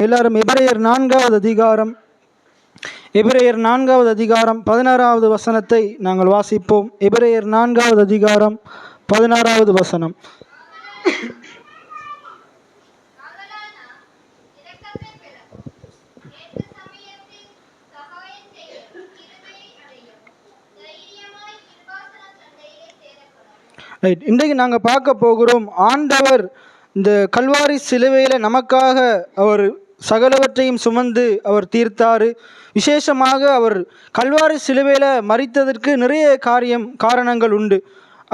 எல்லாரும் எபிரேயர் 4வது அதிகாரம் 16வது வசனத்தை நாங்கள் வாசிப்போம். எபிரேயர் 4வது அதிகாரம் 16வது வசனம். ரைட், இன்றைக்கு நாங்கள் பார்க்க போகிறோம், ஆண்டவர் இந்த கல்வாரி சிலுவையில் நமக்காக அவர் சகலவற்றையும் சுமந்து அவர் தீர்த்தார். விசேஷமாக அவர் கல்வாரி சிலுவையில் மரித்ததற்கு நிறைய காரணங்கள் உண்டு.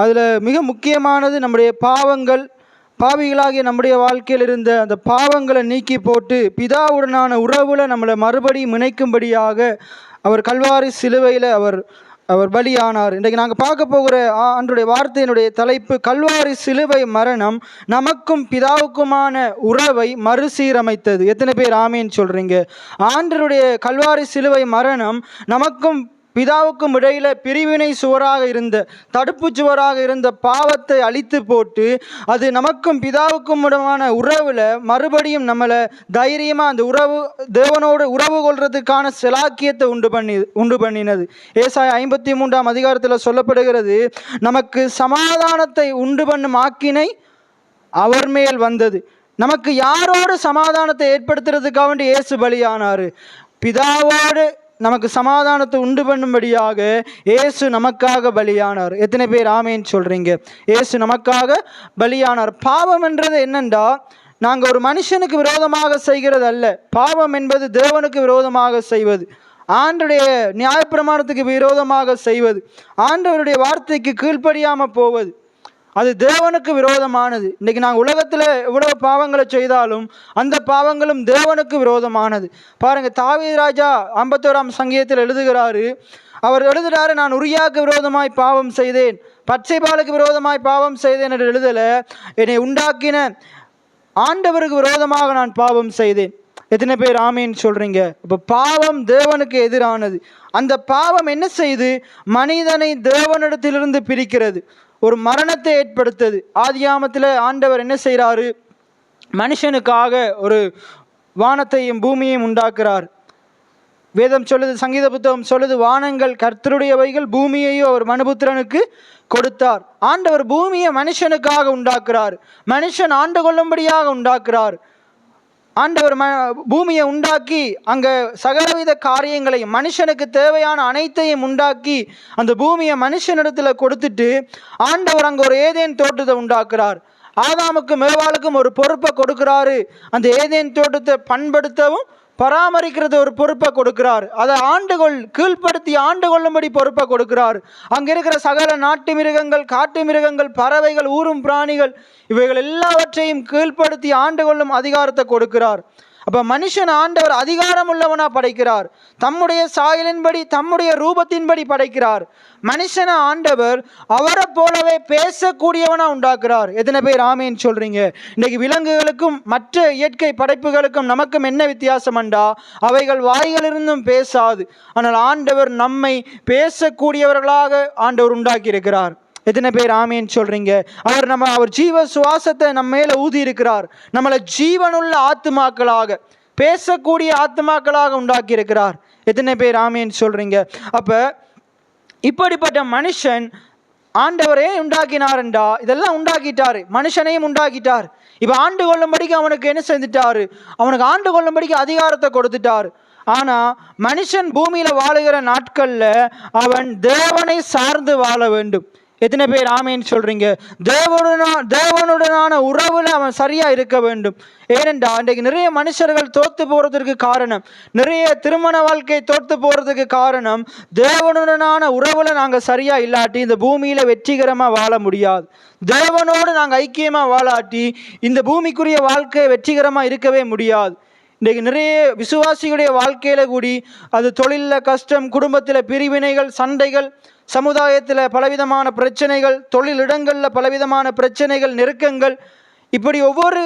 அதில் மிக முக்கியமானது நம்முடைய பாவிகளாகிய நம்முடைய வாழ்க்கையில் இருந்த அந்த பாவங்களை நீக்கி போட்டு பிதாவுடனான உறவில் நம்மளை மறுபடியும் இணைக்கும்படியாக அவர் கல்வாரி சிலுவையில் அவர் பலியானார். இன்றைக்கு நாங்கள் பார்க்க போகிற அன்றைய வார்த்தையினுடைய தலைப்பு, கல்வாரி சிலுவை மரணம் நமக்கும் பிதாவுக்குமான உறவை மறுசீரமைத்தது. எத்தனை பேர் ஆமேன்னு சொல்கிறீங்க? ஆண்டவருடைய கல்வாரி சிலுவை மரணம் நமக்கும் பிதாவுக்கும் இடையில பிரிவினை சுவராக இருந்த, தடுப்பு சுவராக இருந்த பாவத்தை அழித்து போட்டு அது நமக்கும் பிதாவுக்கும் இடமான உறவில் மறுபடியும் நம்மளை தைரியமாக அந்த தேவனோடு உறவு கொள்றதுக்கான சிலாக்கியத்தை உண்டு பண்ணினது. ஏசாயா 53ஆம் அதிகாரத்தில் சொல்லப்படுகிறது, நமக்கு சமாதானத்தை உண்டு பண்ணும் ஆக்கினை அவர் மேல் வந்தது. நமக்கு யாரோடு சமாதானத்தை ஏற்படுத்துறதுக்காக வேண்டி இயேசு பலியானார். பிதாவோடு நமக்கு சமாதானத்தை உண்டு பண்ணும்படியாக இயேசு நமக்காக பலியானார். எத்தனை பேர் ஆமேன்னு சொல்கிறீங்க? இயேசு நமக்காக பலியானார். பாவம் என்றது என்னென்றா, நாங்கள் ஒரு மனுஷனுக்கு விரோதமாக செய்கிறது அல்ல. பாவம் என்பது தேவனுக்கு விரோதமாக செய்வது, ஆண்டவருடைய நியாயப்பிரமாணத்துக்கு விரோதமாக செய்வது, ஆண்டவருடைய வார்த்தைக்கு கீழ்ப்படியாமல் போவது, அது தேவனுக்கு விரோதமானது. இன்றைக்கி நாங்கள் உலகத்தில் எவ்வளோ பாவங்களை செய்தாலும் அந்த பாவங்களும் தேவனுக்கு விரோதமானது. பாருங்கள், தாவீது ராஜா 51ஆம் சங்கீதத்தில் எழுதுகிறாரு. அவர் எழுதுகிறாரு, நான் உரியாவுக்கு விரோதமாய் பாவம் செய்தேன், பச்சைபாலுக்கு விரோதமாய் பாவம் செய்தேன் என்று எழுதலை, என்னை உண்டாக்கின ஆண்டவருக்கு விரோதமாக நான் பாவம் செய்தேன். எத்தனை பேர் ஆமீன்னு சொல்கிறீங்க? இப்போ பாவம் தேவனுக்கு எதிரானது. அந்த பாவம் என்ன செய்து மனிதனை தேவனிடத்திலிருந்து பிரிக்கிறது, ஒரு மரணத்தை ஏற்படுத்தது. ஆதியாமத்தில் ஆண்டவர் என்ன செய்கிறாரு? மனுஷனுக்காக ஒரு வானத்தையும் பூமியையும் உண்டாக்குறார். வேதம் சொல்லுது, சங்கீத புத்தகம் சொல்லுது, வானங்கள் கர்த்தருடையவைகள், பூமியையும் அவர் மனுபுத்திரனுக்கு கொடுத்தார். ஆண்டவர் பூமியை மனுஷனுக்காக உண்டாக்குறார், மனுஷன் ஆண்டு கொள்ளும்படியாக உண்டாக்குறார். ஆண்டவர் பூமியை உண்டாக்கி அங்கே சகலவித காரியங்களையும் மனுஷனுக்கு தேவையான அனைத்தையும் உண்டாக்கி அந்த பூமியை மனுஷனிடத்தில் கொடுத்துட்டு ஆண்டவர் அங்கே ஒரு ஏதேன் தோட்டத்தை உண்டாக்குறார். ஆதாமுக்கும் ஏவாளுக்கும் ஒரு பொறுப்பை கொடுக்குறாரு. அந்த ஏதேன் தோட்டத்தை பண்படுத்தவும் பராமரிக்கிறது ஒரு பொறுப்பை கொடுக்கிறார். அதை கீழ்ப்படுத்தி ஆண்டு கொள்ளும்படி பொறுப்பை கொடுக்கிறார். அங்கே இருக்கிற சகல நாட்டு மிருகங்கள், காட்டு மிருகங்கள், பறவைகள், ஊரும் பிராணிகள், இவைகள் எல்லாவற்றையும் கீழ்ப்படுத்தி ஆண்டு கொள்ளும் அதிகாரத்தை கொடுக்கிறார். அப்போ மனுஷன் ஆண்டவர் அதிகாரம் உள்ளவனாக படைக்கிறார், தம்முடைய சாயலின்படி தம்முடைய ரூபத்தின்படி படைக்கிறார். மனுஷனை ஆண்டவர் அவரை போலவே பேசக்கூடியவனாக உண்டாக்குறார். எத்தனை பேர் ஆமேன்னு சொல்கிறீங்க? இன்றைக்கு விலங்குகளுக்கும் மற்ற இயற்கை படைப்புகளுக்கும் நமக்கும் என்ன வித்தியாசம் என்றா, அவைகள் வாய்களிலிருந்தும் பேசாது, ஆனால் ஆண்டவர் நம்மை பேசக்கூடியவர்களாக ஆண்டவர் உண்டாக்கி இருக்கிறார். எத்தனை பேர் ஆமேன்னு சொல்கிறீங்க? அவர் ஜீவ சுவாசத்தை நம்ம மேலே ஊதி இருக்கிறார். நம்மளை ஜீவனுள்ள ஆத்துமாக்களாக, பேசக்கூடிய ஆத்துமாக்களாக உண்டாக்கி இருக்கிறார். எத்தனை பேர் ஆமேன்னு சொல்கிறீங்க? அப்போ இப்படிப்பட்ட மனுஷன் ஆண்டவரே உண்டாக்கினார்ண்டா, இதெல்லாம் உண்டாக்கிட்டாரு, மனுஷனையும் உண்டாக்கிட்டார். இப்போ ஆண்டு கொள்ளும்படிக்கு அவனுக்கு என்ன செஞ்சுட்டாரு? அவனுக்கு ஆண்டு கொள்ளும்படிக்கு அதிகாரத்தை கொடுத்துட்டார். ஆனால் மனுஷன் பூமியில் வாழுகிற நாட்களில் அவன் தேவனை சார்ந்து வாழ வேண்டும். எத்தனை பேர் ஆமேன்னு சொல்கிறீங்க? தேவனுடனான உறவில் அவன் சரியாக இருக்க வேண்டும். ஏனென்றா இன்றைக்கு நிறைய மனுஷர்கள் தோற்று போகிறதுக்கு காரணம், நிறைய திருமண வாழ்க்கை தோற்று போகிறதுக்கு காரணம், தேவனுடனான உறவில் நாங்கள் சரியாக இல்லாட்டி இந்த பூமியில் வெற்றிகரமாக வாழ முடியாது. தேவனோடு நாங்கள் ஐக்கியமாக வாழாட்டி இந்த பூமிக்குரிய வாழ்க்கை வெற்றிகரமாக இருக்கவே முடியாது. இன்றைக்கு நிறைய விசுவாசிகளுடைய வாழ்க்கையில் கூடி அது தொழிலில் கஷ்டம், குடும்பத்தில் பிரிவினைகள், சண்டைகள், சமுதாயத்தில் பலவிதமான பிரச்சனைகள், தொழிலிடங்களில் பலவிதமான பிரச்சனைகள், நெருக்கங்கள், இப்படி ஒவ்வொரு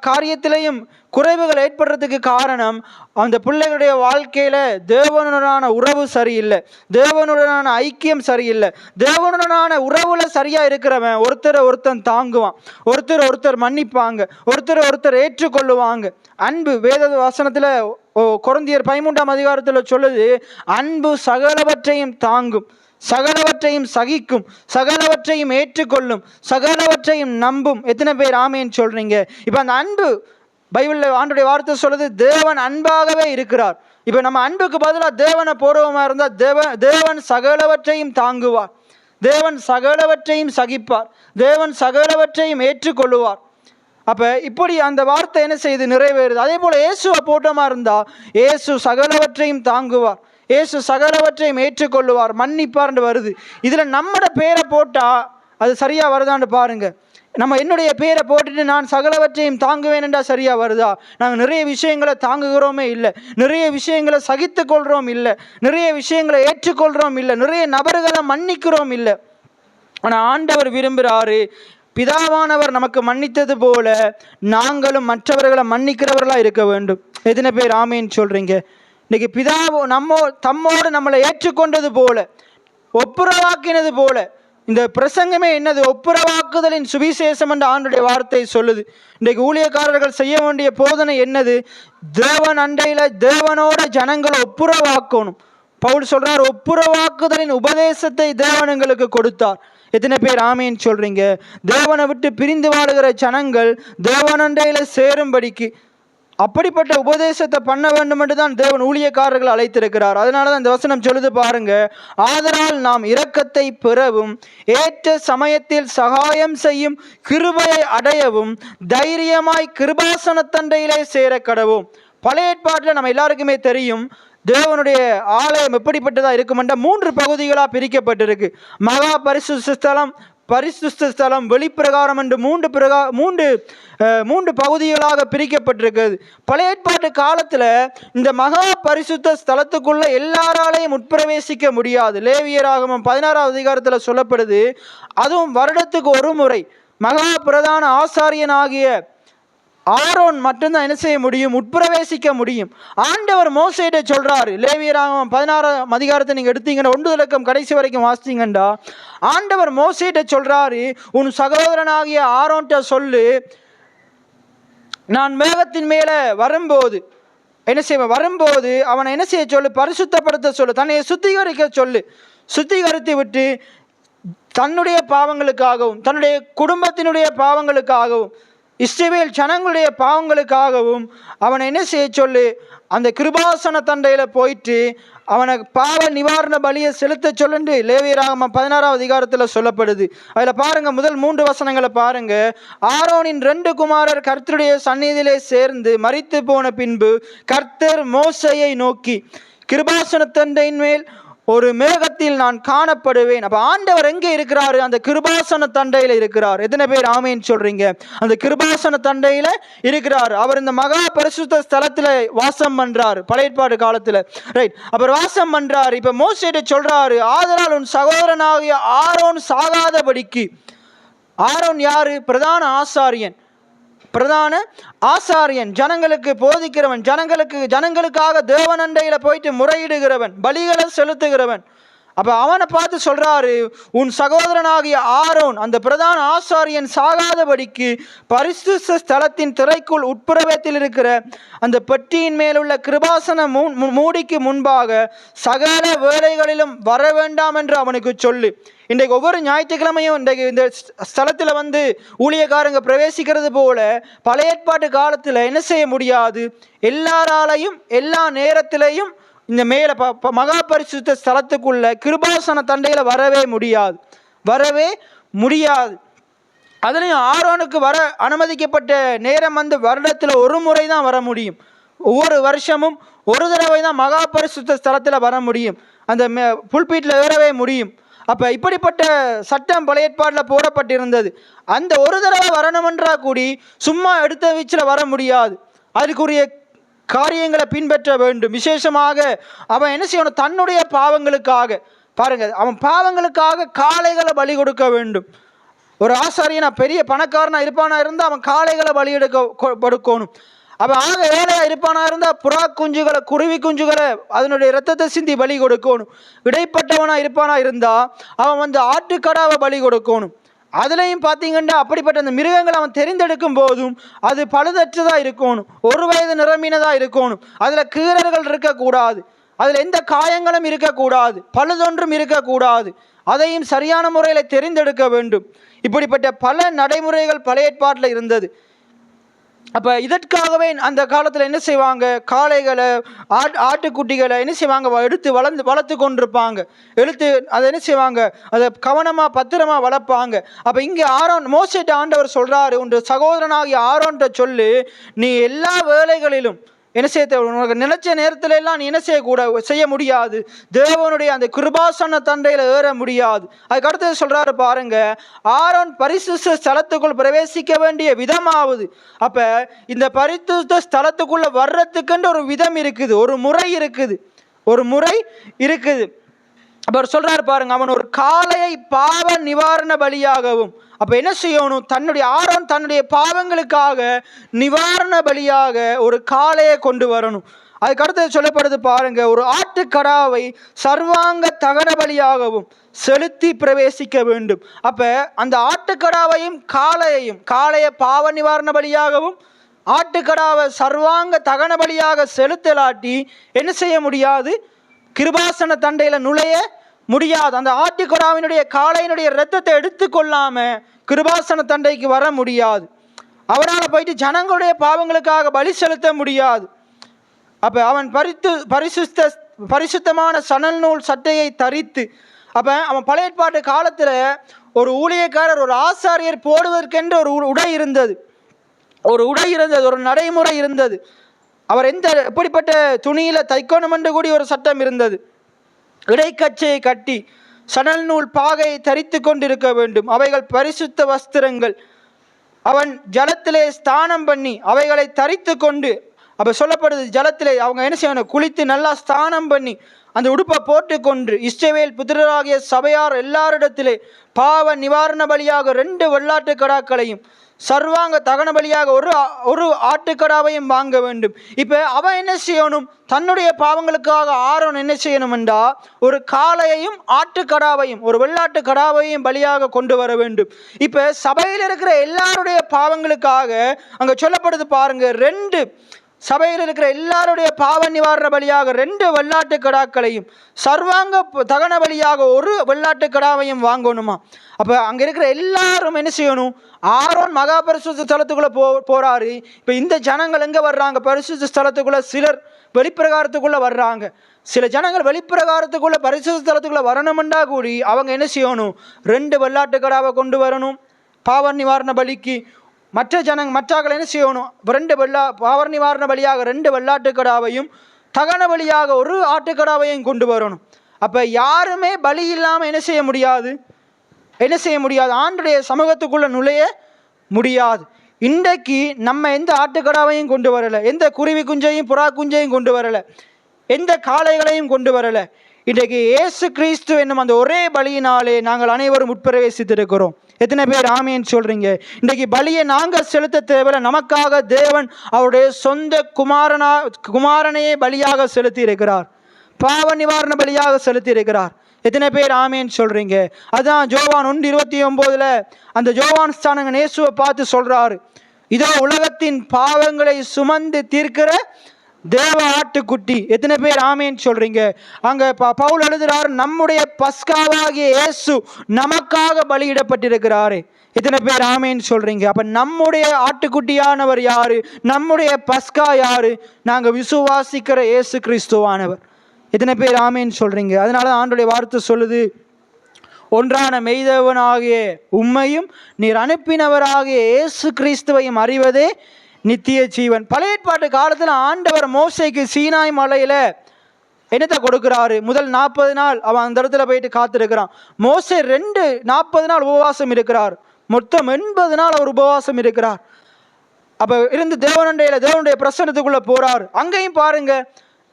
காரியத்திலையும் குறைவுகள் ஏற்படுறதுக்கு காரணம் அந்த பிள்ளைகளுடைய வாழ்க்கையில் தேவனுடனான உறவு சரியில்லை, தேவனுடனான ஐக்கியம் சரியில்லை. தேவனுடனான உறவுல சரியாக இருக்கிறவன் ஒருத்தன் தாங்குவான், ஒருத்தர் மன்னிப்பாங்க, ஒருத்தர் ஏற்றுக்கொள்ளுவாங்க. அன்பு வேத வசனத்தில் கொரிந்தியர் 13ஆம் அதிகாரத்தில் சொல்லுது, அன்பு சகலவற்றையும் தாங்கும், சகலவற்றையும் சகிக்கும், சகலவற்றையும் ஏற்றுக்கொள்ளும், சகலவற்றையும் நம்பும். எத்தனை பேர் ஆமேன்னு சொல்றீங்க? இப்போ அந்த அன்பு பைபிளில் ஆண்டோடைய வார்த்தை சொல்லுது, தேவன் அன்பாகவே இருக்கிறார். இப்போ நம்ம அன்புக்கு பதிலாக தேவனை போடுவோமா இருந்தால் தேவன் சகலவற்றையும் தாங்குவார், தேவன் சகலவற்றையும் சகிப்பார், தேவன் சகலவற்றையும் ஏற்றுக்கொள்ளுவார். அப்போ இப்படி அந்த வார்த்தை என்ன செய்து நிறைவேறுது. அதே போல் இயேசுவை போட்டோமா இருந்தால் இயேசு சகலவற்றையும் தாங்குவார், இயேசு சகலவற்றையும் ஏற்றுக்கொள்ளுவார், மன்னிப்பார்னு வருது. இதில் நம்மட பேரை போட்டால் அது சரியாக வருதான்னு பாருங்க. நம்ம என்னுடைய பேரை போட்டுட்டு நான் சகலவற்றையும் தாங்குவேன் என்றால் சரியாக வருதா? நாங்கள் நிறைய விஷயங்களை தாங்குகிறோமே இல்லை, நிறைய விஷயங்களை சகித்து கொள்கிறோம் இல்லை, நிறைய விஷயங்களை ஏற்றுக்கொள்கிறோம் இல்லை, நிறைய நபர்களை மன்னிக்கிறோம் இல்லை. ஆனால் ஆண்டவர் விரும்புகிறாரு, பிதாவானவர் நமக்கு மன்னித்தது போல நாங்களும் மற்றவர்களை மன்னிக்கிறவர்களாக இருக்க வேண்டும். எத்தனை பேர் ஆமேன்னு சொல்கிறீங்க? இன்றைக்கி பிதாவோ தம்மோடு நம்மளை ஏற்றுக்கொண்டது போல, ஒப்புரவாக்கினது போல. இந்த பிரசங்கமே என்னது? ஒப்புரவாக்குதலின் சுவிசேஷம் என்ற ஆண்டுடைய வார்த்தை சொல்லுது. இன்றைக்கு ஊழியக்காரர்கள் செய்ய வேண்டிய போதனை என்னது? தேவன் அண்டையில் தேவனோட ஜனங்களை ஒப்புரவாக்கணும். பவுல் சொல்றார், ஒப்புரவாக்குதலின் உபதேசத்தை தேவன் எங்களுக்கு கொடுத்தார். எத்தனை பேர் ஆமேன்னு சொல்றீங்க? தேவனை விட்டு பிரிந்து வாழுகிற ஜனங்கள் தேவனண்டையில் சேரும்படிக்கு அப்படிப்பட்ட உபதேசத்தை பண்ண வேண்டும் என்று தான் தேவன் ஊழியக்காரர்கள் அழைத்திருக்கிறார். அதனால தான் இந்த வசனம் சொல்லுது பாருங்க, ஆதலால் நாம் இரக்கத்தை பெறவும் ஏற்ற சமயத்தில் சகாயம் செய்யும் கிருபையை அடையவும் தைரியமாய் கிருபாசனத்தண்டையிலே சேர கடவோம். பழைய ஏற்பாட்டில் நம்ம எல்லாருக்குமே தெரியும், தேவனுடைய ஆலயம் எப்படிப்பட்டதாக இருக்குமென்ற 3 பகுதிகளாக பிரிக்கப்பட்டிருக்கு. மகா பரிசுத்த ஸ்தலம், பரிசுத்த ஸ்தலம், வெளிப்பிரகாரம் என்று 3 பகுதிகளாக பிரிக்கப்பட்டிருக்கிறது. பழைய ஏற்பாட்டு காலத்தில் இந்த மகா பரிசுத்த ஸ்தலத்துக்குள்ள எல்லாராலையும் உட்பிரவேசிக்க முடியாது. லேவியராகமம் 16ஆம் அதிகாரத்தில் சொல்லப்படுது. அதுவும் வருடத்துக்கு ஒரு முறை மகா பிரதான ஆசாரியனாகிய ஆரோன் மட்டும்தான் என்ன செய்ய முடியும்? உட்பிரவேசிக்க முடியும். ஆண்டவர் மோசேட்ட சொல்றாரு, லேவியராகமம் 16ஆம் அதிகாரத்தை நீங்க எடுத்தீங்கன்னா 1 தொடக்கம் கடைசி வரைக்கும் வாசித்தீங்கண்டா, ஆண்டவர் மோசேட்ட சொல்றாரு, உன் சகோதரனாகிய ஆரோன்ட்ட சொல்லு, நான் மேகத்தின் மேல வரும்போது என்ன செய்வேன், வரும்போது அவனை என்ன செய்ய சொல்லு? பரிசுத்தப்படுத்த சொல்லு, தன்னை சுத்திகரிக்க சொல்லு. சுத்திகரித்து விட்டு தன்னுடைய பாவங்களுக்காகவும் தன்னுடைய குடும்பத்தினுடைய பாவங்களுக்காகவும் இஸ்ரவேல் ஜனங்களுடைய பாவங்களுக்காகவும் அவனை என்ன செய்ய சொல்லு? அந்த கிருபாசன தண்டையில் போயிட்டு அவனை பாவ நிவாரண பலியை செலுத்த சொல்லுண்டு லேவியராகமம் 16ஆம் அதிகாரத்தில் சொல்லப்படுது. அதில் பாருங்க, முதல் 3 வசனங்களை பாருங்க. ஆரோனின் 2 குமாரர் கர்த்தருடைய சந்நிதியிலே சேர்ந்து மரித்து போன பின்பு கர்த்தர் மோசேயை நோக்கி, கிருபாசன தண்டையின் மேல் ஒரு மேகத்தில் நான் காணப்படுவேன். அப்ப ஆண்டவர் எங்கே இருக்கிறாரு? அந்த கிருபாசன தண்டையில இருக்கிறார். எத்தனை பேர் ஆமேன்னு சொல்றீங்க? அந்த கிருபாசன தண்டையில இருக்கிறார். அவர் இந்த மகா பரிசுத்த ஸ்தலத்துல வாசம் பண்றாரு பழைய ஏற்பாடு காலத்துல, ரைட்? அப்புறம் வாசம் பண்றாரு. இப்ப மோசேட்ட சொல்றாரு, ஆதலால் உன் சகோதரனாகிய ஆரோன் சாகாதபடிக்கு. ஆரோன் யாரு? பிரதான ஆசாரியன். பிரதான ஆசாரியன், ஜனங்களுக்கு போதிக்கிறவன், ஜனங்களுக்காக தேவனண்டையில போயிட்டு முறையிடுகிறவன், பலிகளை செலுத்துகிறவன். அப்ப அவனை பார்த்து சொல்றாரு, உன் சகோதரனாகிய ஆரோன் அந்த பிரதான ஆசாரியன் சாகாதபடிக்கு பரிசுத்த ஸ்தலத்தின் திரைக்குள் உட்புறத்தில் இருக்கிற அந்த பெட்டியின் மேலுள்ள கிருபாசன மூடிக்கு முன்பாக சகல வேளைகளிலும் வர வேண்டாம் என்று அவனுக்கு சொல்லு. இன்றைக்கு ஒவ்வொரு ஞாயிற்றுக்கிழமையும் இன்றைக்கு இந்த ஸ்தலத்தில் வந்து ஊழியக்காரங்க பிரவேசிக்கிறது போல பழைய ஏற்பாட்டு காலத்தில் என்ன செய்ய முடியாது? எல்லாராலையும் எல்லா நேரத்திலையும் இந்த மேலே மகா பரிசுத்த ஸ்தலத்துக்குள்ள கிருபாசன தண்டையில் வரவே முடியாது. அதுலேயும் ஆரோனுக்கு வர அனுமதிக்கப்பட்ட நேரம் வந்து வருடத்தில் ஒரு முறை தான் வர முடியும். ஒவ்வொரு வருஷமும் ஒரு தடவை தான் மகா பரிசுத்த ஸ்தலத்தில் வர முடியும், அந்த புல்பீட்டில் ஏறவே முடியும். அப்போ இப்படிப்பட்ட சட்டம் பழைய ஏற்பாட்டில் போடப்பட்டிருந்தது. அந்த ஒரு தடவை வரணுமென்றா கூடி சும்மா எடுத்த வீச்சில் வர முடியாது, அதுக்குரிய காரியங்களை பின்பற்ற வேண்டும். விசேஷமாக அவன் என்ன செய்யணும்? தன்னுடைய பாவங்களுக்காக பாருங்க, அவன் பாவங்களுக்காக காளைகளை பலி கொடுக்க வேண்டும். ஒரு ஆசாரியனா பெரிய பணக்காரனா இருப்பானா இருந்தால் அவன் காளைகளை பலி கொடுக்கணும். அவன் ஆக ஏழையா இருப்பானா இருந்தால் புறா குஞ்சுகளை, குருவி குஞ்சுகளை அதனுடைய இரத்தத்தை சிந்தி பலி கொடுக்கணும். இடைப்பட்டவனா இருப்பானா இருந்தா அவன் ஆட்டுக்கடாவை பலி கொடுக்கணும். அதுலேயும் பார்த்தீங்கன்னா அப்படிப்பட்ட அந்த மிருகங்களை அவன் தெரிந்தெடுக்கும் போதும் அது பழுதற்றதாக இருக்கணும், 1 வயது நிரம்பினதாக இருக்கணும், அதில் கீறல்கள் இருக்கக்கூடாது, அதில் எந்த காயங்களும் இருக்கக்கூடாது, பழுதொன்றும் இருக்கக்கூடாது. அதையும் சரியான முறையில் தெரிந்தெடுக்க வேண்டும். இப்படிப்பட்ட பல நடைமுறைகள் பழைய ஏற்பாட்டில் இருந்தது. அப்போ இதற்காகவே அந்த காலத்தில் என்ன செய்வாங்க, காளைகளை ஆட்டுக்குட்டிகளை என்ன செய்வாங்க, எடுத்து வளர்த்து கொண்டிருப்பாங்க. அதை என்ன செய்வாங்க, அதை கவனமாக பத்திரமா வளர்ப்பாங்க. அப்போ இங்கே மோசேட்ட ஆண்டவர் சொல்கிறாரு, உன் சகோதரனாகிய ஆரோன்ட்ட சொல்லு, நீ எல்லா வேலைகளிலும் என்ன செய்ய, உனக்கு நினைச்ச நேரத்துல எல்லாம் நீ என்ன செய்ய முடியாது, தேவனுடைய அந்த கிருபாசன தண்டையில ஏற முடியாது. அதுக்கு அடுத்தது சொல்றாரு பாருங்க, ஆரோன் பரிசுத்த ஸ்தலத்துக்குள் பிரவேசிக்க வேண்டிய விதமாவது. அப்ப இந்த பரிசுத்த ஸ்தலத்துக்குள்ள வர்றதுக்குன்ற ஒரு விதம் இருக்குது, ஒரு முறை இருக்குது. அப்ப சொல்றாரு பாருங்க, அவன் ஒரு காளையை பாவ நிவாரண பலியாகவும், அப்ப என்ன செய்யணும், ஆரோன் தன்னுடைய பாவங்களுக்காக நிவாரண பலியாக ஒரு காளையை கொண்டு வரணும். அதுக்கு அடுத்தது சொல்லப்படுது பாருங்க, ஒரு ஆட்டுக்கடாவை சர்வாங்க தகன பலியாகவும் செலுத்தி பிரவேசிக்க வேண்டும். அப்ப அந்த ஆட்டுக்கடாவையும் காளையை பாவ நிவாரண பலியாகவும் ஆட்டுக்கடாவை சர்வாங்க தகன பலியாக செலுத்தலாட்டி என்ன செய்ய முடியாது, கிருபாசன தண்டையில நுழைய முடியாது. அந்த ஆட்டுக்கடாவினுடைய காளையினுடைய இரத்தத்தை எடுத்துக்கொள்ளாம கிருபாசன தண்டைக்கு வர முடியாது. அவரால் போயிட்டு ஜனங்களுடைய பாவங்களுக்காக பலி செலுத்த முடியாது. அப்ப அவன் பரிசுத்தமான சணல் நூல் சட்டையை தரித்து, அப்ப அவன் பழைய ஏற்பாட்டு காலத்துல ஒரு ஊழியக்காரர், ஒரு ஆசாரியர் போடுவதற்கென்று ஒரு உடை இருந்தது, ஒரு நடைமுறை இருந்தது. அவர் எப்படிப்பட்ட துணியில தைக்கணும் என்று கூடிய ஒரு சட்டம் இருந்தது. இடைக்கச்சையை கட்டி சணல் நூல் பாகையை தரித்து கொண்டிருக்க வேண்டும். அவைகள் பரிசுத்த வஸ்திரங்கள். அவன் ஜலத்திலே ஸ்தானம் பண்ணி அவைகளை தரித்து கொண்டு, அப்ப சொல்லப்படுது ஜலத்திலே அவங்க என்ன செய்யணும், குளித்து நல்லா ஸ்தானம் பண்ணி அந்த உடுப்பை போட்டுக்கொண்டு இஸ்ரவேல் புத்திரராகிய சபையார் எல்லாரிடத்திலே பாவ நிவாரண பலியாக 2 வெள்ளாட்டு கடாக்களையும் சர்வாங்க தகன பலியாக ஒரு ஆட்டுக்கடாவையும் வாங்க வேண்டும். இப்ப அவன் என்ன செய்யணும், தன்னுடைய பாவங்களுக்காக ஆரோன் என்ன செய்யணும் என்றா ஒரு காளையையும் ஆட்டுக்கடாவையும் ஒரு வெள்ளாட்டு கடாவையும் பலியாக கொண்டு வர வேண்டும். இப்ப சபையில் இருக்கிற எல்லாருடைய பாவங்களுக்காக அங்க சொல்லப்படுது பாருங்க, சபையில் இருக்கிற எல்லாருடைய பாவ நிவாரண பலியாக 2 வெள்ளாட்டு கடாக்களையும் சர்வாங்க தகன பலியாக ஒரு வெள்ளாட்டு கடாவையும் வாங்கணுமா. அப்ப அங்க இருக்கிற எல்லாரும் என்ன செய்யணும், ஆரோன் மகா பரிசுத்த ஸ்தலத்துக்குள்ள போறாரு. இப்ப இந்த ஜனங்கள் எங்க வர்றாங்க, பரிசுத்த ஸ்தலத்துக்குள்ள சிலர் வெளிப்பிரகாரத்துக்குள்ள வர்றாங்க. சில ஜனங்கள் வெளிப்பிரகாரத்துக்குள்ள பரிசுத்த ஸ்தலத்துக்குள்ள வரணும்டா கூடி அவங்க என்ன செய்யணும், 2 வெள்ளாட்டு கடாவை கொண்டு வரணும் பாவ நிவாரண பலிக்கு. மற்றாக்கள் என்ன செய்யணும், 2 பாவ நிவாரண பலியாக 2 வெள்ளாட்டு கடாவையும் தகன பலியாக ஒரு ஆட்டுக்கடாவையும் கொண்டு வரணும். அப்ப யாருமே பலி இல்லாம என்ன செய்ய முடியாது, ஆண்டுடைய சமூகத்துக்குள்ள நுழைய முடியாது. இன்றைக்கு நம்ம எந்த ஆட்டுக்கடாவையும் கொண்டு வரல, எந்த குருவி குஞ்சையும் புறா குஞ்சையும் கொண்டு வரல, எந்த காளைகளையும் கொண்டு வரல. இன்றைக்கு இயேசு கிறிஸ்து என்னும் அந்த ஒரே பலியினாலே நாங்கள் அனைவரும் உட்பிரவேசித்திருக்கிறோம். எத்தனை பேர் ஆமேன்னு சொல்றீங்க? இன்றைக்கு பலியை நாங்கள் செலுத்த தேவையில்லை, நமக்காக தேவன் அவருடைய சொந்த குமாரனையே பலியாக செலுத்தி இருக்கிறார், பாவ நிவாரண பலியாக செலுத்தி இருக்கிறார். எத்தனை பேர் ஆமேன்னு சொல்றீங்க? அதான் யோவான் 1:29 அந்த யோவான் ஸ்தானங்க இயேசுவை பார்த்து சொல்றாரு, இதோ உலகத்தின் பாவங்களை சுமந்து தீர்க்கிற தேவ ஆட்டுக்குட்டி. எத்தனை பேர் ஆமேன்னு சொல்றீங்க? அங்க பவுல் எழுதுறாரு, நம்முடைய பஸ்காவாகிய இயேசு நமக்காக பலியிடப்பட்டிருக்கிறாரு. எத்தனை பேர் ஆமேன்னு சொல்றீங்க? அப்ப நம்முடைய ஆட்டுக்குட்டியானவர் யாரு, நம்முடைய பஸ்கா யாரு, நாங்க விசுவாசிக்கிற இயேசு கிறிஸ்துவானவர். எத்தனை பேர் ஆமேன்னு சொல்றீங்க? அதனால ஆண்டவருடைய வார்த்தை சொல்லுது, ஒன்றான மெய்தேவனாகிய உம்மையும் நீர் அனுப்பினவராகிய இயேசு கிறிஸ்துவையும் அறிவதே நித்திய ஜீவன். பழைய ஏற்பாட்டு காலத்தில் ஆண்டவர் மோசேக்கு சீனாய் மலையில என்னத்தை கொடுக்கிறாரு, முதல் 40 நாள் அவன் அந்த இடத்துல போயிட்டு காத்திருக்கிறான். மோசே 40 நாள் உபவாசம் இருக்கிறார், மொத்தம் 80 நாள் அவர் உபவாசம் இருக்கிறார். அப்ப இருந்து தேவனுடைய பிரசன்னத்துக்குள்ள போறார். அங்கேயும் பாருங்க,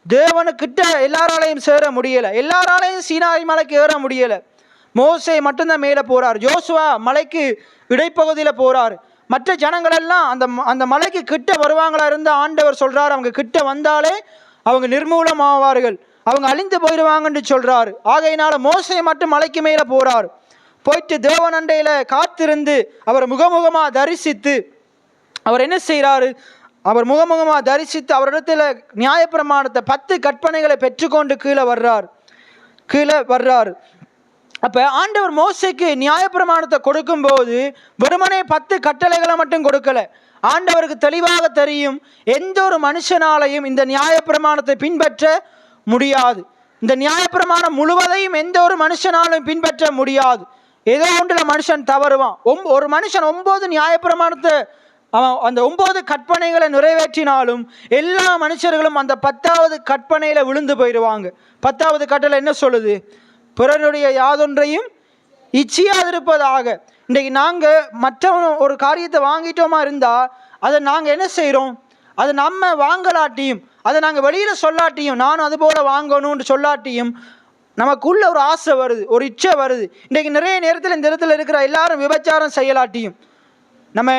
தேவனுக்கிட்ட எல்லாராலையும் சேர முடியல, எல்லாராலையும் சீனாய் மலைக்கு ஏற முடியல. மோசே மட்டும்தான் மேலே போகிறார். யோசுவா மலைக்கு இடைப்பகுதியில் போகிறார். மற்ற ஜனங்கள் எல்லாம் அந்த மலைக்கு கிட்ட வருவாங்களா இருந்தால் ஆண்டவர் சொல்கிறார், அவங்க கிட்ட வந்தாலே அவங்க நிர்மூலமாவார்கள், அவங்க அழிந்து போயிடுவாங்கன்னு சொல்கிறார். ஆகையினால மோசே மட்டும் மலைக்கு மேலே போகிறார். போயிட்டு தேவனண்டையில் காத்திருந்து அவர் முகமுகமாக தரிசித்து அவர் என்ன செய்கிறாரு, அவர் முகமுகமாக தரிசித்து அவரிடத்தில் நியாயப்பிரமாணத்தை 10 கற்பனைகளை பெற்றுக்கொண்டு கீழே வர்றார். அப்போ ஆண்டவர் மோசேக்கு நியாயப்பிரமாணத்தை கொடுக்கும்போது வெறுமனே 10 கட்டளைகளை மட்டும் கொடுக்கல. ஆண்டவருக்கு தெளிவாக தெரியும், எந்த ஒரு மனுஷனாலையும் இந்த நியாயப்பிரமாணத்தை பின்பற்ற முடியாது. இந்த நியாயப்பிரமாணம் முழுவதையும் எந்த ஒரு மனுஷனாலும் பின்பற்ற முடியாது. ஏதோ ஒன்றுல மனுஷன் தவறுவான். ஒரு மனுஷன் 9 நியாயப்பிரமாணத்தை அந்த 9 கற்பனைகளை நிறைவேற்றினாலும் எல்லா மனுஷர்களும் அந்த 10வது கற்பனையில விழுந்து போயிடுவாங்க. 10வது கட்டளை என்ன சொல்லுது? பிறனுடைய யாதொன்றையும் இச்சியாதிருப்பதாக. இன்றைக்கு நாங்கள் மற்றவன் ஒரு காரியத்தை வாங்கிட்டோமா இருந்தால் அதை நாங்கள் என்ன செய்கிறோம், அதை நம்ம வாங்கலாட்டியும் அதை நாங்கள் வெளியில் சொல்லாட்டியும் நானும் அதுபோல் வாங்கணும்னு சொல்லாட்டியும் நமக்குள்ள ஒரு ஆசை வருது, ஒரு இச்சை வருது. இன்றைக்கு நிறைய நேரத்தில் இந்த இடத்துல இருக்கிற எல்லாரும் விபச்சாரம் செய்யலாட்டியும் நம்ம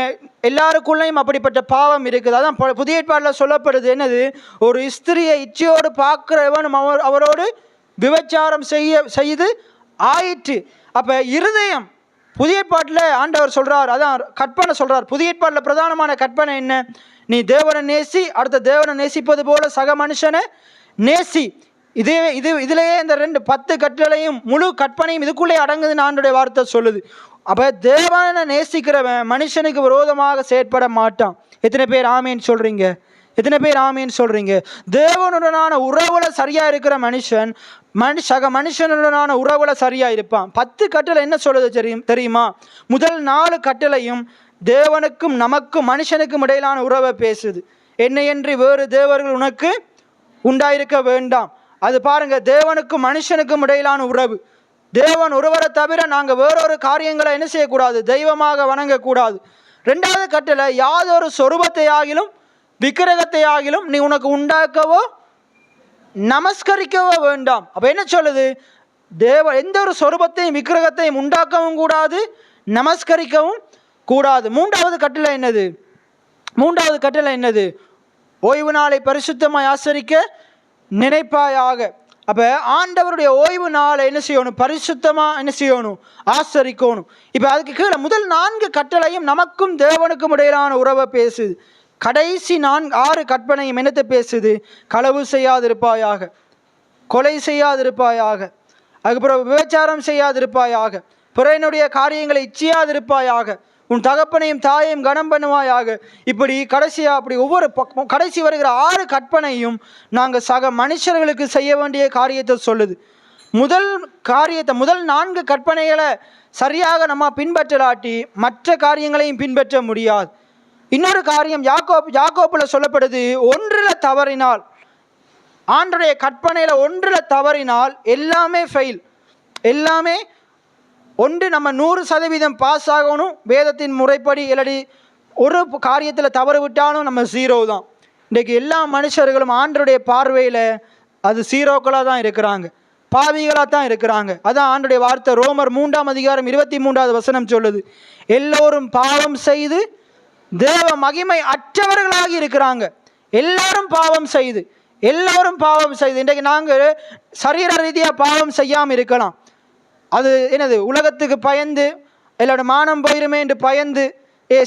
எல்லாருக்குள்ளேயும் அப்படிப்பட்ட பாவம் இருக்குது. அதான் புதிய ஏற்பாட்டில் சொல்லப்படுது, என்னது, ஒரு ஸ்திரியை இச்சையோடு பார்க்கிறவன் அவரோடு விபச்சாரம் செய்து ஆயிற்று. அப்போ இருதயம் புதிய ஏற்பாட்டில் ஆண்டவர் சொல்கிறார், அதான் கற்பனை சொல்கிறார். புதிய ஏற்பாட்டில் பிரதானமான கற்பனை என்ன? நீ தேவனை நேசி, அடுத்த தேவனை நேசிப்பது போல சக மனுஷனை நேசி. இதிலேயே இந்த 10 கட்டளையும் முழு கற்பனையும் இதுக்குள்ளே அடங்குதுன்னு ஆண்டோடைய வார்த்தை சொல்லுது. அப்போ தேவனை நேசிக்கிறவன் மனுஷனுக்கு விரோதமாக செயற்பட மாட்டான். எத்தனை பேர் ஆமேன்னு சொல்கிறீங்க? எத்தனை பேர் ஆமேன்னு சொல்கிறீங்க? தேவனுடனான உறவுல சரியாக இருக்கிற மனுஷன் சக மனுஷனுடனான உறவுல சரியாக இருப்பான். 10 கட்டளை என்ன சொல்லுது தெரியுமா? முதல் 4 கட்டளையும் தேவனுக்கும் நமக்கும் மனுஷனுக்கும் இடையிலான உறவை பேசுது. என்னையன்றி வேறு தேவர்கள் உனக்கு உண்டாயிருக்க வேண்டாம். அது பாருங்க, தேவனுக்கும் மனுஷனுக்கும் இடையிலான உறவு. தேவன் ஒருவரை தவிர நாங்கள் வேறொரு காரியங்களை என்ன செய்யக்கூடாது, தெய்வமாக வணங்கக்கூடாது. 2வது கட்டளை, யாதொரு சொரூபத்தை ஆகிலும் விக்கிரகத்தை ஆகிலும் நீ உனக்கு உண்டாக்கவோ நமஸ்கரிக்கவோ வேண்டாம். அப்போ என்ன சொல்லுது? எந்த ஒரு சொரூபத்தையும் விக்கிரகத்தையும் உண்டாக்கவும் கூடாது, நமஸ்கரிக்கவும் கூடாது. 3வது கட்டளை என்னது? 3வது கட்டளை என்னது? ஓய்வு நாளை பரிசுத்தமாய் ஆசரிக்க நினைப்பாயாக. அப்போ ஆண்டவருடைய ஓய்வு நாளை என்ன செய்யணும்? பரிசுத்தமாக என்ன செய்யணும்? ஆசரிக்கணும். இப்போ அதுக்கு கீழே முதல் 4 கட்டளையும் நமக்கும் தேவனுக்கும் இடையிலான உறவை பேசுது. கடைசி 6 கற்பனையும் என்னத்தை பேசுது? களவு செய்யாதிருப்பாயாக, கொலை செய்யாதிருப்பாயாக, அதுக்கப்புறம் விபச்சாரம் செய்யாதிருப்பாயாக, பிறனுடைய காரியங்களை இச்சியாதிருப்பாயாக, உன் தகப்பனையும் தாயையும் கனம் பண்ணுவாயாக. இப்படி கடைசியாக அப்படி ஒவ்வொரு கடைசி வருகிற 6 கற்பனையும் நாங்கள் சக மனுஷர்களுக்கு செய்ய வேண்டிய காரியத்தை சொல்லுது. முதல் 4 கற்பனைகளை சரியாக நம்ம பின்பற்றலாட்டி மற்ற காரியங்களையும் பின்பற்ற முடியாது. இன்னொரு காரியம் யாக்கோப்பில் சொல்லப்படுது, ஒன்றில் தவறினால், ஆண்டவருடைய கற்பனையில் ஒன்றில் தவறினால் எல்லாமே ஃபெயில், எல்லாமே ஒன்று நம்ம 100% பாஸ் ஆகணும் வேதத்தின் முறைப்படி. இல்லாடி ஒரு காரியத்தில் தவறு விட்டாலும் நம்ம 0 தான். இன்றைக்கு எல்லா மனுஷர்களும் ஆண்டவருடைய பார்வையில் அது 0க்களாக தான் இருக்கிறாங்க, பாவிகளாக தான் இருக்கிறாங்க. அதான் ஆண்டவருடைய வார்த்தை ரோமர் 3ஆம் அதிகாரம் 23வது வசனம் சொல்லுது, எல்லோரும் பாவம் செய்து தேவ மகிமை அற்றவர்களாகி இருக்கிறாங்க. எல்லாரும் பாவம் செய்து இன்றைக்கு நாங்கள் சரீர ரீதியாக பாவம் செய்யாமல் இருக்கலாம். அது என்னது, உலகத்துக்கு பயந்து எல்லாரோட மானம் போயிருமே என்று பயந்து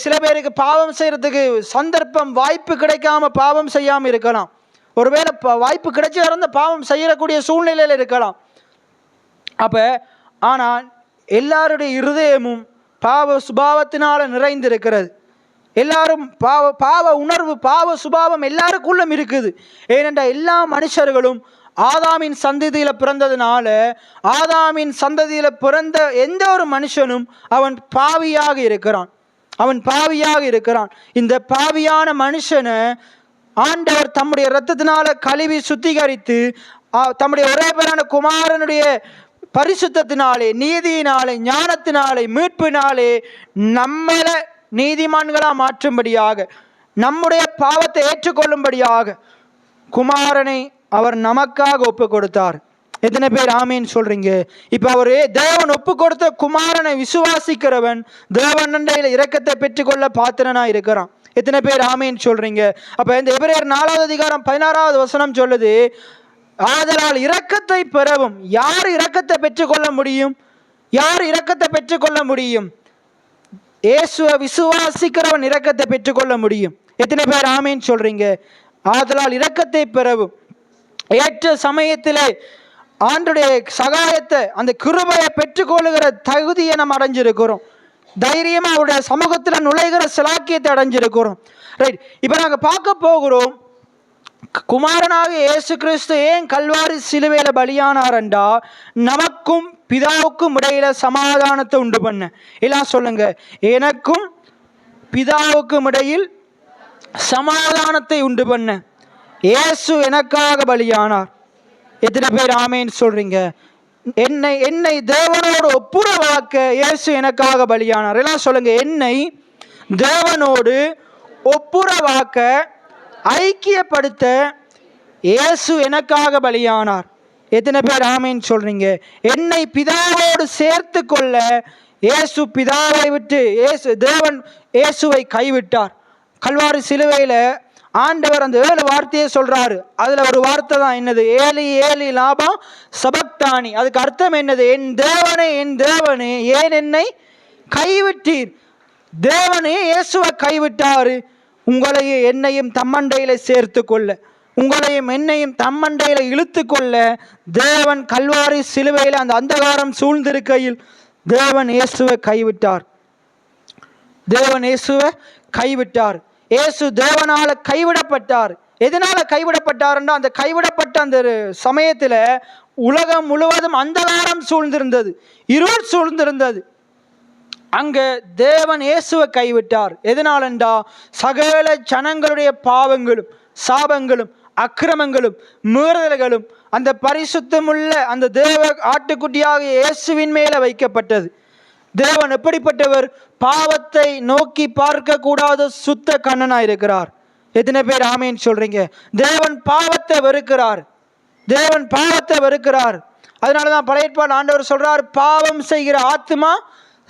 சில பேருக்கு பாவம் செய்கிறதுக்கு சந்தர்ப்பம் வாய்ப்பு கிடைக்காம பாவம் செய்யாமல் இருக்கலாம். ஒருவேளை வாய்ப்பு கிடைச்சி இறந்த பாவம் செய்யக்கூடிய சூழ்நிலையில் இருக்கலாம். அப்போ ஆனால் எல்லாருடைய இருதயமும் பாவ சுபாவத்தினால் நிறைந்திருக்கிறது. எல்லாரும் பாவ உணர்வு, பாவ சுபாவம் எல்லாருக்குள்ளும் இருக்குது. ஏனென்றால் எல்லா மனுஷர்களும் ஆதாமின் சந்ததியில் பிறந்ததுனால, ஆதாமின் சந்ததியில் பிறந்த எந்த ஒரு மனுஷனும் அவன் பாவியாக இருக்கிறான். இந்த பாவியான மனுஷனை ஆண்டவர் தம்முடைய இரத்தத்தினால கழுவி சுத்திகரித்து தம்முடைய ஒரே பேரான குமாரனுடைய பரிசுத்தத்தினாலே, நீதியினாலே, ஞானத்தினாலே, மீட்பினாலே நம்மளை நீதிமான்களாக மாற்றும்படியாக, நம்முடைய பாவத்தை ஏற்றுக்கொள்ளும்படியாக குமாரனை அவர் நமக்காக ஒப்பு கொடுத்தார். எத்தனை பேர் ஆமீன் சொல்றீங்க? இப்ப அவரு தேவன் ஒப்பு கொடுத்த குமாரனை விசுவாசிக்கிறவன் தேவன் அண்டையில இரக்கத்தை பெற்றுக்கொள்ள பாத்திரனா இருக்கிறான். எத்தனை பேர் ஆமீன் சொல்றீங்க? அப்ப இந்த எபிரேயர் 4வது அதிகாரம் 16வது வசனம் சொல்லுது, ஆதலால் இரக்கத்தை பெறவும். யார் இரக்கத்தை பெற்றுக்கொள்ள முடியும்? யார் இரக்கத்தை பெற்றுக்கொள்ள முடியும்? இயேசுவை விசுவாசிக்கிறவன் இரக்கத்தை பெற்றுக்கொள்ள முடியும். எத்தனை பேர் ஆமீன் சொல்றீங்க? ஆதலால் இரக்கத்தை பெறவும் ஏற்ற சமயத்திலே ஆண்டுடைய சகாயத்தை, அந்த கிருபையை பெற்றுக்கொள்ளுகிற தகுதியை நம்ம அடைஞ்சிருக்கிறோம். தைரியமா அவருடைய சமூகத்தில் நுழைகிற சிலாக்கியத்தை அடைஞ்சிருக்கிறோம். ரைட், இப்போ நாங்கள் பார்க்க போகிறோம், குமாரனாக இயேசு கிறிஸ்து ஏன் கல்வாரி சிலுவையில பலியானார் என்றா, நமக்கும் பிதாவுக்கும் இடையில சமாதானத்தை உண்டு பண்ண. எல்லாம் சொல்லுங்க, எனக்கும் பிதாவுக்கும் இடையில் சமாதானத்தை உண்டு பண்ண இயேசு எனக்காக பலியானார். எத்தனை பேர் ஆமேன் சொல்றீங்க? என்னை தேவனோடு ஒப்புரவாக்க இயேசு எனக்காக பலியானார். எல்லாம் சொல்லுங்க, என்னை தேவனோடு ஒப்புரவாக்க, ஐக்கியப்படுத்த இயேசு எனக்காக பலியானார். எத்தனை பேர் ஆமேன் சொல்றீங்க? என்னை பிதாவோடு சேர்த்து கொள்ள இயேசு பிதாவை விட்டு தேவன் இயேசுவை கைவிட்டார். கல்வாரி சிலுவையில ஆண்டவர் அந்த 7 வார்த்தையை சொல்றாரு. அதுல ஒரு வார்த்தை தான் என்னது? ஏலி ஏலி லாபம் சபக்தானி. அதுக்கு அர்த்தம் என்னது? என் தேவனே என் தேவனே ஏன் என்னை கைவிட்டீர்? தேவனே இயேசுவை கைவிட்டாரு உங்களையும் என்னையும் தம்மண்டையில சேர்த்து கொள்ள, உங்களையும் என்னையும் தம்மண்டையில இழுத்து கொள்ள. தேவன் கல்வாரி சிலுவையில் அந்த அந்தகாரம் சூழ்ந்திருக்கையில் தேவன் இயேசுவை கைவிட்டார். தேவன் இயேசுவை கைவிட்டார். இயேசு தேவனால கைவிடப்பட்டார். எதனால கைவிடப்பட்டார்னா, அந்த கைவிடப்பட்ட அந்த சமயத்தில் உலகம் முழுவதும் அந்தகாரம் சூழ்ந்திருந்தது, இருள் சூழ்ந்திருந்தது. அங்க தேவன் இயேசுவை கைவிட்டார். எதனாலண்டா, சகல ஜனங்களுடைய பாவங்களும் சாபங்களும் அக்கிரமங்களும் மீறுதல்களும் அந்த பரிசுத்தமுள்ள அந்த தேவ ஆட்டுக்குட்டியாக இயேசுவின் மேல வைக்கப்பட்டது. தேவன் எப்படிப்பட்டவர்? பாவத்தை நோக்கி பார்க்க கூடாத சுத்த கண்ணனாய் இருக்கிறார். எத்தனை பேர் ஆமீன் சொல்றீங்க? தேவன் பாவத்தை வெறுக்கிறார். தேவன் பாவத்தை வெறுக்கிறார். அதனாலதான் பழைய ஏற்பாடு ஆண்டவர் சொல்றார், பாவம் செய்கிற ஆத்மா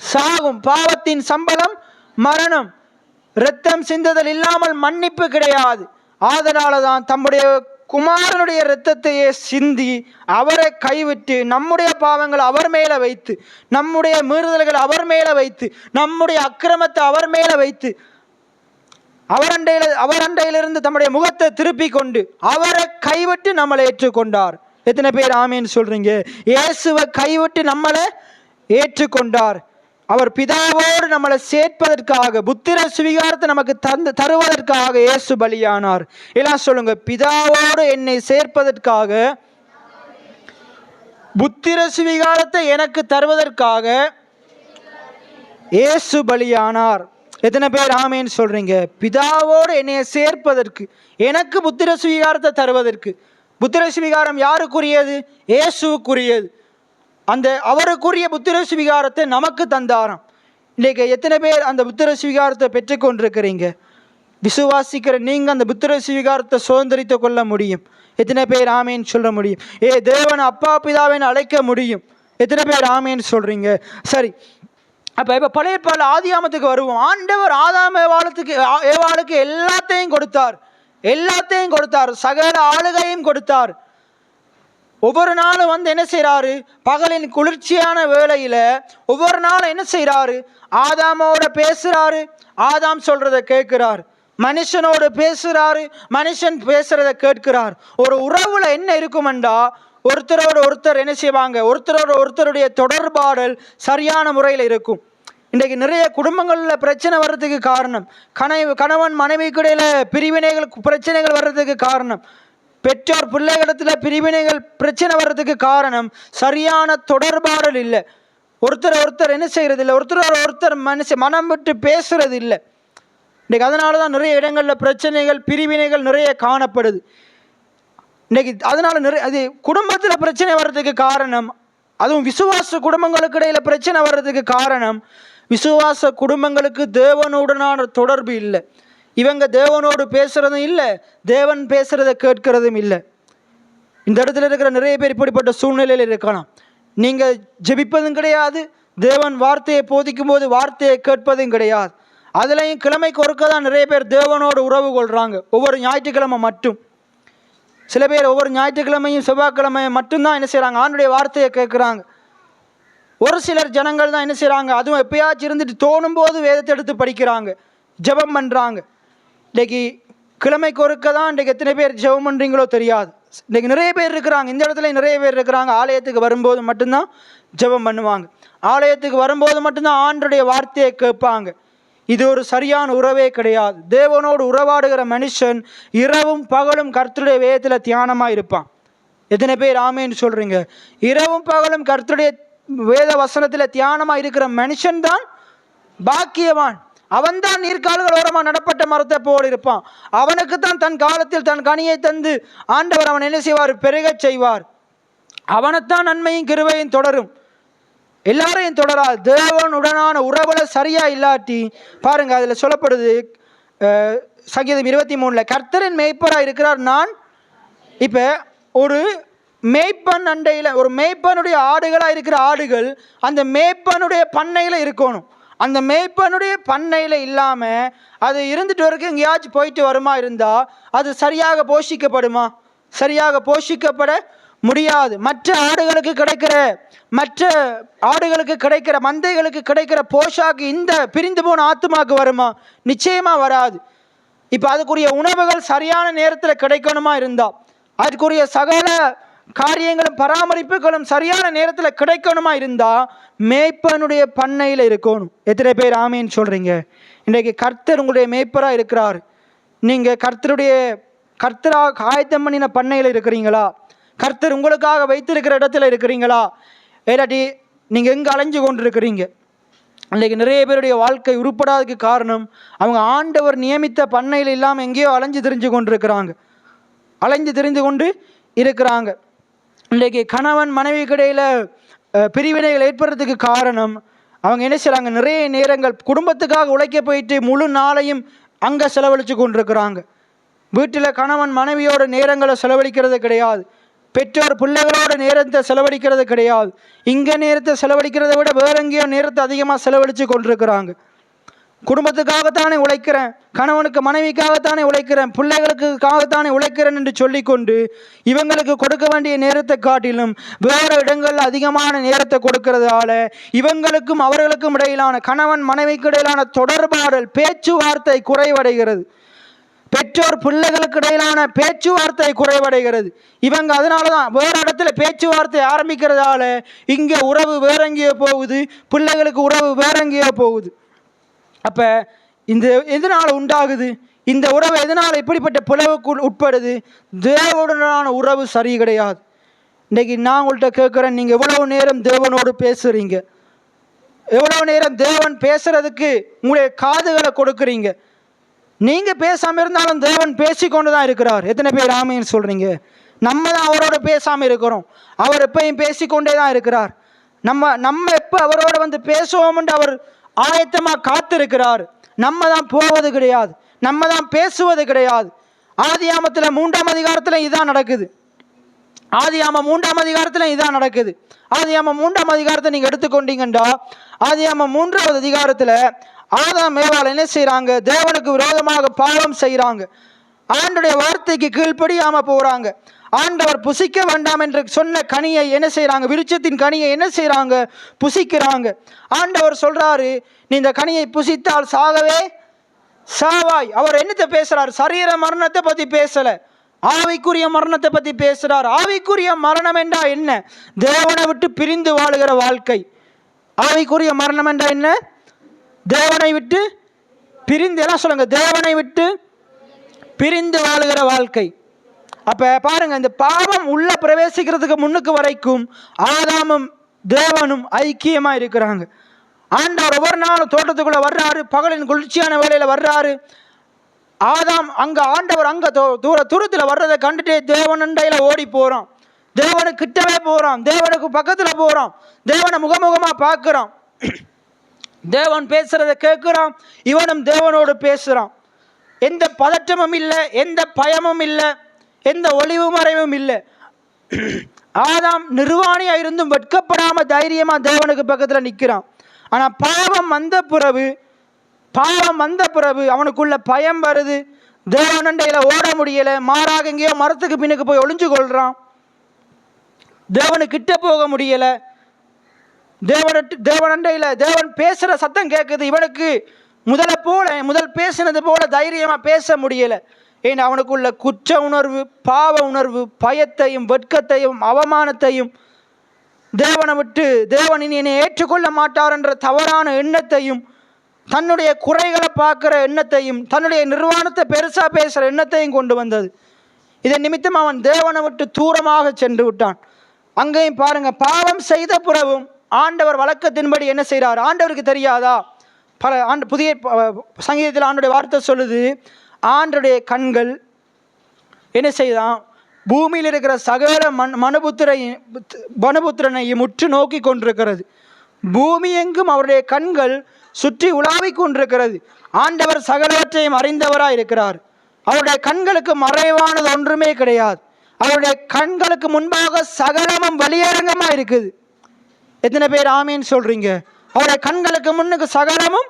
சாகும், பாவத்தின் சம்பளம் மரணம், இரத்தம் சிந்துதல் இல்லாமல் மன்னிப்பு கிடையாது. அதனாலதான் தம்முடைய குமாரனுடைய இரத்தத்தையே சிந்தி அவரை கைவிட்டு நம்முடைய பாவங்களை அவர் மேல வைத்து, நம்முடைய மீறுதல்களை அவர் மேல வைத்து, நம்முடைய அக்கிரமத்தை அவர் மேல வைத்து, அவர் அண்டையிலிருந்து தம்முடைய முகத்தை திருப்பி கொண்டு அவரை கைவிட்டு நம்மளை ஏற்றுக்கொண்டார். எத்தனை பேர் ஆமீன் சொல்றீங்க? இயேசுவை கைவிட்டு நம்மளை ஏற்றுக்கொண்டார். அவர் பிதாவோடு நம்மளை சேர்ப்பதற்காக, புத்திர சுவிகாரத்தை நமக்கு தருவதற்காக இயேசு பலியானார். எல்லாம் சொல்லுங்க, பிதாவோடு என்னை சேர்ப்பதற்காக, புத்திர சுவிகாரத்தை எனக்கு தருவதற்காக இயேசு பலியானார். எத்தனை பேர் ஆமேன் சொல்றீங்க? பிதாவோடு என்னை சேர்ப்பதற்கு, எனக்கு புத்திர சுவிகாரத்தை தருவதற்கு. புத்திர சுவிகாரம் யாருக்குரியது? இயேசுவுக்குரியது. அந்த அவருக்குரிய புத்திர சுவிகாரத்தை நமக்கு தந்தாராம். இன்றைக்கு எத்தனை பேர் அந்த புத்திர சுவிகாரத்தை பெற்றுக்கொண்டிருக்கிறீங்க? விசுவாசிக்கிற நீங்க அந்த புத்திர சுவிகாரத்தை சுதந்திரித்து கொள்ள முடியும். எத்தனை பேர் ஆமேன் சொல்ல முடியும்? தேவன் அப்பா பிதாவின் அழைக்க முடியும். எத்தனை பேர் ஆமேன் சொல்றீங்க? சரி, அப்ப இப்ப பழைய ஏற்பாடு ஆதியாமத்துக்கு வருவோம். ஆண்டவர் ஆதாம் ஏவாளுக்கு எல்லாத்தையும் கொடுத்தார், சகல ஆளுகையும் கொடுத்தார். ஒவ்வொரு நாளும் என்ன செய்யறாரு? பகலின் குளிர்ச்சியான வேளையில ஒவ்வொரு நாளும் என்ன செய்யறாரு? ஆதாமோட பேசுறாரு, ஆதாம் சொல்றதை கேட்கிறார். மனுஷனோடு பேசுறாரு, மனுஷன் பேசுறத கேட்கிறார். ஒரு உறவுல என்ன இருக்குமெண்டா, ஒருத்தரோட ஒருத்தர் என்ன செய்வாங்க? ஒருத்தரோட ஒருத்தருடைய தொடர்பாடல் சரியான முறையில் இருக்கும். இன்றைக்கு நிறைய குடும்பங்களில் பிரச்சனை வர்றதுக்கு காரணம், கணவன் மனைவிக்கு இடையில பிரிவினைகள் பிரச்சனைகள் வர்றதுக்கு காரணம், பெற்றோர் பிள்ளைகளிடத்தில் பிரிவினைகள் பிரச்சனை வர்றதுக்கு காரணம் சரியான தொடர்பாடல் இல்லை. ஒருத்தர் என்ன செய்யறது இல்லை, ஒருத்தர் மனம் விட்டு பேசுறது இல்லை. இன்றைக்கு அதனால தான் நிறைய இடங்களில் பிரச்சனைகள் பிரிவினைகள் நிறைய காணப்படுது. இன்றைக்கி அதனால அது குடும்பத்தில் பிரச்சனை வர்றதுக்கு காரணம், அதுவும் விசுவாச குடும்பங்களுக்கு இடையில பிரச்சனை வர்றதுக்கு காரணம், விசுவாச குடும்பங்களுக்கு தேவனுடனான தொடர்பு இல்லை. இவங்க தேவனோடு பேசுறதும் இல்லை, தேவன் பேசுறதை கேட்கிறதும் இல்லை. இந்த இடத்துல இருக்கிற நிறைய பேர் இப்படிப்பட்ட சூழ்நிலையில் இருக்கலாம். நீங்கள் ஜெபிப்பதும் கிடையாது, தேவன் வார்த்தையை போதிக்கும் போது வார்த்தையை கேட்பதும் கிடையாது. அதுலேயும் கிழமைக்கு ஒருக்க தான் நிறைய பேர் தேவனோடு உறவு கொள்கிறாங்க. ஒவ்வொரு ஞாயிற்றுக்கிழமை மட்டும், சில பேர் ஒவ்வொரு ஞாயிற்றுக்கிழமையும் செவ்வாய்க்கிழமையும் மட்டும்தான் என்ன செய்கிறாங்க, ஆண்டுடைய வார்த்தையை கேட்குறாங்க. ஒரு சிலர் ஜனங்கள் தான் என்ன செய்கிறாங்க, அதுவும் எப்பயாச்சும் இருந்துட்டு தோணும் போது வேதத்தை எடுத்து படிக்கிறாங்க, ஜெபம் பண்ணுறாங்க. இன்றைக்கி கிழமைக்கு ஒருக்க தான் இன்றைக்கு எத்தனை பேர் ஜெபம் பண்ணுறீங்களோ தெரியாது. இன்றைக்கி நிறைய பேர் இருக்கிறாங்க, இந்த இடத்துல நிறைய பேர் இருக்கிறாங்க. ஆலயத்துக்கு வரும்போது மட்டும்தான் ஜெபம் பண்ணுவாங்க, ஆலயத்துக்கு வரும்போது மட்டும்தான் ஆண்டருடைய வார்த்தையை கேட்பாங்க. இது ஒரு சரியான உறவே கிடையாது. தேவனோடு உறவாடுகிற மனுஷன் இரவும் பகலும் கர்த்தருடைய வேதத்தில் தியானமாக இருப்பான். எத்தனை பேர் ஆமேன்னு சொல்கிறீங்க? இரவும் பகலும் கர்த்தருடைய வேத வசனத்தில் தியானமாக இருக்கிற மனுஷன் தான் பாக்கியவான். அவன்தான் நீர்க்கால்கள் ஓரமாக நடப்பட்ட மரத்தை போல் இருப்பான். அவனுக்கு தான் தன் காலத்தில் தன் கனியை தந்து ஆண்டவர் அவன் என்ன செய்வார், பெருகச் செய்வார். அவனைத்தான் நன்மையும் கிருபையும் தொடரும், எல்லாரையும் தொடராது. தேவனுடனான உறவுல சரியா இல்லாட்டி பாருங்க, அதில் சொல்லப்படுது சங்கீதம் 23 கர்த்தரின் மேய்ப்பராக இருக்கிறார் நான். இப்போ ஒரு மேய்ப்பன் அண்டையில், ஒரு மேய்ப்பனுடைய ஆடுகளாக இருக்கிற ஆடுகள் அந்த மேய்ப்பனுடைய பண்ணையில் இருக்கணும். அந்த மேய்ப்பனுடைய பண்ணையில் இல்லாமல் அது இருந்துட்டு வரைக்கும் எங்கேயாச்சும் போயிட்டு வருமா இருந்தால் அது சரியாக போஷிக்கப்படுமா? சரியாக போஷிக்கப்பட முடியாது. மற்ற ஆடுகளுக்கு கிடைக்கிற, மற்ற ஆடுகளுக்கு கிடைக்கிற, மந்தைகளுக்கு கிடைக்கிற போஷாக்கு இந்த பிரிந்து போன ஆத்துமாக்கு வருமா? நிச்சயமாக வராது. இப்போ அதுக்குரிய உணவுகள் சரியான நேரத்தில் கிடைக்கணுமா இருந்தால், அதுக்குரிய சகல காரியங்களும் பராமரிப்புகளும் சரியான நேரத்தில் கிடைக்கணுமா இருந்தால் மேய்ப்பனுடைய பண்ணையில் இருக்கணும். எத்தனை பேர் ஆமேன்னு சொல்கிறீங்க? இன்றைக்கு கர்த்தர் உங்களுடைய மேய்ப்பராக இருக்கிறார். நீங்கள் கர்த்தராக ஆயத்தம் பண்ணின பண்ணையில் இருக்கிறீங்களா? கர்த்தர் உங்களுக்காக வைத்திருக்கிற இடத்துல இருக்கிறீங்களா? இல்லாட்டி நீங்கள் எங்கே அலைஞ்சு கொண்டு இருக்கிறீங்க? இன்றைக்கு நிறைய பேருடைய வாழ்க்கை உருப்படாததுக்கு காரணம் அவங்க ஆண்டவர் நியமித்த பண்ணையில் இல்லாமல் எங்கேயோ அலைஞ்சு திரிஞ்சு கொண்டு இருக்கிறாங்க. இன்றைக்கு கணவன் மனைவி இடையில் பிரிவினைகள் ஏற்படுறதுக்கு காரணம் அவங்க என்ன செய்கிறாங்க, நிறைய நேரங்கள் குடும்பத்துக்காக உழைக்க போயிட்டு முழு நாளையும் அங்கே செலவழித்து கொண்டிருக்கிறாங்க. வீட்டில் கணவன் மனைவியோட நேரங்களை செலவழிக்கிறது கிடையாது, பெற்றோர் பிள்ளைகளோட நேரத்தை செலவழிக்கிறது கிடையாது. இங்கே நேரத்தை செலவழிக்கிறத விட வேற எங்கேயோ நேரத்தை அதிகமாக செலவழித்து கொண்டிருக்கிறாங்க. குடும்பத்துக்காகத்தானே உழைக்கிறேன், கணவனுக்கு மனைவிக்காகத்தானே உழைக்கிறேன், பிள்ளைகளுக்காகத்தானே உழைக்கிறேன் என்று சொல்லிக்கொண்டு இவங்களுக்கு கொடுக்க வேண்டிய நேரத்தை காட்டிலும் வேறு இடங்களில் அதிகமான நேரத்தை கொடுக்கறதால இவங்களுக்கும் அவர்களுக்கும் இடையிலான, கணவன் மனைவிக்கு இடையிலான தொடர்பாடல், பேச்சுவார்த்தை குறைவடைகிறது. பெற்றோர் பிள்ளைகளுக்கு இடையிலான பேச்சுவார்த்தை குறைவடைகிறது. இவங்க அதனால தான் வேறு இடத்துல பேச்சுவார்த்தை ஆரம்பிக்கிறதால இங்கே உறவு வேற எங்கேயோ போகுது, பிள்ளைகளுக்கு உறவு வேற எங்கேயோ போகுது. அப்போ இந்த எதனால் உண்டாகுது? இந்த உறவு எதனால் இப்படிப்பட்ட பிளவுக்குள் உட்படுது? தேவனுடனான உறவு சரி கிடையாது. இன்றைக்கி நான் உங்கள்கிட்ட கேட்குறேன், நீங்கள் எவ்வளவு நேரம் தேவனோடு பேசுகிறீங்க? எவ்வளவு நேரம் தேவன் பேசுகிறதுக்கு உங்களுடைய காதுகளை கொடுக்குறீங்க? நீங்கள் பேசாமல் இருந்தாலும் தேவன் பேசிக்கொண்டு தான் இருக்கிறார். எத்தனை பேர் ஆமைன்னு சொல்கிறீங்க? நம்ம தான் அவரோட பேசாமல் இருக்கிறோம், அவர் எப்பயும் பேசிக்கொண்டே தான் இருக்கிறார். நம்ம எப்போ அவரோட வந்து பேசுவோம்னு அவர் ஆயத்தமாக காத்திருக்கிறார். நம்ம தான் போவது கிடையாது, நம்ம தான் பேசுவது கிடையாது. ஆதியாமத்தில் 3ஆம் அதிகாரத்தில் இதான் நடக்குது. ஆதியாமம் 3ஆம் அதிகாரத்தில் இதான் நடக்குது. ஆதியாமம் 3ஆம் அதிகாரத்தை நீங்கள் எடுத்துக்கொண்டீங்கண்டா, ஆதியாமம் 3ஆவது அதிகாரத்தில் ஆதாம் ஏவாள் என்ன செய்கிறாங்க? தேவனுக்கு விரோதமாக பாவம் செய்கிறாங்க. ஆண்டோடைய வார்த்தைக்கு கீழ்ப்படியாமல் போகிறாங்க. ஆண்டவர் புசிக்க வேண்டாம் என்று சொன்ன கனியை என்ன செய்கிறாங்க? விருட்சத்தின் கனியை என்ன செய்கிறாங்க? புசிக்கிறாங்க. ஆண்டவர் சொல்கிறாரு, நீ இந்த கனியை புசித்தால் சாகவே சாவாய். அவர் என்னத்தை பேசுகிறார்? சரீர மரணத்தை பற்றி பேசலை, ஆவிக்குரிய மரணத்தை பற்றி பேசுகிறார். ஆவிக்குரிய மரணம் என்றா என்ன? தேவனை விட்டு பிரிந்து வாழுகிற வாழ்க்கை. ஆவிக்குரிய மரணம் என்றா என்ன? தேவனை விட்டு பிரிந்து, எல்லாம் சொல்லுங்க, தேவனை விட்டு பிரிந்து வாழுகிற வாழ்க்கை. அப்போ பாருங்க, இந்த பாவம் உள்ள பிரவேசிக்கிறதுக்கு முன்னுக்கு வரைக்கும் ஆதாமும் தேவனும் ஐக்கியமாக இருக்கிறாங்க. ஆண்டவர் ஒவ்வொரு நாளும் தோட்டத்துக்குள்ளே வர்றாரு, பகலின் குளிர்ச்சியான வேலையில் வர்றாரு. ஆதாம் அங்கே, ஆண்டவர் அங்கே தூரத்தில் வர்றதை கண்டுட்டு தேவனண்டையில் ஓடி போகிறான், தேவனுக்கு கிட்டவே போகிறான், தேவனுக்கு பக்கத்தில் போகிறான், தேவனை முகமுகமாக பார்க்குறான், தேவன் பேசுகிறத கேட்குறான். இவனும் தேவனோடு பேசுகிறான். எந்த பதற்றமும் இல்லை, எந்த பயமும் இல்லை, எந்த ஒளிவு மறைவும் இல்லை. ஆதாம் நிர்வாணியா இருந்தும் வெட்கப்படாம தைரியமா தேவனுக்கு பக்கத்துல நிற்கிறான். ஆனா பாவம் வந்த பிறகு அவனுக்குள்ள பயம் வருது. தேவனண்டையில ஓட முடியல, மாறாக எங்கேயோ மரத்துக்கு பின்னுக்கு போய் ஒளிஞ்சு கொள்றான். தேவனு கிட்ட போக முடியல. தேவனண்டையில தேவன் பேசுற சத்தம் கேட்குது. இவனுக்கு முதல் பேசினது போல தைரியமா பேச முடியல. ஏன்னா அவனுக்குள்ள குற்ற உணர்வு, பாவ உணர்வு, பயத்தையும் வெட்கத்தையும் அவமானத்தையும், தேவனை விட்டு தேவன் இனி என்னை ஏற்றுக்கொள்ள மாட்டார் என்ற தவறான எண்ணத்தையும், தன்னுடைய குறைகளை பார்க்குற எண்ணத்தையும், தன்னுடைய நிர்வாணத்தை பெருசா பேசுகிற எண்ணத்தையும் கொண்டு வந்தது. இதன் நிமித்தம் அவன் தேவனை விட்டு தூரமாக சென்று விட்டான். அங்கேயும் பாருங்க, பாவம் செய்த பிறகும் ஆண்டவர் வழக்கத்தின்படி என்ன செய்கிறார்? ஆண்டவருக்கு தெரியாதா? புதிய சங்கீதத்தில் ஆண்டுடைய வார்த்தை சொல்லுது, ஆண்டுடைய கண்கள் என்ன செய்தான்? பூமியில் இருக்கிற சகல மனுபுத்திரனையும் முற்று நோக்கி கொண்டிருக்கிறது. பூமி எங்கும் அவருடைய கண்கள் சுற்றி உலாவிக் கொண்டிருக்கிறது. ஆண்டவர் சகலவற்றையும் அறிந்தவராய் இருக்கிறார். அவருடைய கண்களுக்கு மறைவானது ஒன்றுமே கிடையாது. அவருடைய கண்களுக்கு முன்பாக சகலமும் வெளியரங்கமா இருக்குது. எத்தனை பேர் ஆமீன் சொல்றீங்க? அவருடைய கண்களுக்கு முன்னுக்கு சகலமும்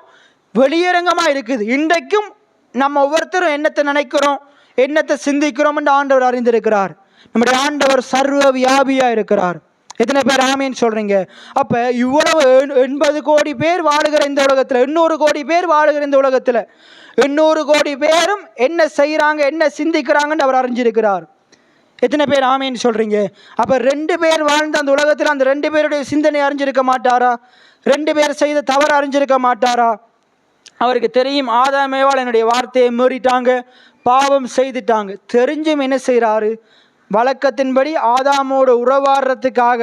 வெளியரங்கமா இருக்குது. இன்றைக்கும் நம்ம ஒவ்வொருத்தரும் என்னத்தை நினைக்கிறோம், என்னத்தை சிந்திக்கிறோம் என்று ஆண்டவர் அறிந்திருக்கிறார். நம்முடைய ஆண்டவர் சர்வ வியாபியா இருக்கிறார். எத்தனை பேர் ஆமீன் சொல்றீங்க? அப்ப இவ்வளவு 80 கோடி பேர் வாழுகிற இந்த உலகத்துல, 800 கோடி பேர் வாழுகிற இந்த உலகத்துல, 800 கோடி பேரும் என்ன செய்யறாங்க, என்ன சிந்திக்கிறாங்கன்னு அவர் அறிஞ்சிருக்கிறார். எத்தனை பேர் ஆமீன் சொல்றீங்க? அப்ப 2 பேர் வாழ்ந்த அந்த உலகத்தில் அந்த 2 பேருடைய சிந்தனை அறிஞ்சிருக்க மாட்டாரா? 2 பேர் செய்த தவறு அறிஞ்சிருக்க மாட்டாரா? அவருக்கு தெரியும், ஆதாம் ஏவாள் என்னுடைய வார்த்தையை மீறிட்டாங்க, பாவம் செய்துட்டாங்க. தெரிஞ்சும் என்ன செய்கிறாரு? வழக்கத்தின்படி ஆதாமோடு உறவாடுறதுக்காக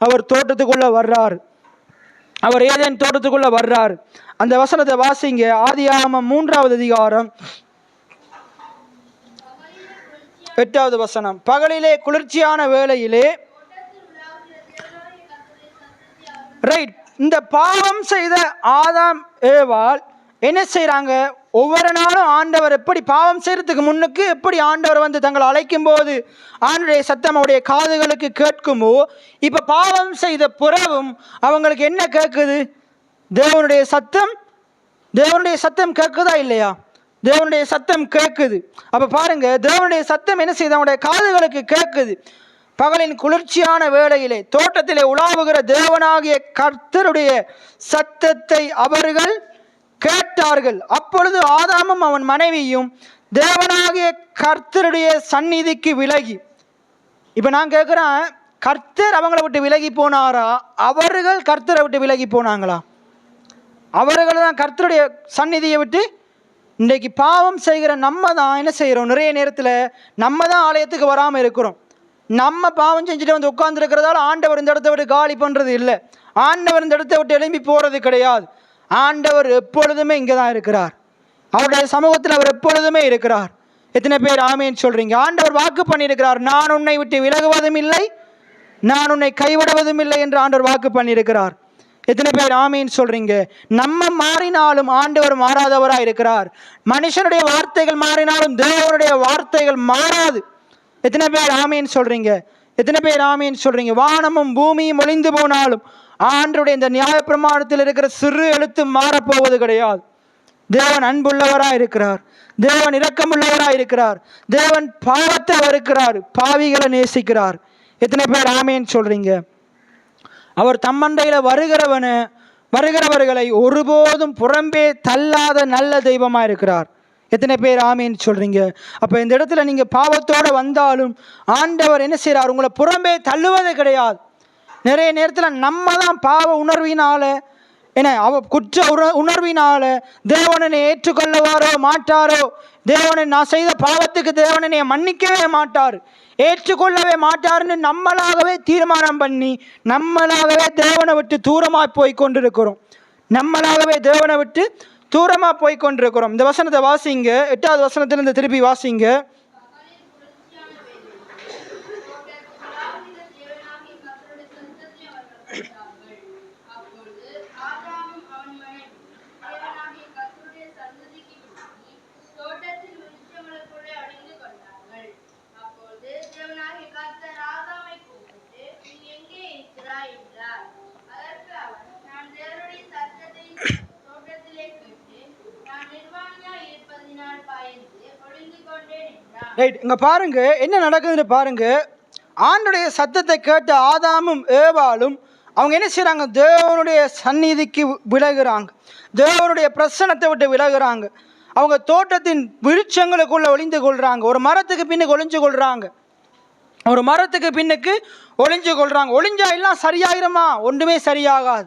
அவர் தோட்டத்துக்குள்ள வர்றார். அவர் ஏதேன் தோட்டத்துக்குள்ள வர்றார். அந்த வசனத்தை வாசிங்க. ஆதியாகமம் 3வது அதிகாரம் 8வது வசனம். பகலிலே குளிர்ச்சியான வேளையிலே, ரைட், இந்த பாவம் செய்த ஆதாம் ஏவாள் என்ன செய்கிறாங்க? ஒவ்வொரு நாளும் ஆண்டவர் எப்படி பாவம் செய்யறதுக்கு முன்னுக்கு எப்படி ஆண்டவர் வந்து தங்களை அழைக்கும் போது ஆண்டுடைய சத்தம் அவருடைய காதுகளுக்கு கேட்குமோ, இப்ப பாவம் செய்த பிறகும் அவங்களுக்கு என்ன கேட்குது? தேவனுடைய சத்தம் கேட்குதா இல்லையா? தேவனுடைய சத்தம் கேட்குது. அப்ப பாருங்க, தேவனுடைய சத்தம் என்ன செய்யுது? அவனுடைய காதுகளுக்கு கேட்குது. பகலின் குளிர்ச்சியான வேளையிலே தோட்டத்திலே உலாவுகிற தேவனாகிய கர்த்தருடைய சத்தத்தை அவர்கள் கேட்டார்கள். அப்பொழுது ஆதாமும் அவன் மனைவியும் தேவனாகிய கர்த்தருடைய சந்நிதிக்கு விலகி. இப்ப நான் கேட்கிறேன், கர்த்தர் அவங்களை விட்டு விலகி போனாரா? அவர்கள் கர்த்தரை விட்டு விலகி போனாங்களா? அவர்கள் தான் கர்த்தருடைய சந்நிதியை விட்டு. இன்றைக்கு பாவம் செய்கிற நம்ம தான் என்ன செய்கிறோம்? நிறைய நேரத்தில் நம்ம தான் ஆலயத்துக்கு வராமல் இருக்கிறோம். நம்ம பாவம் செஞ்சுட்டு வந்து உட்கார்ந்துருக்கிறதால ஆண்டவர் இந்த இடத்த விட்டு காலி பண்ணுறது இல்லை. ஆண்டவர் இந்த இடத்த விட்டு எழும்பி போகிறது கிடையாது. ஆண்டவர் எப்பொழுதுமே இங்கே தான் இருக்கிறார். அவருடைய சமூகத்தில் அவர் எப்பொழுதுமே இருக்கிறார். எத்தனை பேர் ஆமேன்னு சொல்றீங்க? ஆண்டவர் வாக்கு பண்ணியிருக்கிறார், நான் உன்னை விட்டு விலகுவதும் இல்லை, நான் உன்னை கைவிடுவதும் இல்லை என்று ஆண்டவர் வாக்கு பண்ணியிருக்கிறார். எத்தனை பேர் ஆமீன் சொல்றீங்க? நம்ம மாறினாலும் ஆண்டவர் மாறாதவராக இருக்கிறார். மனுஷனுடைய வார்த்தைகள் மாறினாலும் தேவனுடைய வார்த்தைகள் மாறாது. எத்தனை பேர் ஆமீன் சொல்றீங்க? எத்தனை பேர் ஆமீன் சொல்றீங்க? வானமும் பூமியும் ஒளிந்து போனாலும் ஆண்டவருடைய இந்த நியாயப்பிரமாணத்தில் இருக்கிற சிறு எழுத்து மாறப்போவது கிடையாது. தேவன் அன்புள்ளவராக இருக்கிறார். தேவன் இரக்கமுள்ளவராக இருக்கிறார். தேவன் பாவத்தை வெறுக்கிறார், பாவிகளை நேசிக்கிறார். எத்தனை பேர் ஆமீன் சொல்றீங்க? அவர் தம்மண்டையில் வருகிறவர்களை ஒருபோதும் புறம்பே தள்ளாத நல்ல தெய்வமா இருக்கிறார். எத்தனை பேர் ஆமீன் சொல்றீங்க? அப்ப இந்த இடத்துல நீங்க பாவத்தோட வந்தாலும் ஆண்டவர் என்ன செய்யறார்? உங்களை புறம்பே தள்ளுவதே கிடையாது. நிறைய நேரத்தில் நம்ம தான் பாவ உணர்வினால, குற்ற உணர்வினால தேவனை ஏற்றுக்கொள்ளவாரோ மாட்டாரோ, தேவனை நான் செய்த பாவத்துக்கு தேவனை மன்னிக்கவே மாட்டார், ஏற்றுக்கொள்ளவே மாட்டார்னு நம்மளாகவே தீர்மானம் பண்ணி நம்மளாகவே தேவனை விட்டு தூரமாக போய் கொண்டிருக்கிறோம். நம்மளாகவே தேவனை விட்டு தூரமாக போய் கொண்டிருக்கிறோம். இந்த வசனத்தை வாசிங்க. 8வது வசனத்திலிருந்து திருப்பி வாசிங்க. ரைட், இங்கே பாருங்க என்ன நடக்குதுன்னு பாருங்க. ஆண்டுடைய சத்தத்தை கேட்ட ஆதாமும் ஏவாளும் அவங்க என்ன செய்கிறாங்க, தேவனுடைய சந்நிதிக்கு விலகுறாங்க, தேவனுடைய பிரசனத்தை விட்டு விலகுறாங்க. அவங்க தோட்டத்தின் விருட்சங்களுக்குள்ள ஒளிந்து கொள்கிறாங்க, ஒரு மரத்துக்கு பின்னுக்கு ஒளிஞ்சு கொள்கிறாங்க, ஒரு மரத்துக்கு பின்னுக்கு ஒளிஞ்சு கொள்கிறாங்க. ஒளிஞ்சா எல்லாம் சரியாயிருமா? ஒன்றுமே சரியாகாது.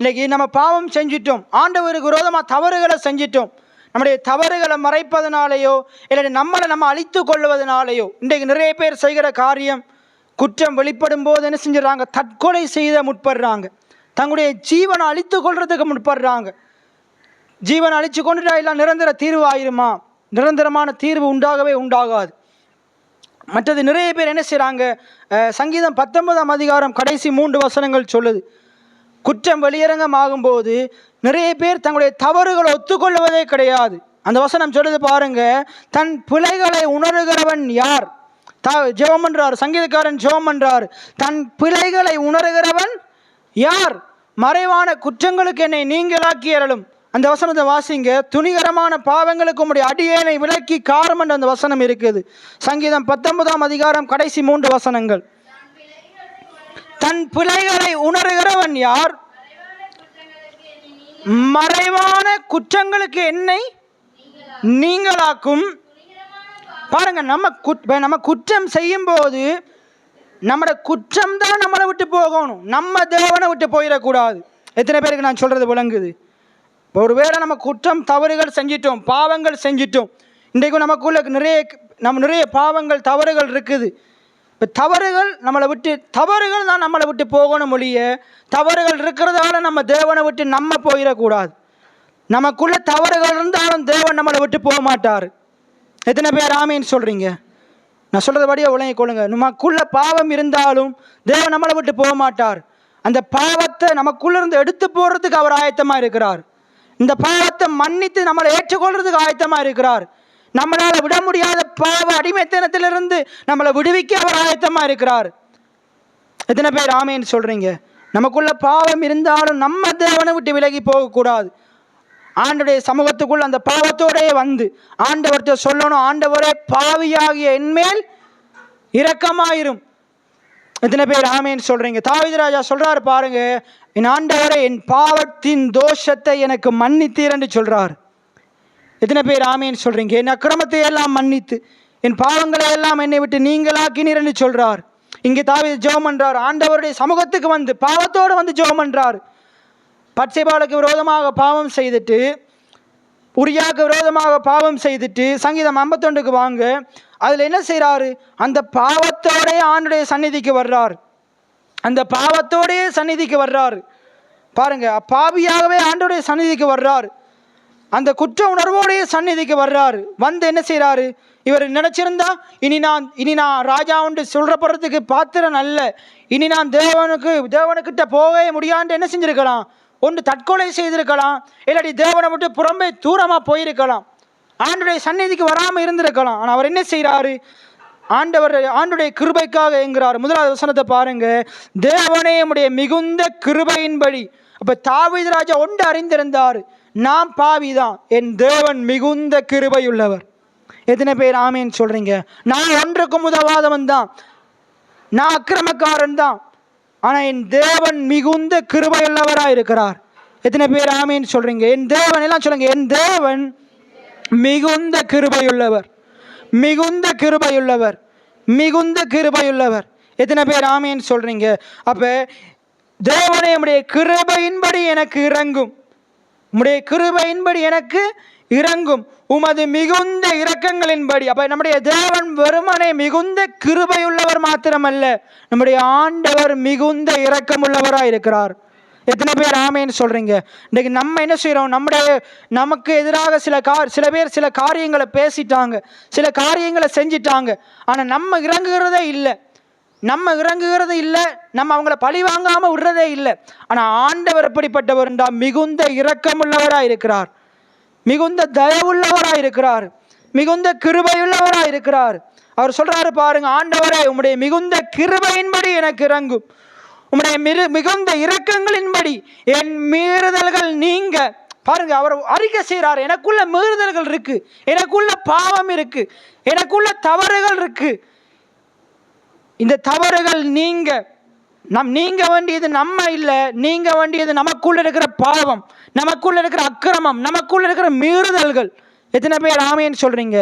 இன்றைக்கி நம்ம பாவம் செஞ்சிட்டோம், ஆண்டவருக்கு விரோதமாக தவறுகளை செஞ்சிட்டோம். நம்முடைய தவறுகளை மறைப்பதனாலேயோ இல்லை நம்மளை நம்ம அழித்து கொள்வதனாலேயோ இன்றைக்கு நிறைய பேர் செய்கிற காரியம், குற்றம் வெளிப்படும் போது என்ன செஞ்சிடறாங்க, தற்கொலை செய்த முற்படுறாங்க, தங்களுடைய ஜீவனை அழித்து கொள்றதுக்கு முற்படுறாங்க. ஜீவனை அழித்து கொண்டுட்டா எல்லாம் நிரந்தர தீர்வு ஆயிருமா? நிரந்தரமான தீர்வு உண்டாகவே உண்டாகாது. மற்றது நிறைய பேர் என்ன செய்கிறாங்க, சங்கீதம் 19ஆம் அதிகாரம் கடைசி 3 வசனங்கள் சொல்லுது, குற்றம் வெளியரங்கம் ஆகும்போது நிறைய பேர் தங்களுடைய தவறுகளை ஒத்துக்கொள்வதே கிடையாது. அந்த வசனம் சொல்லுது பாருங்க, தன் பிழைகளை உணர்கிறவன் யார்? ஜெபம் பண்றார் சங்கீதக்காரன், ஜெபம் பண்றார், தன் பிழைகளை உணர்கிறவன் யார்? மறைவான குற்றங்களுக்கு என்னை நீங்களாக்கி அருளும். அந்த வசனத்தை வாசிங்க. துணிகரமான பாவங்களுக்கு உம்முடைய அடியேனை விலக்கி காரம் என்ற அந்த வசனம் இருக்குது. சங்கீதம் 19ஆம் அதிகாரம் கடைசி 3 வசனங்கள். தன் பிழைகளை உணர்கிறவன் யார்? மறைவான குற்றங்களுக்கு என்னை நீங்களாக்கும். பாருங்க, நம்ம குற்றம் செய்யும் போது நம்மளோட குற்றம் தான் நம்மளை விட்டு போகணும், நம்ம தேவனை விட்டு போயிடக்கூடாது. எத்தனை பேருக்கு நான் சொல்றது விளங்குது? ஒருவேளை நம்ம குற்றம் தவறுகள் செஞ்சிட்டோம், பாவங்கள் செஞ்சிட்டோம், இன்றைக்கும் நமக்குள்ள நிறைய பாவங்கள் தவறுகள் இருக்குது. இப்போ தவறுகள் தான் நம்மளை விட்டு போகணும் ஒழிய, தவறுகள் இருக்கிறதால நம்ம தேவனை விட்டு நம்ம போயிடக்கூடாது. நமக்குள்ள தவறுகள் இருந்தாலும் தேவன் நம்மளை விட்டு போக மாட்டார். எத்தனை பேர் ஆமீன்னு சொல்கிறீங்க? நான் சொல்கிறபடியே உலகை கொள்ளுங்க. நமக்குள்ள பாவம் இருந்தாலும் தேவன் நம்மளை விட்டு போக மாட்டார். அந்த பாவத்தை நமக்குள்ள இருந்து எடுத்து போடுறதுக்கு அவர் ஆயத்தமாக இருக்கிறார். இந்த பாவத்தை மன்னித்து நம்மளை ஏற்றுக்கொள்றதுக்கு ஆயத்தமாக இருக்கிறார். நம்மளால் விட முடியாத பாவ அடிமைத்தனத்திலிருந்து நம்மளை விடுவிக்க அவர் ஆயத்தமாக இருக்கிறார். எத்தனை பேர் ஆமேன்னு சொல்கிறீங்க? நமக்குள்ள பாவம் இருந்தாலும் நம்ம தேவனை விட்டு விலகி போகக்கூடாது. ஆண்டவருடைய சமூகத்துக்குள்ள அந்த பாவத்தோடே வந்து ஆண்டவர்கிட்ட சொல்லணும், ஆண்டவரே பாவியாகிய என்மேல் இரக்கமாயிரும். எத்தனை பேர் ஆமேன்னு சொல்கிறீங்க? தாவீது ராஜா சொல்கிறாரு பாருங்க, என் ஆண்டவரே என் பாவத்தின் தோஷத்தை எனக்கு மன்னித்தீர் என்று சொல்கிறார். எத்தனை பேர் ஆமேன்னு சொல்கிறீங்க? என் அக்கிரமத்தை எல்லாம் மன்னித்து என் பாவங்களை எல்லாம் என்னை விட்டு நீங்களாக்கினீர் என்று சொல்கிறார். இங்கே தாவீது ஜெபம் பண்றார், ஆண்டவருடைய சமூகத்துக்கு வந்து பாவத்தோடு வந்து ஜெபம் பண்றார். பத்சேபாளுக்கு விரோதமாக பாவம் செய்துட்டு, உரியாவுக்கு விரோதமாக பாவம் செய்துட்டு சங்கீதம் 51க்கு வாங்க, அதில் என்ன செய்கிறாரு, அந்த பாவத்தோடைய ஆண்டுடைய சந்நிதிக்கு வர்றார். அந்த பாவத்தோடைய சந்நிதிக்கு வர்றாரு பாருங்க, பாவியாகவே ஆண்டுடைய சந்நிதிக்கு வர்றார். அந்த குற்ற உணர்வோடைய சந்நிதிக்கு வர்றாரு. வந்து என்ன செய்கிறாரு, இவர் நினைச்சிருந்தா இனி நான் ராஜா ஒன்று சொல்றப்படுறதுக்கு பாத்திரம் அல்ல, இனி நான் தேவனுக்கிட்ட போகவே முடியான்னு என்ன செஞ்சிருக்கலாம், ஒன்று தற்கொலை செய்திருக்கலாம், இல்லாட்டி தேவனை விட்டு புறம்பே தூரமாக போயிருக்கலாம், ஆண்டுடைய சந்நிதிக்கு வராமல் இருந்திருக்கலாம். ஆனால் அவர் என்ன செய்கிறாரு, ஆண்டுடைய கிருபைக்காக என்கிறார். 1வது வசனத்தை பாருங்க, தேவனே உம்முடைய மிகுந்த கிருபையின்படி. அப்போ தாவீது ராஜா ஒன்று அறிந்திருந்தார், நாம் பாவிதான், என் தேவன் மிகுந்த கிருபை உள்ளவர். எத்தனை பேர் ஆமேன்னு சொல்றீங்க? நான் ஒன்றுக்கும் உதவாதவன் தான், நான் அக்கிரமக்காரன் தான், ஆனால் என் தேவன் மிகுந்த கிருபை உள்ளவராக இருக்கிறார். எத்தனை பேர் ஆமேன்னு சொல்றீங்க? என் தேவன் எல்லாம் சொல்லுங்க, என் தேவன் மிகுந்த கிருபையுள்ளவர், மிகுந்த கிருபையுள்ளவர், மிகுந்த கிருபையுள்ளவர். எத்தனை பேர் ஆமேன்னு சொல்றீங்க? அப்ப தேவனே உம்முடைய கிருபையின்படி எனக்கு இறங்கும், உம்முடைய கிருபையின்படி எனக்கு இறங்கும், உமது மிகுந்த இரக்கங்களின்படி. அப்ப நம்முடைய தேவன் வெறுமனே மிகுந்த கிருபையுள்ளவர் மாத்திரமல்ல, நம்முடைய ஆண்டவர் மிகுந்த இரக்கமுள்ளவராக இருக்கிறார். எத்தனை பேர் ஆமேன்னு சொல்றீங்க? இன்னைக்கு நம்ம என்ன செய்யறோம், நமக்கு எதிராக சில பேர் சில காரியங்களை பேசிட்டாங்க, சில காரியங்களை செஞ்சிட்டாங்க, ஆனால் நம்ம இறங்குகிறதே இல்லை, நம்ம அவங்கள பழி வாங்காம விடுறதே இல்லை. ஆனால் ஆண்டவர் எப்படிப்பட்டவர் என்றால் மிகுந்த இரக்கமுள்ளவராக இருக்கிறார், மிகுந்த தயவுள்ளவராக இருக்கிறார், மிகுந்த கிருபையுள்ளவராக இருக்கிறார். அவர் சொல்றாரு பாருங்க, ஆண்டவரே உம்முடைய மிகுந்த கிருபையின்படி எனக்கு இறங்கும், உம்முடைய மிகுந்த இரக்கங்களின்படி என் மீறுதல்கள் நீங்க. பாருங்க, அவர் அறிக்கை செய்கிறார், எனக்குள்ள மீறுதல்கள் இருக்கு, எனக்குள்ள பாவம் இருக்கு, எனக்குள்ள தவறுகள் இருக்கு. இந்த தவறுகள் நீங்க வேண்டியது நம்ம இல்லை, நீங்க வேண்டியது நமக்குள்ள இருக்கிற பாவம், நமக்குள்ள இருக்கிற அக்கிரமம், நமக்குள்ள இருக்கிற மீறுதல்கள். எத்தனை பேர் ஆமேன்னு சொல்றீங்க?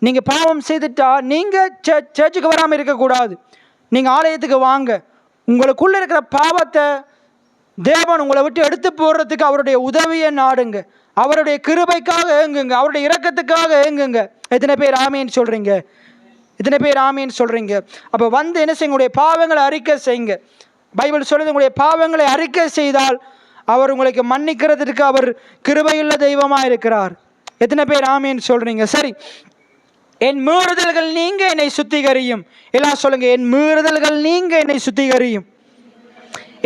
நீங்க பாவம் செய்துட்டா நீங்க சர்ச்சுக்கு வராமல் இருக்கக்கூடாது. நீங்க ஆலயத்துக்கு வாங்க. உங்களுக்குள்ள இருக்கிற பாவத்தை தேவன் உங்களை விட்டு எடுத்து போடுறதுக்கு அவருடைய உதவியை நாடுங்க. அவருடைய கிருபைக்காக ஏங்குங்க, அவருடைய இரக்கத்துக்காக ஏங்குங்க. எத்தனை பேர் ஆமேன்னு சொல்றீங்க? எத்தனை பேர் ஆமேன்னு சொல்றீங்க? அப்போ வந்து என்ன செய்யுங்க? உங்களுடைய பாவங்களை அறிக்கை செய்யுங்க. பைபிள் சொல்லுது, உங்களுடைய பாவங்களை அறிக்கை செய்தால் அவர் உங்களுக்கு மன்னிக்கிறதுக்கு அவர் கிருபையுள்ள தெய்வமாக இருக்கிறார். எத்தனை பேர் ஆமேன்னு சொல்றீங்க? சரி, என் மீறுதல்கள் நீங்க என்னை சுத்திகரியும். எல்லாம் சொல்லுங்க, என் மீறுதல்கள் நீங்க என்னை சுத்திகரியும்.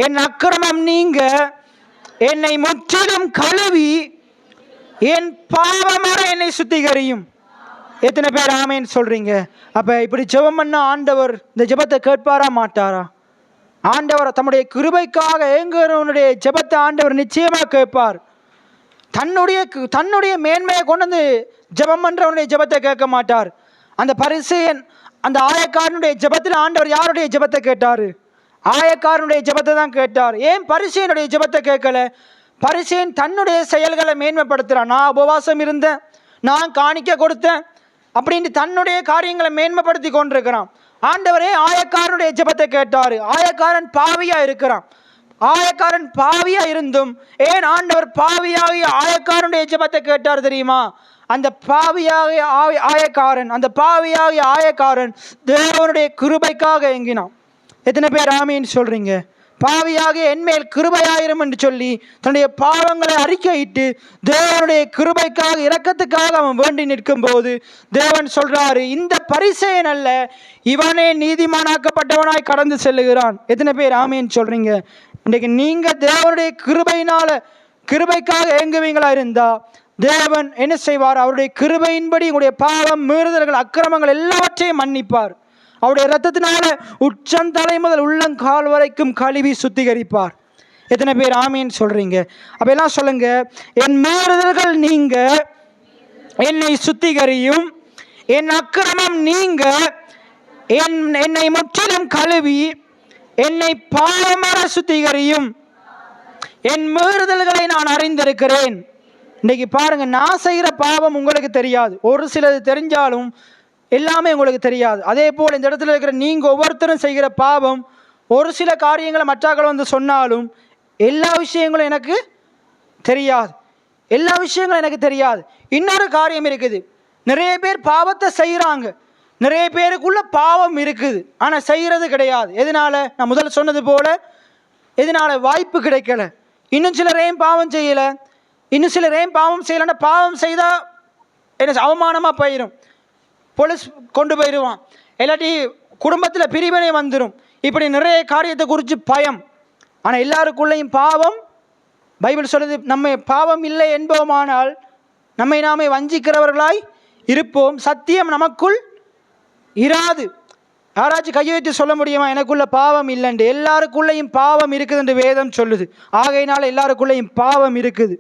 என் அக்கிரமம் நீங்க என்னை முற்றிலும் கழுவி என் பாவமற என்னை சுத்திகரியும். எத்தனை பேர் ஆமேன்னு சொல்றீங்க? அப்ப இப்படி ஜெபம் பண்ண ஆண்டவர் இந்த ஜெபத்தை கேட்பாரா மாட்டாரா? ஆண்டவர் தம்முடைய கிருபைக்காக எங்களுடைய ஜெபத்தை ஆண்டவர் நிச்சயமா கேட்பார். தன்னுடைய மேன்மையை கொண்டு வந்து ஜெபம் பண்றவனுடைய ஜெபத்தை கேட்க மாட்டார். அந்த பரிசேயன், அந்த ஆயக்காரனுடைய ஜெபத்தில் ஆண்டவர் யாருடைய ஜெபத்தை கேட்டாரு? ஆயக்காரனுடைய ஜெபத்தை தான் கேட்டார். ஏன் பரிசேயனுடைய ஜெபத்தை கேட்கல? பரிசேயன் தன்னுடைய செயல்களை மேன்மைப்படுத்துறான். நான் உபவாசம் இருந்தேன், நான் காணிக்க கொடுத்தேன் அப்படின்னு தன்னுடைய காரியங்களை மேன்மைப்படுத்தி கொண்டிருக்கிறான். ஆண்டவரே ஆயக்காரனுடைய ஜெபத்தை கேட்டாரு. ஆயக்காரன் பாவியா இருக்கிறான். ஆயக்காரன் பாவியா இருந்தும் ஏன் ஆண்டவர் பாவியாகிய ஆயக்காரனுடைய ஜெபத்தை கேட்டார் தெரியுமா? அந்த பாவியாகிய ஆயக்காரன், அந்த பாவியாகிய ஆயக்காரன் தேவனுடைய கிருபைக்காக ஏங்கினான். எத்தனை பேர் ஆமீன்னு சொல்றீங்க? பாவியாகிய என்மேல் கிருபையாயிரும் என்று சொல்லி தன்னுடைய பாவங்களை அறிக்கையிட்டு தேவனுடைய கிருபைக்காக இரக்கத்துக்காக அவன் வேண்டி நிற்கும் போது தேவன் சொல்றாரு, இந்த பரிசேயன் அல்ல, இவனே நீதிமானாக்கப்பட்டவனாய் கடந்து செல்லுகிறான். எத்தனை பேர் ஆமீன்னு சொல்றீங்க? இன்றைக்கு நீங்க தேவனுடைய கிருபைக்காக ஏங்குவீங்களா இருந்தா தேவன் என்ன செய்வார்? அவருடைய கிருபையின்படி உங்களுடைய பாவம், மீறுதல்கள், அக்கிரமங்கள் எல்லாவற்றையும் மன்னிப்பார். அவருடைய இரத்தத்தினால உச்சந்தலை முதல் உள்ளங்கால் வரைக்கும் கழுவி சுத்திகரிப்பார். எத்தனை பேர் ஆமீன்னு சொல்றீங்க? அப்ப எல்லாம் சொல்லுங்க, என் மீறுதல்கள் நீங்க என்னை சுத்திகரியும், என் அக்கிரமம் நீங்க என்னை முற்றிலும் கழுவி என்னை பாவமற சுத்திகரியும். என் மீறுதல்களை நான் அறிந்திருக்கிறேன். இன்னைக்கு பாருங்க, நான் செய்கிற பாவம் உங்களுக்கு தெரியாது, ஒரு சிலது தெரிஞ்சாலும் எல்லாமே உங்களுக்கு தெரியாது. அதே போல் இந்த இடத்துல இருக்கிற நீங்க ஒவ்வொருத்தரும் செய்கிற பாவம், ஒரு சில காரியங்களை மற்றாக்கள் வந்து சொன்னாலும் எல்லா விஷயங்களும் எனக்கு தெரியாது. எல்லா விஷயங்களும் எனக்கு தெரியாது. இன்னொரு காரியம் இருக்குது, நிறைய பேர் பாவத்தை செய்கிறாங்க, நிறைய பேருக்குள்ள பாவம் இருக்குது, ஆனால் செய்கிறது கிடையாது. எதனால? நான் முதல்ல சொன்னது போல, எதனால? வாய்ப்பு கிடைக்கல. இன்னும் சிலர் ஏன் பாவம் செய்யலை? இன்னும் சிலர் ஏன் பாவம் செய்யலைன்னா, பாவம் செய்தால் என்ன அவமானமாக போயிடும், போலீஸ் கொண்டு போயிடுவான், இல்லாட்டி குடும்பத்தில் பிரிவினை வந்துடும், இப்படி நிறைய காரியத்தை குறித்து பயம். ஆனால் எல்லாருக்குள்ளேயும் பாவம், பைபிள் சொல்லுது, நம்ம பாவம் இல்லை என்போமானால் நம்மை நாமே வஞ்சிக்கிறவர்களாய் இருப்போம், சத்தியம் நமக்குள் இராது. யாராச்சும் கையை வைத்து சொல்ல முடியுமா எனக்குள்ள பாவம் இல்லைண்டு? எல்லாருக்குள்ளேயும் பாவம் இருக்குது என்று வேதம் சொல்லுது. ஆகையினால எல்லாருக்குள்ளேயும் பாவம் இருக்குது,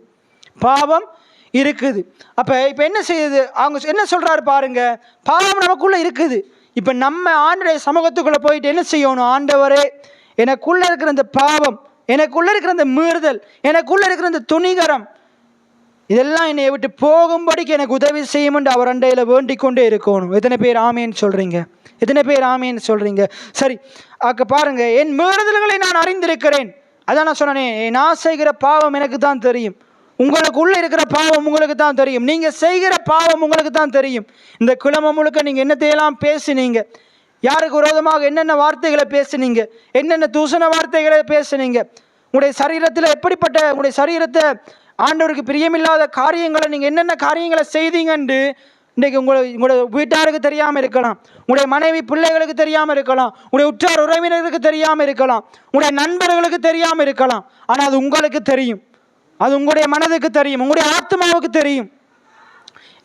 பாவம் இருக்குது. அப்போ இப்போ என்ன செய்யுது? அவங்க என்ன சொல்கிறாரு பாருங்க, பாவம் நமக்குள்ளே இருக்குது. இப்போ நம்ம ஆண்டுடைய சமூகத்துக்குள்ளே போயிட்டு என்ன செய்யணும்? ஆண்டவரே, எனக்குள்ளே இருக்கிற இந்த பாவம், எனக்குள்ளே இருக்கிற இந்த மீறுதல், எனக்குள்ளே இருக்கிற இந்த துணிகரம், இதெல்லாம் என்னை விட்டு போகும்படிக்கு எனக்கு உதவி செய்யும்னு அவர் அண்டையில் வேண்டிக் கொண்டே இருக்கணும். எத்தனை பேர் ஆமேன்னு சொல்கிறீங்க? எத்தனை பேர் ஆமேன்னு சொல்கிறீங்க? சரி, அக்க பாருங்க, என் மீறுதல்களை நான் அறிந்திருக்கிறேன். அதான் நான் சொன்னேன், நான் செய்கிற பாவம் எனக்கு தான் தெரியும், உங்களுக்குள்ளே இருக்கிற பாவம் உங்களுக்கு தான் தெரியும், நீங்கள் செய்கிற பாவம் உங்களுக்கு தான் தெரியும். இந்த கிழமை முழுக்க நீங்கள் என்னத்தையெல்லாம் பேசுனீங்க, யாருக்கு விரோதமாக என்னென்ன வார்த்தைகளை பேசுனீங்க, என்னென்ன தூசண வார்த்தைகளை பேசுனீங்க, உங்களுடைய சரீரத்தில் எப்படிப்பட்ட, உங்களுடைய சரீரத்தை ஆண்டவருக்கு பிரியமில்லாத காரியங்களை நீங்கள் என்னென்ன காரியங்களை செய்தீங்கன்னு இன்றைக்கி உங்களோட வீட்டாருக்கு தெரியாமல் இருக்கலாம், உங்களுடைய மனைவி பிள்ளைகளுக்கு தெரியாமல் இருக்கலாம், உங்களுடைய உற்றார் உறவினர்களுக்கு தெரியாமல் இருக்கலாம், உங்களுடைய நண்பர்களுக்கு தெரியாமல் இருக்கலாம். ஆனால் அது உங்களுக்கு தெரியும், அது உங்களுடைய மனதுக்கு தெரியும், உங்களுடைய ஆத்மாவுக்கு தெரியும்.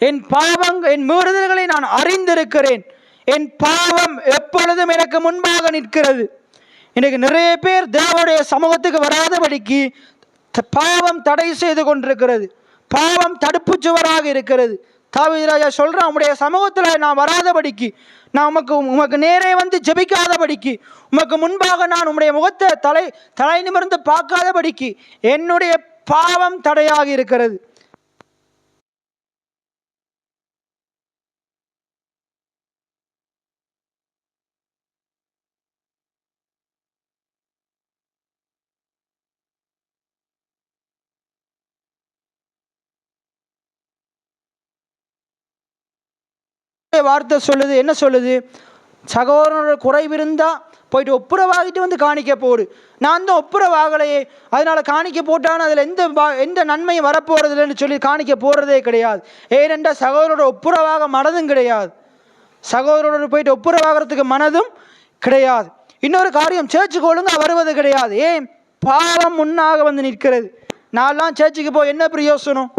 என் பாவம், என் மீறுதல்களை நான் அறிந்திருக்கிறேன், என் பாவம் எப்பொழுதும் எனக்கு முன்பாக நிற்கிறது. இன்றைக்கு நிறைய பேர் தேவனுடைய சமூகத்துக்கு வராதபடிக்கு பாவம் தடை செய்து கொண்டிருக்கிறது. பாவம் தடுப்பு சுவராக இருக்கிறது. தாவீது ராஜா சொல்றான், உம்முடைய சமூகத்தில் நான் வராதபடிக்கு, நான் உமக்கு நேரே வந்து ஜெபிக்காதபடிக்கு, உமக்கு முன்பாக நான் உம்முடைய முகத்தை தலை நிமிர்ந்து பார்க்காதபடிக்கு என்னுடைய பாவம் தடையாக இருக்கிறது. வார்த்தை சொல்லுது, என்ன சொல்லுது? சகோதரனோட குறைவிருந்தா போயிட்டு ஒப்புரவாகிட்டு வந்து காணிக்க போடு. நான் தான் ஒப்புரவாகலையே, அதனால காணிக்க போட்டான்னு அதில் எந்த நன்மையும் வரப்போறது இல்லைன்னு சொல்லி காணிக்க போறதே கிடையாது. ஏனென்றால் சகோதரோட ஒப்புரவாக மனதும் கிடையாது, சகோதரோடு போயிட்டு ஒப்புரவாகிறதுக்கு மனதும் கிடையாது. இன்னொரு காரியம், சேர்ச்சுக்கு ஒழுங்காக வருவது கிடையாது. ஏன்? பாவம் முன்னாக வந்து நிற்கிறது. நான்லாம் சேர்ச்சுக்கு போய் என்ன பிரயோசனம்?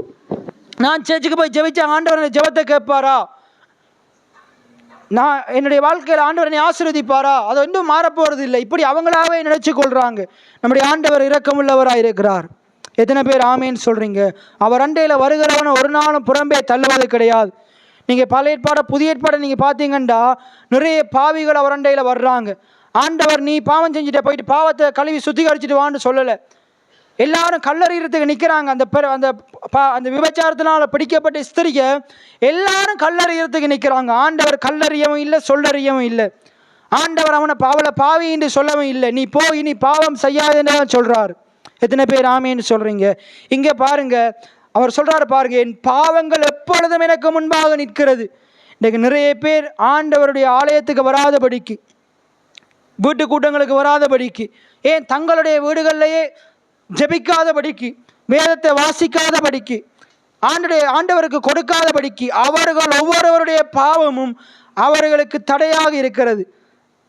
நான் சேர்ச்சுக்கு போய் ஜெபிச்ச ஆண்டவர் ஜெபத்தை கேட்பாரா? நான் என்னுடைய வாழ்க்கையில் ஆண்டவர் என்னை ஆசீர்வதிப்பாரா? அது இன்னும் மாறப்போகிறது இல்லை. இப்படி அவங்களாவே நினைச்சு கொள்றாங்க. நம்முடைய ஆண்டவர் இரக்கமுள்ளவராக இருக்கிறார். எத்தனை பேர் ஆமேன்னு சொல்றீங்க? அவர் அண்டையில் வருகிறவனை ஒரு நாளும் புறம்பே தள்ளுவது கிடையாது. நீங்கள் பழைய ஏற்பாடை புதிய ஏற்பாடை நீங்கள் பார்த்தீங்கன்னா நிறைய பாவிகள் அவர் அண்டையில் வர்றாங்க. ஆண்டவர் நீ பாவம் செஞ்சுட்ட, போயிட்டு பாவத்தை கழுவி சுத்திகரிச்சுட்டு வான்னு சொல்லலை. எல்லாரும் கல்லறியறதுக்கு நிற்கிறாங்க. அந்த விபச்சாரத்தினால் பிடிக்கப்பட்ட ஸ்திரிக்க எல்லாரும் கல்லறியறதுக்கு நிற்கிறாங்க. ஆண்டவர் கல்லறியவும் இல்லை, சொல்லறியவும் இல்லை. ஆண்டவர் அவளை பாவி என்று சொல்லவும் இல்லை. நீ போய் நீ பாவம் செய்யாதுன்னு சொல்றாரு. எத்தனை பேர் ஆமேன்னு சொல்றீங்க? இங்கே பாருங்க, அவர் சொல்றாரு பாருங்க, என் பாவங்கள் எப்பொழுதும் எனக்கு முன்பாக நிற்கிறது. இன்றைக்கு நிறைய பேர் ஆண்டவருடைய ஆலயத்துக்கு வராதபடிக்கு, வீட்டு கூட்டங்களுக்கு வராதபடிக்கு, ஏன் தங்களுடைய வீடுகளிலேயே ஜெபிக்காதபடிக்கு, வேதத்தை வாசிக்காதபடிக்கு, ஆண்டவருக்கு கொடுக்காதபடிக்கு, அவர்கள் ஒவ்வொருவருடைய பாவமும் அவர்களுக்கு தடையாக இருக்கிறது.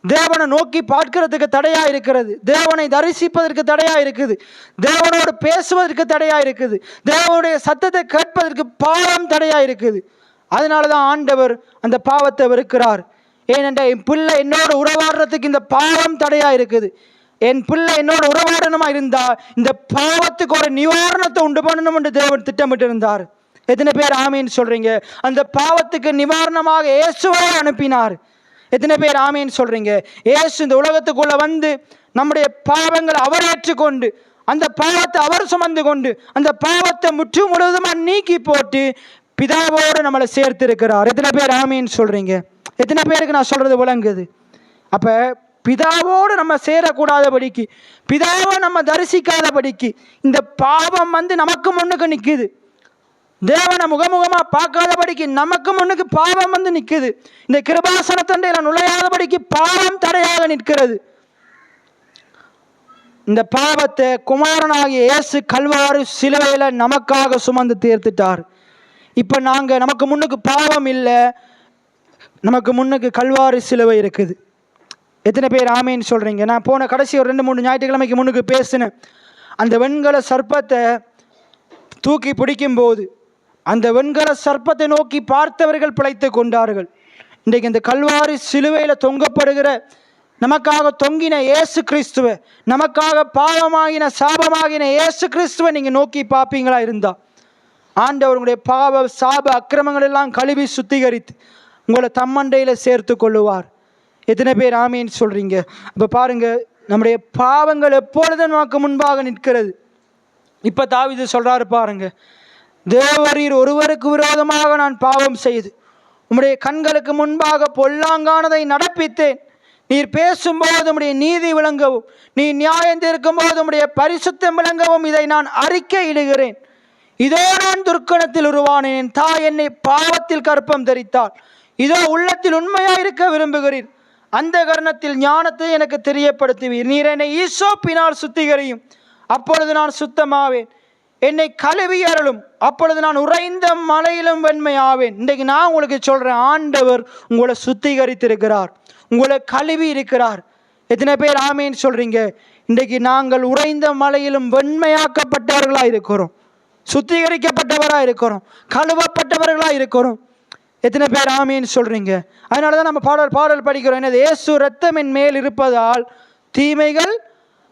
தேவனை நோக்கி பார்க்கிறதுக்கு தடையாக இருக்கிறது. தேவனை தரிசிப்பதற்கு தடையாக இருக்குது. தேவனோடு பேசுவதற்கு தடையாக இருக்குது. தேவனுடைய சத்தத்தை கேட்பதற்கு பாவம் தடையாக இருக்குது. அதனால தான் ஆண்டவர் அந்த பாவத்தை வெறுக்கிறார். ஏனென்றால் என் பிள்ளை என்னோட உறவாடுறதுக்கு இந்த பாவம் தடையாக இருக்குது. என் பிள்ளை என்னோட உறவாடணுமா இருந்தா இந்த பாவத்துக்கு ஒரு நிவாரணத்தை உண்டு பண்ணணும் என்று தேவன் திட்டமிட்டு இருந்தார். எத்தனை பேர் ஆமீன்னு சொல்றீங்க? அந்த பாவத்துக்கு நிவாரணமாக இயேசுவை அனுப்பினார். எத்தனை பேர் ஆமீன்னு சொல்றீங்க? இயேசு இந்த உலகத்துக்குள்ள வந்து நம்முடைய பாவங்களை அவர் ஏற்றுக்கொண்டு, அந்த பாவத்தை அவர் சுமந்து கொண்டு, அந்த பாவத்தை முற்று முழுவதுமாக நீக்கி போட்டு பிதாவோடு நம்மளை சேர்த்து இருக்கிறார். எத்தனை பேர் ஆமீன்னு சொல்றீங்க? எத்தனை பேருக்கு நான் சொல்றது விளங்குது? அப்ப பிதாவோடு நம்ம சேரக்கூடாதபடிக்கு, பிதாவை நம்ம தரிசிக்காதபடிக்கு இந்த பாவம் வந்து நமக்கு முன்னுக்கு நிற்குது. தேவனை முகமுகமா பார்க்காதபடிக்கு நமக்கு முன்னுக்கு பாவம் வந்து நிற்குது. இந்த கிருபாசன தண்டையில நுழையாதபடிக்கு பாவம் தடையாக நிற்கிறது. இந்த பாவத்தை குமாரனாகிய இயேசு கல்வாரி சிலுவையில நமக்காக சுமந்து தீர்த்துட்டார். இப்ப நமக்கு முன்னுக்கு பாவம் இல்லை, நமக்கு முன்னுக்கு கல்வாரி சிலுவை இருக்குது. எத்தனை பேர் ஆமேன்னு சொல்றீங்க? நான் போன கடைசி ஒரு 2-3 ஞாயிற்றுக்கிழமைக்கு முன்னுக்கு பேசினேன். அந்த வெண்கல சர்ப்பத்தை தூக்கி பிடிக்கும் போது அந்த வெண்கல சர்ப்பத்தை நோக்கி பார்த்தவர்கள் பிழைத்து கொண்டார்கள். இன்றைக்கு இந்த கல்வாரி சிலுவையில் தொங்கப்படுகிற நமக்காக தொங்கின இயேசு கிறிஸ்துவை, நமக்காக பாவமாகின சாபமாகின இயேசு கிறிஸ்துவை நீங்கள் நோக்கி பார்ப்பீங்களா இருந்தா, ஆண்டவருடைய பாவ சாப அக்கிரமங்கள் எல்லாம் கழுவி சுத்திகரித்து உங்களை தம்மண்டையில் சேர்த்து கொள்ளுவார். எத்தனை பேர் ஆமீன்னு சொல்றீங்க? அப்போ பாருங்க, நம்முடைய பாவங்கள் எப்பொழுதும் நமக்கு முன்பாக நிற்கிறது. இப்போ தாவீது சொல்றாரு பாருங்க, தேவரீர் ஒருவருக்கு விரோதமாக நான் பாவம் செய்து உம்முடைய கண்களுக்கு முன்பாக பொல்லாங்கானதை நடப்பித்தேன். நீர் பேசும்போது உம்முடைய நீதி விளங்கவும், நீ நியாயம் தீர்க்கும் போது உம்முடைய பரிசுத்தம் விளங்கவும் இதை நான் அறிக்கையிடுகிறேன். இதோ நான் துர்க்கணத்தில் உருவானேன், என் தாய் என்னை பாவத்தில் கற்பம் தரித்தாள். இதோ உள்ளத்தில் உண்மையாக இருக்க விரும்புகிறீர், அந்த கரணத்தில் ஞானத்தை எனக்கு தெரியப்படுத்துவீர். நீர் என்னை ஈசோப்பினால் சுத்திகரியும், அப்பொழுது நான் சுத்தமாவேன். என்னை கழுவி அருளும், அப்பொழுது நான் உறைந்த மலையிலும் வெண்மையாவேன். இன்றைக்கு நான் உங்களுக்கு சொல்றேன், ஆண்டவர் உங்களை சுத்திகரித்திருக்கிறார், உங்களை கழுவி இருக்கிறார். எத்தனை பேர் ஆமேன்னு சொல்றீங்க? இன்றைக்கு நாங்கள் உறைந்த மலையிலும் வெண்மையாக்கப்பட்டவர்களாக இருக்கிறோம், சுத்திகரிக்கப்பட்டவராக இருக்கிறோம், கழுவப்பட்டவர்களாக இருக்கிறோம். எத்தனை பேர் ஆமீன்னு சொல்றீங்க? அதனால தான் நம்ம பாடல் படிக்கிறோம். என்னது? இயேசு ரத்தம் என் மேல் இருப்பதால் தீமைகள்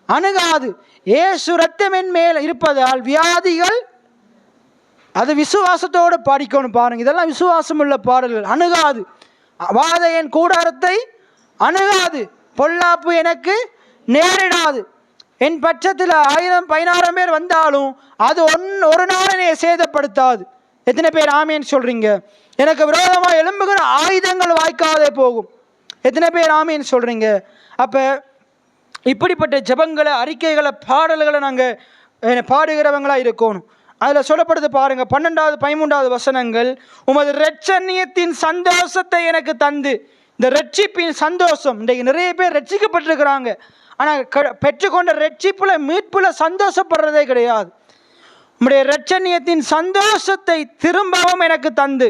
அணுகாது. இயேசு ரத்தம் என் மேல் இருப்பதால் வியாதிகள், அது விசுவாசத்தோடு பாடிக்கணும் பாருங்க. இதெல்லாம் விசுவாசம் உள்ள பாடல்கள். அணுகாது. வாத என் கூடாரத்தை அணுகாது, பொல்லாப்பு எனக்கு நேரிடாது. என் பட்சத்தில் 1000-10000 பேர் வந்தாலும் அது ஒரு நாள் என்னை சேதப்படுத்தாது. எத்தனை பேர் ஆமேன்னு சொல்றீங்க? எனக்கு விரோதமாக எழும்புகிற ஆயுதங்கள் வாய்க்காதே போகும். எத்தனை பேர் ஆமேன்னு சொல்றீங்க? அப்ப இப்படிப்பட்ட ஜெபங்களை, அறிக்கைகளை, பாடல்களை நாங்கள் பாடுகிறவங்களா இருக்கணும். அதில் சொல்லப்படுது பாருங்க, 12வது 13வது வசனங்கள். உமது இரட்சணியத்தின் சந்தோஷத்தை எனக்கு தந்து. இந்த ரட்சிப்பின் சந்தோஷம், இன்றைக்கு நிறைய பேர் ரட்சிக்கப்பட்டிருக்கிறாங்க, ஆனால் பெற்றுக்கொண்ட ரட்சிப்புல மீட்புல சந்தோஷப்படுறதே கிடையாது. உம்முடைய இரட்சணியத்தின் சந்தோஷத்தை திரும்பவும் எனக்கு தந்து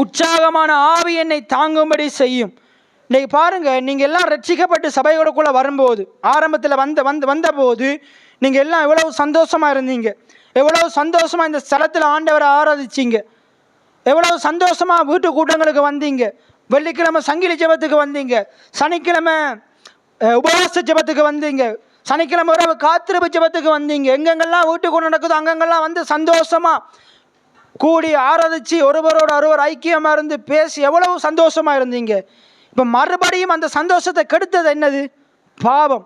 உற்சாகமான ஆவி என்னை தாங்கும்படி செய்யும். இன்னைக்கு பாருங்க, நீங்கள் எல்லாம் ரட்சிக்கப்பட்டு சபைகளுக்குள்ளே வரும்போது, ஆரம்பத்தில் வந்தபோது நீங்கள் எல்லாம் எவ்வளவு சந்தோஷமாக இருந்தீங்க, எவ்வளவு சந்தோஷமாக இந்த ஸ்தலத்தில் ஆண்டவரை ஆராதிச்சிங்க, எவ்வளவு சந்தோஷமாக வீட்டு கூட்டங்களுக்கு வந்தீங்க, வெள்ளிக்கிழமை சங்கிலி ஜெபத்துக்கு வந்தீங்க, சனிக்கிழமை உபவாச ஜெபத்துக்கு வந்தீங்க, சனிக்கிழமை உறவு காத்திருப்பு ஜெபத்துக்கு வந்தீங்க. எங்கெங்கெல்லாம் வீட்டுக்கு நடக்குதோ அங்கங்கெல்லாம் வந்து சந்தோஷமாக கூடி ஆராதிச்சு ஒருவரோட ஒருவர் ஐக்கியமாக இருந்து பேசி எவ்வளவு சந்தோஷமாக இருந்தீங்க. இப்போ மறுபடியும் அந்த சந்தோஷத்தை கெடுத்தது என்னது? பாவம்.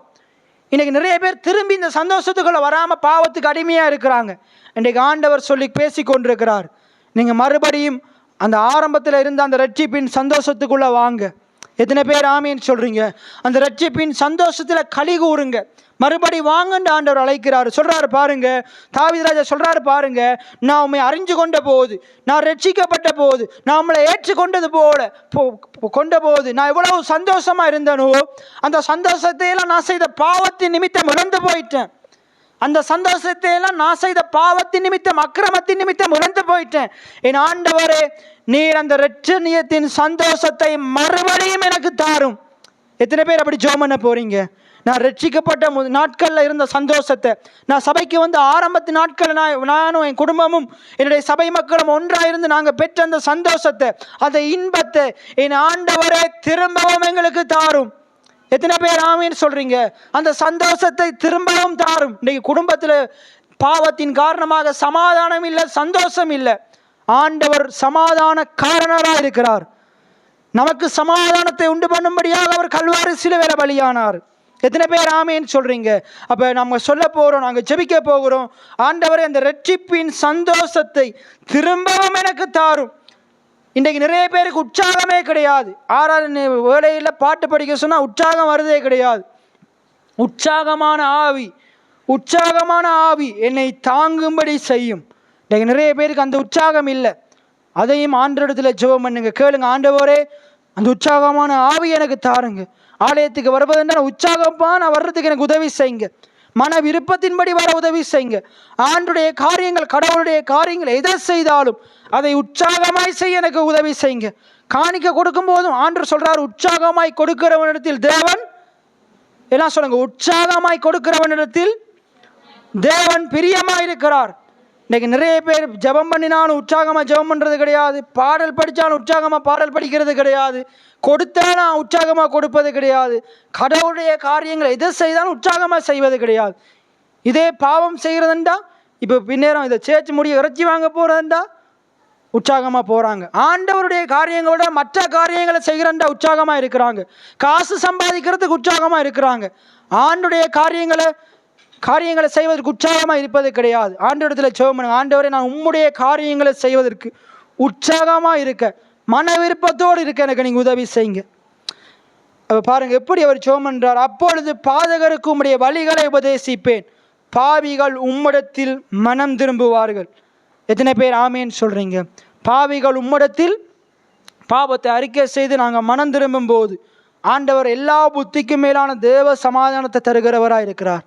இன்றைக்கி நிறைய பேர் திரும்பி இந்த சந்தோஷத்துக்குள்ளே வராமல் பாவத்துக்கு அடிமையாக இருக்கிறாங்க. இன்றைக்கு ஆண்டவர் சொல்லி பேசி கொண்டிருக்கிறார், நீங்கள் மறுபடியும் அந்த ஆரம்பத்தில் இருந்த அந்த ரட்சிப்பின் சந்தோஷத்துக்குள்ளே வாங்க. எத்தனை பேர் ஆமீன்னு சொல்கிறீங்க? அந்த ரட்சிப்பின் சந்தோஷத்தில் களி கூறுங்க, மறுபடி வாங்கன்னு ஆண்டவர் அழைக்கிறாரு. சொல்கிறாரு பாருங்க, தாவீது ராஜா சொல்கிறாரு பாருங்க, நான் உண்மை அறிஞ்சு கொண்ட போது, நான் ரட்சிக்கப்பட்ட போது, நான் உங்களை ஏற்றுக்கொண்டது போல கொண்ட போது நான் எவ்வளவு சந்தோஷமாக இருந்தனோ, அந்த சந்தோஷத்தையெல்லாம் நான் செய்த பாவத்தின் நிமித்தம் இழந்து போயிட்டேன். அந்த சந்தோஷத்தையெல்லாம் நான் செய்த பாவத்தின் நிமித்தம், அக்கிரமத்தின் நிமித்தம் இழந்து போயிட்டேன். என் ஆண்டவரே, நீர் அந்த இரட்சணியத்தின் சந்தோஷத்தை மறுபடியும் எனக்கு தாரும். எத்தனை பேர் அப்படி ஜெபம் பண்ண போறீங்க? நான் ரட்சிக்கப்பட்ட நாட்களில் இருந்த சந்தோஷத்தை, நான் சபைக்கு வந்து ஆரம்பத்து நாட்களில் நானும் என் குடும்பமும் என்னுடைய சபை மக்களும் ஒன்றாக இருந்து நாங்கள் பெற்ற அந்த சந்தோஷத்தை, அந்த இன்பத்தை என் ஆண்டவரே திரும்பவும் எங்களுக்கு தாரும். எத்தனை பேர் ஆமீன்னு சொல்றீங்க? அந்த சந்தோஷத்தை திரும்பவும் தாரும். இன்னைக்கு குடும்பத்தில் பாவத்தின் காரணமாக சமாதானம் இல்லை, சந்தோஷம் இல்லை. ஆண்டவர் சமாதான காரணராக இருக்கிறார். நமக்கு சமாதானத்தை உண்டு பண்ணும்படியாக அவர் கல்வாரி சிலுவையில பலியானார். எத்தனை பேர் ஆமீன்னு சொல்றீங்க? அப்ப நம்ம சொல்ல போறோம், நாங்கள் ஜெபிக்க போகிறோம், ஆண்டவரே அந்த ரட்சிப்பின் சந்தோஷத்தை திரும்பவும் எனக்கு தாரும். இன்றைக்கு நிறைய பேருக்கு உற்சாகமே கிடையாது. ஆறாவது வேளையில் பாட்டு படிக்க சொன்னால் உற்சாகம் வருதே கிடையாது. உற்சாகமான ஆவி என்னை தாங்கும்படி செய்யும். இன்றைக்கு நிறைய பேருக்கு அந்த உற்சாகம் இல்லை. அதையும் ஆண்டவரிடத்தில் ஜெபம் பண்ணுங்க, கேளுங்க. ஆண்டவரே, அந்த உற்சாகமான ஆவி எனக்கு தாருங்க. ஆலயத்துக்கு வருவதுன்னா உற்சாகமாக நான் வர்றதுக்கு எனக்கு உதவி செய்யுங்க. மன விருப்பத்தின்படி வர உதவி செய்யுங்க. ஆண்டுடைய காரியங்கள், கடவுளுடைய காரியங்கள் எதை செய்தாலும் அதை உற்சாகமாய் செய்ய எனக்கு உதவி செய்யுங்க. காணிக்க கொடுக்கும் போதும் ஆண்டவர் சொல்றார், உற்சாகமாய் கொடுக்கிறவனிடத்தில் தேவன், எல்லாம் சொல்லுங்க, உற்சாகமாய் கொடுக்கிறவனிடத்தில் தேவன் பிரியமாய் இருக்கிறார். இன்னைக்கு நிறைய பேர் ஜெபம் பண்ணினாலும் உற்சாகமாக ஜெபம் பண்ணுறது கிடையாது, பாடல் படித்தாலும் உற்சாகமாக பாடல் படிக்கிறது கிடையாது, கொடுத்தாலும் உற்சாகமாக கொடுப்பது கிடையாது, கடவுளுடைய காரியங்களை எதை செய்தாலும் உற்சாகமாக செய்வது கிடையாது. இதே பாவம் செய்கிறதுண்டா, இப்போ பின்னேரம் இதை சேர்த்து முடிய இறைச்சி வாங்க போகிறதுண்டா உற்சாகமாக போகிறாங்க. ஆண்டவருடைய காரியங்களோட மற்ற காரியங்களை செய்கிறண்டா உற்சாகமாக இருக்கிறாங்க. காசு சம்பாதிக்கிறதுக்கு உற்சாகமாக இருக்கிறாங்க. ஆண்டுடைய காரியங்களை செய்வதற்கு உற்சாகமாக இருப்பது கிடையாது. ஆண்டவரிடத்தில் ஜெபம் பண்ணுங்க, ஆண்டவரே, நான் உம்முடைய காரியங்களை செய்வதற்கு உற்சாகமாக இருக்க, மன விருப்பத்தோடு இருக்க எனக்கு நீங்கள் உதவி செய்யுங்க. பாருங்க எப்படி அவர் ஜெபம் பண்றார். அப்பொழுது பாதகருக்கு உம்முடைய வழிகளை உபதேசிப்பேன், பாவிகள் உம்மிடத்தில் மனம் திரும்புவார்கள். எத்தனை பேர் ஆமேன்னு சொல்றீங்க? பாவிகள் உம்மிடத்தில் பாவத்தை அறிக்கை செய்து நாங்கள் மனம் திரும்பும் போது ஆண்டவர் எல்லா புத்திக்கும் மேலான தேவ சமாதானத்தை தருகிறவராக இருக்கிறார்.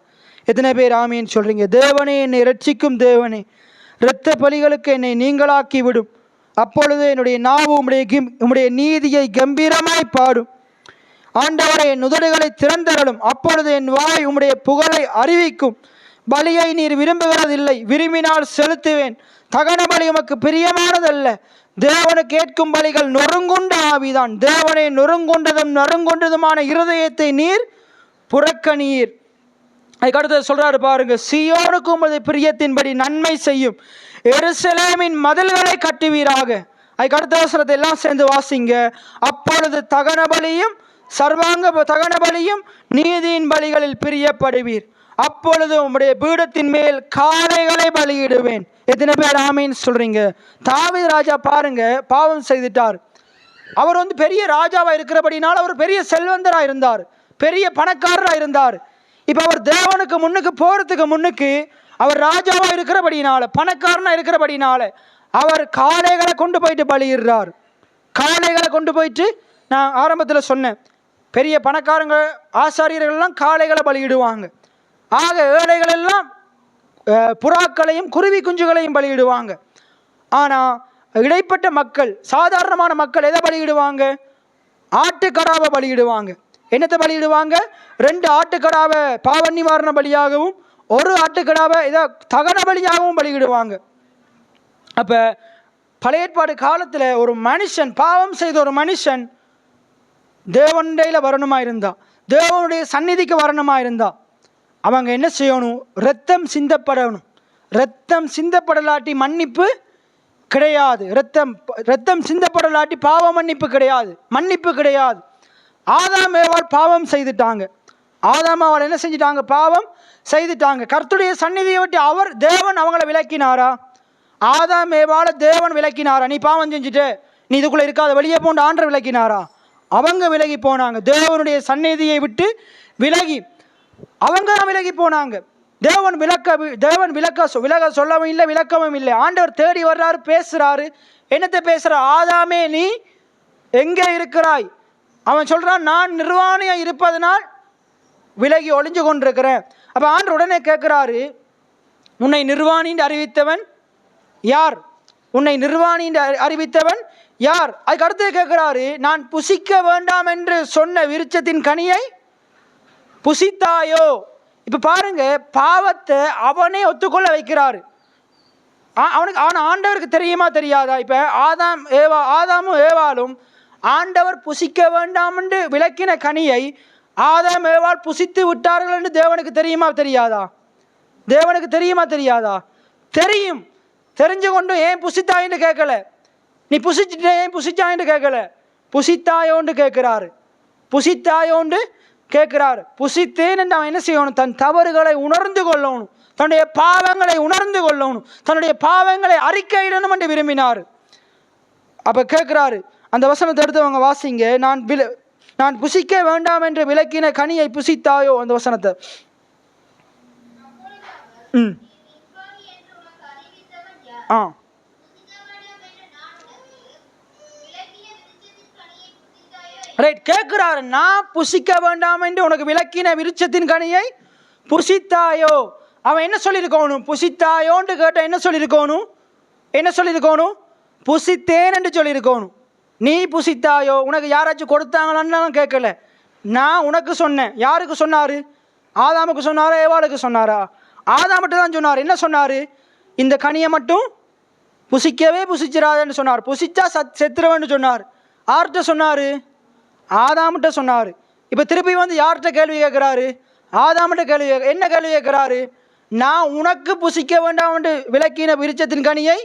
எத்தனை பேர் ஆமீன்னு சொல்றீங்க? தேவனே, என்னை ரட்சிக்கும் தேவனே, இரத்த பலிகளுக்கு என்னை நீங்களாக்கி விடும். அப்பொழுது என்னுடைய நாவு உம்முடைய நீதியை கம்பீரமாய் பாடும். ஆண்டவரை என் உதடுகளை திறந்தரலும். அப்பொழுது என் வாய் உம்முடைய புகழை அறிவிக்கும். பலியை நீர் விரும்புகிறதில்லை, விரும்பினால் செலுத்துவேன். தகன பலி உமக்கு பிரியமானதல்ல. தேவனு கேட்கும் பலிகள் நொறுங்குண்ட ஆவிதான். தேவனை நொறுங்குண்டதுமான இருதயத்தை நீர் புறக்கணீர். அதுக்கு அடுத்து சொல்றாரு பாருங்க, சீயோனுக்கு உமது பிரியத்தின்படி நன்மை செய்யும் எருசலேமின் மதில்களை கட்டுவீராக. அதுக்கு அடுத்த வசனத்தை எல்லாம் சேர்ந்து வாசிங்க. அப்பொழுது தகன பலியும் சர்வாங்க தகன பலியும் நீதியின் பலிகளில் பிரியப்படுவீர். அப்பொழுது உம்முடைய பீடத்தின் மேல் காளைகளை பலியிடுவேன். எத்தனை பேர் ஆமீன் சொல்றீங்க? தாவீது ராஜா பாருங்க, பாவம் செய்துட்டார். அவர் பெரிய ராஜாவா இருக்கிறபடினால் அவர் பெரிய செல்வந்தராக இருந்தார், பெரிய பணக்காரராக இருந்தார். இப்போ அவர் தேவனுக்கு முன்னுக்கு போறதுக்கு முன்னுக்கு அவர் ராஜாவா இருக்கிறபடினால, பணக்காரனா இருக்கிறபடினால அவர் காளைகளை கொண்டு போயிட்டு பலியிடுறார். காளைகளை கொண்டு போயிட்டு, நான் ஆரம்பத்தில் சொன்னேன், பெரிய பணக்காரங்க ஆசாரியர்கள் எல்லாம் காளைகளை பலியிடுவாங்க. ஆக ஏழைகள் எல்லாம் புறாக்களையும் குருவி குஞ்சுகளையும் பலியிடுவாங்க. ஆனால் இடைப்பட்ட மக்கள், சாதாரணமான மக்கள் எதை பலியிடுவாங்க? ஆட்டுக்கடாவை பலியிடுவாங்க. என்னத்தை பலியிடுவாங்க? 2 ஆட்டுக்கடாவை பாவ நிவாரண பலியாகவும் 1 ஆட்டுக்கடாவை இதை தகன பலியாகவும் பலியிடுவாங்க. அப்போ பழைய ஏற்பாடு காலத்தில் ஒரு மனுஷன், பாவம் செய்த ஒரு மனுஷன் தேவனுடைய வரணுமா இருந்தா, தேவனுடைய சந்நிதிக்கு வரணுமா இருந்தா, அவங்க என்ன செய்யணும்? இரத்தம் சிந்தப்படணும். இரத்தம் சிந்தப்படலாட்டி மன்னிப்பு கிடையாது. இரத்தம் சிந்தப்படலாட்டி பாவ மன்னிப்பு கிடையாது, மன்னிப்பு கிடையாது. ஆதாம் ஏவாள் பாவம் செய்துட்டாங்க. ஆதாம் ஏவாள் என்ன செஞ்சிட்டாங்க? பாவம் செய்துட்டாங்க. கர்த்தருடைய சந்நிதியை விட்டு தேவன் அவங்கள விலக்கினாரா? ஆதாம் ஏவாள தேவன் விலக்கினாரா? நீ பாவம் செஞ்சுட்டு நீ இதுக்குள்ள இருக்காத, வெளியே போன்ற ஆண்டவர் விலக்கினாரா? அவங்க விலகி போனாங்க. தேவனுடைய சந்நிதியை விட்டு விலகி அவங்க தான் விலகி போனாங்க. தேவன் விலக சொல்லவும் இல்லை, விளக்கவும் இல்லை. ஆண்டவர் தேடி வர்றாரு, பேசுறாரு. என்னத்தை பேசுறார்? ஆதாமே நீ எங்கே இருக்கிறாய்? அவன் சொல்றான், நான் நிர்வாணியா இருப்பதனால் விலகி ஒளிஞ்சு கொண்டிருக்கிறேன். அப்ப ஆண்டவர் உடனே கேட்கிறாரு, உன்னை நிர்வாணின்னு அறிவித்தவன் யார்? உன்னை நிர்வாணின்னு அறிவித்தவன் யார்? அதுக்கு அடுத்து கேட்கிறாரு, நான் புசிக்க வேண்டாம் என்று சொன்ன விருட்சத்தின் கனியை புசித்தாயோ? இப்ப பாருங்க, பாவத்தை அவனே ஒத்துக்கொள்ள வைக்கிறாரு. அவனுக்கு ஆனா ஆண்டவருக்கு தெரியுமா தெரியாதா? இப்ப ஆதாமும் ஏவாளும் ஆண்டவர் புசிக்க வேண்டாம் என்று விலக்கின கனியை ஆதாம் ஏவாள் புசித்து விட்டார்கள் என்று தேவனுக்கு தெரியுமா தெரியாதா? தேவனுக்கு தெரியுமா தெரியாதா? தெரியும். தெரிஞ்சு கொண்டு ஏன் புசித்தாயின்னு கேட்கல. நீ புசிச்சுட்டே ஏன் புசிச்சாயின்னு கேட்கல. புசித்தாயோண்டு கேட்கிறாரு. புசித்தாயோண்டு கேட்கிறாரு. புசித்தேன் என்று அவன் என்ன செய்யணும்? தன் தவறுகளை உணர்ந்து கொள்ளணும், தன்னுடைய பாவங்களை உணர்ந்து கொள்ளணும், தன்னுடைய பாவங்களை அறிக்கையிடணும் என்று விரும்பினார். அப்ப கேட்கிறாரு, அந்த வசனத்தை எடுத்தவங்க வாசிங்க. நான் புசிக்க வேண்டாம் என்று விலக்கின கனியை புசித்தாயோ? அந்த வசனத்தை கேட்கிறாரு. நான் புசிக்க வேண்டாம் என்று உனக்கு விலக்கின விருட்சத்தின் கனியை புசித்தாயோ? அவன் என்ன சொல்லியிருக்கணும்? புசித்தாயோன்னு கேட்ட என்ன சொல்லியிருக்கணும்? என்ன சொல்லியிருக்கணும்? புசித்தேன் என்று சொல்லியிருக்கணும். நீ புசித்தாயோ? உனக்கு யாராச்சும் கொடுத்தாங்களான்னு கேட்கல. நான் உனக்கு சொன்னேன். யாருக்கு சொன்னாரு? ஆதாமுக்கு சொன்னாரா ஏவாளுக்கு சொன்னாரா? ஆதாமுட்டு தான் சொன்னார். என்ன சொன்னார்? இந்த கனியை மட்டும் புசிக்கவே புசிச்சிடாதன்னு சொன்னார். புசிச்சா செத்துருவேன்னு சொன்னார். யார்கிட்ட சொன்னார்? ஆதாமுட்ட சொன்னார். இப்போ திருப்பி யார்கிட்ட கேள்வி கேட்குறாரு? ஆதாமுட்ட கேள்வி. என்ன கேள்வி கேட்குறாரு? நான் உனக்கு புசிக்க வேண்டாம் என்று விலக்கின விருட்சத்தின் கனியை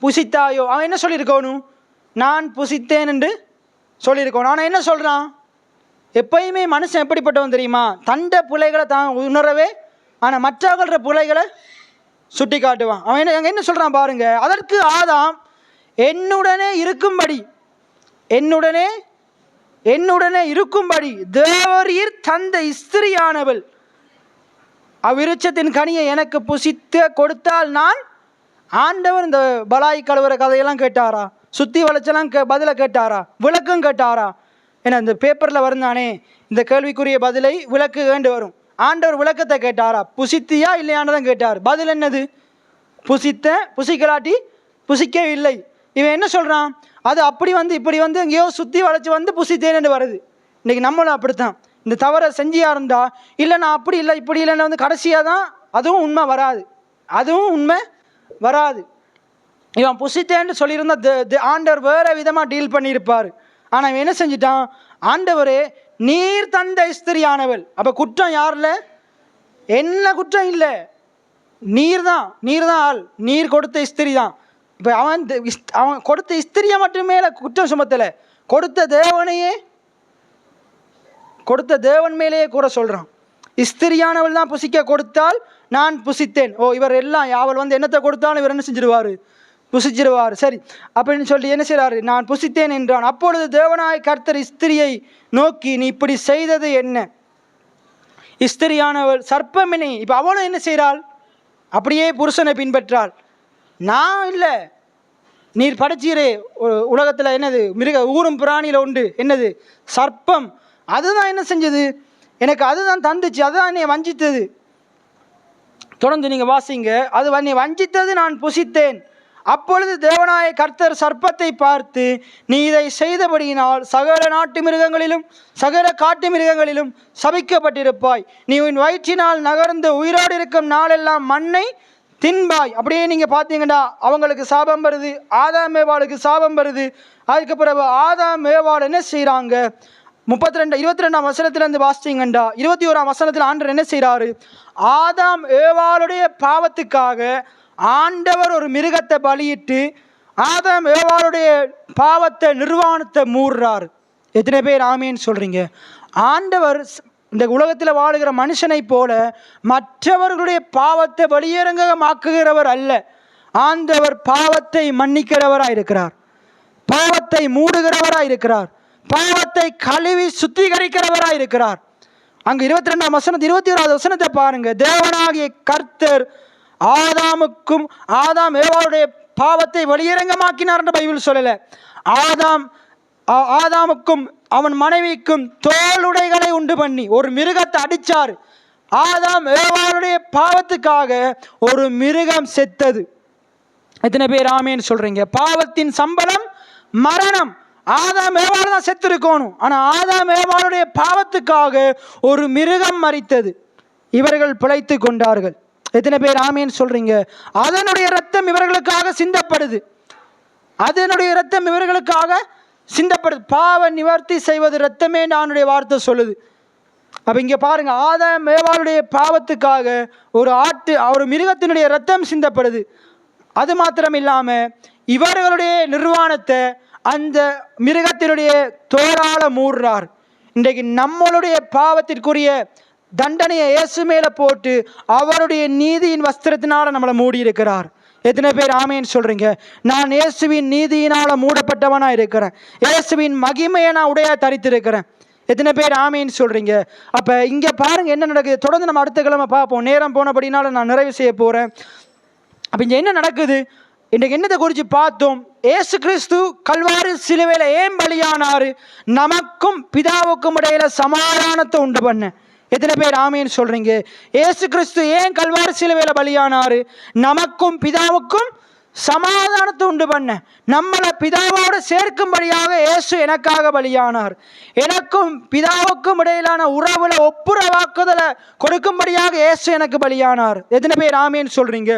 புசித்தாயோ? அவன் என்ன சொல்லியிருக்கணும்? நான் புசித்தேன் என்று சொல்லியிருக்கணும். ஆனால் என்ன சொல்கிறான்? எப்பயுமே மனுஷன் எப்படிப்பட்டவன் தெரியுமா? தண்ட பிள்ளைகளை தான் உணரவே, ஆனால் மற்றவர்கள பிள்ளைகளை சுட்டி காட்டுவான். அவன் என்ன சொல்கிறான் பாருங்க. அதற்கு ஆதாம் என்னுடனே இருக்கும்படி தேவரீர் தந்த ஸ்திரியானவள் அவ்விருட்சத்தின் கனியை எனக்கு புசித்த கொடுத்தால் நான் ஆண்டவர் இந்த பலாய் கழுவுற கதையெல்லாம் கேட்டாரா? சுத்தி வளைச்செல்லாம் பதிலை கேட்டாரா? விளக்கம் கேட்டாரா? ஏன்னா இந்த பேப்பரில் வருந்தானே இந்த கேள்விக்குரிய பதிலை விளக்கு வேண்டு வரும். ஆண்டவர் விளக்கத்தை கேட்டாரா? புசித்தியா இல்லையான்னு தான் கேட்டார். பதில் என்னது? புசிக்கலாட்டி புசிக்கவே இல்லை. இவன் என்ன சொல்கிறான்? அது அப்படி இப்படி எங்கேயோ சுற்றி வளைச்சி புசித்தேன்னு வருது. இன்றைக்கி நம்மளும் அப்படித்தான். இந்த தவறை செஞ்சியா இருந்தா, இல்லை நான் அப்படி இல்லை இப்படி இல்லைன்னு கடைசியாக தான் அதுவும் உண்மை வராது. இவன் புசித்தேன்னு சொல்லியிருந்தா ஆண்டவர் வேறு விதமாக டீல் பண்ணியிருப்பார். ஆனால் இவன் என்ன செஞ்சிட்டான்? ஆண்டவரே நீர் தந்த ஸ்திரியானவள். அப்போ குற்றம் யாரில்? என்ன குற்றம் இல்லை, நீர் தான் ஆள், நீர் கொடுத்த ஸ்திரி தான். இப்போ அவன் கொடுத்த ஸ்திரியை மட்டுமே குற்றம் சுமத்தலை, கொடுத்த தேவன் மேலேயே கூற சொல்கிறான். ஸ்திரியானவள் தான் புசிக்க கொடுத்தால் நான் புசித்தேன். இவர் எல்லாம் அவள் என்னத்தை கொடுத்தாலும் இவர் என்ன செஞ்சிருவார், புசிச்சிருவார். சரி அப்படின்னு சொல்லி என்ன செய்கிறாரு, நான் புசித்தேன் என்றான். அப்பொழுது தேவனாய் கர்த்தர் ஸ்திரியை நோக்கி, நீ இப்படி செய்தது என்ன? ஸ்திரியானவள் சர்ப்பமினி. இப்போ அவளும் என்ன செய்கிறாள், அப்படியே புருஷனை பின்பற்றாள். நான் இல்லை, நீர் படைச்சீரே உலகத்தில் என்னது ஊரும் பிராணியில் உண்டு என்னது சர்ப்பம், அதுதான் என்ன செஞ்சது, எனக்கு அதுதான் தந்துச்சு, அதுதான் என்னை வஞ்சித்தது. தொடர்ந்து நீங்கள் வாசிங்க. அது என்னை வஞ்சித்தது, நான் புசித்தேன். அப்பொழுது தேவனாய கர்த்தர் சர்ப்பத்தை பார்த்து, நீ இதை செய்தபடியினால் சகல நாட்டு மிருகங்களிலும் சகல காட்டு மிருகங்களிலும் சபிக்கப்பட்டிருப்பாய். நீ உன் வயிற்றினால் நகர்ந்து உயிரோடு இருக்கும் நாளெல்லாம் மண்ணை தின்பாய். அப்படியே நீங்கள் பார்த்தீங்கன்னா அவங்களுக்கு சாபம் வருது, ஆதாம் ஏவாளுக்கு சாபம் வருது. அதுக்கு பிறகு ஆதாம் ஏவாள் என்ன செய்கிறாங்க, 22ஆம் வசனத்திலேருந்து வாசிச்சிங்கண்டா 21ஆம் வசனத்தில் ஆண்டவர் என்ன செய்கிறாரு, ஆதாம் ஏவாளுடைய பாவத்துக்காக ஆண்டவர் ஒரு மிருகத்தை பலியிட்டு ஆதாம் ஏவாளுடைய பாவத்தை நிர்வாணத்தை மூடுறார். எத்தனை பேர் ஆமேன்னு சொல்கிறீங்க? ஆண்டவர் இந்த உலகத்தில் வாழுகிற மனுஷனை போல மற்றவர்களுடைய பாவத்தை வெளியரங்கமாக்குகிறவர் அல்ல. ஆண்டவர் பாவத்தை மன்னிக்கிறவராக இருக்கிறார், பாவத்தை மூடுகிறவராக இருக்கிறார், பாவத்தை கழுவி சுத்திகரிக்கிறவராக இருக்கிறார். அங்கே 22ஆம் வசனம் 21ஆவது வசனத்தை பாருங்க. தேவனாகிய கர்த்தர் ஆதாம் ஏவாளுடைய பாவத்தை வெளியரங்கமாக்கினார் என்று பைபிள் சொல்லல. ஆதாமுக்கும் அவன் மனைவிக்கும் தோளுடைகளை உண்டு பண்ணி ஒரு மிருகத்தை அடிச்சார். ஆதாம் ஏவாளுடைய பாவத்துக்காக ஒரு மிருகம் செத்தது. எத்தனை பேர் ஆமேன்னு சொல்றீங்க? பாவத்தின் சம்பளம் மரணம். ஆதாம் ஏவாள் தான் செத்து இருக்கணும், ஆனா ஆதாம் ஏவாளுடைய பாவத்துக்காக ஒரு மிருகம் மரித்தது. இவர்கள் பிழைத்து கொண்டார்கள். எத்தனை பேர் ஆமேன்னு சொல்றீங்க? அதனுடைய ரத்தம் இவர்களுக்காக சிந்தப்படுது, அதனுடைய ரத்தம் இவர்களுக்காக சிந்தப்படுது. பாவ நிவர்த்தி செய்வது ரத்தமே நானுடைய வார்த்தை சொல்லுது. அப்ப இங்க பாருங்க, ஆதாம் ஏவாளுடைய பாவத்துக்காக ஒரு மிருகத்தினுடைய ரத்தம் சிந்தப்படுது. அது மாத்திரம் இல்லாம இவர்களுடைய நிர்வாணத்தை அந்த மிருகத்தினுடைய தோளால மூடுறார். இன்றைக்கு நம்மளுடைய பாவத்திற்குரிய தண்டனையை இயேசு மேல போட்டு அவருடைய நீதியின் வஸ்திரத்தினால நம்மளை மூடி இருக்கிறார். எத்தனை பேர் ஆமேன்னு சொல்றீங்க? நான் இயேசுவின் நீதியினால மூடப்பட்டவனா இருக்கிறேன், இயேசுவின் மகிமையை நான் உடையா தரித்திருக்கிறேன். எத்தனை பேர் ஆமேன்னு சொல்றீங்க? அப்ப இங்க பாருங்க என்ன நடக்குது. தொடர்ந்து நம்ம அடுத்த கிழமை பார்ப்போம். நேரம் போனபடினால நான் நிறைவு செய்ய போறேன். அப்ப இங்க என்ன நடக்குது, இன்றைக்கு என்னத்தை குறித்து பார்த்தோம்? ஏசு கிறிஸ்து கல்வாரி சிலுவையில ஏன் பலியானாரு? நமக்கும் பிதாவுக்கும் இடையில சமாதானத்தை உண்டு பண்ண. எத்தனை பேர் ஆமேன்னு சொல்றீங்க? ஏசு கிறிஸ்து ஏன் கல்வாரி சிலுவையில பலியானாரு? நமக்கும் பிதாவுக்கும் சமாதானத்தை உண்டு பண்ண, நம்மளை பிதாவோடு சேர்க்கும்படியாக இயேசு எனக்காக பலியானார். எனக்கும் பிதாவுக்கும் இடையிலான உறவுல ஒப்புரவாக்குதலை கொடுக்கும்படியாக இயேசு எனக்கு பலியானார். எத்தனை பேர் ஆமேன்னு சொல்றீங்க?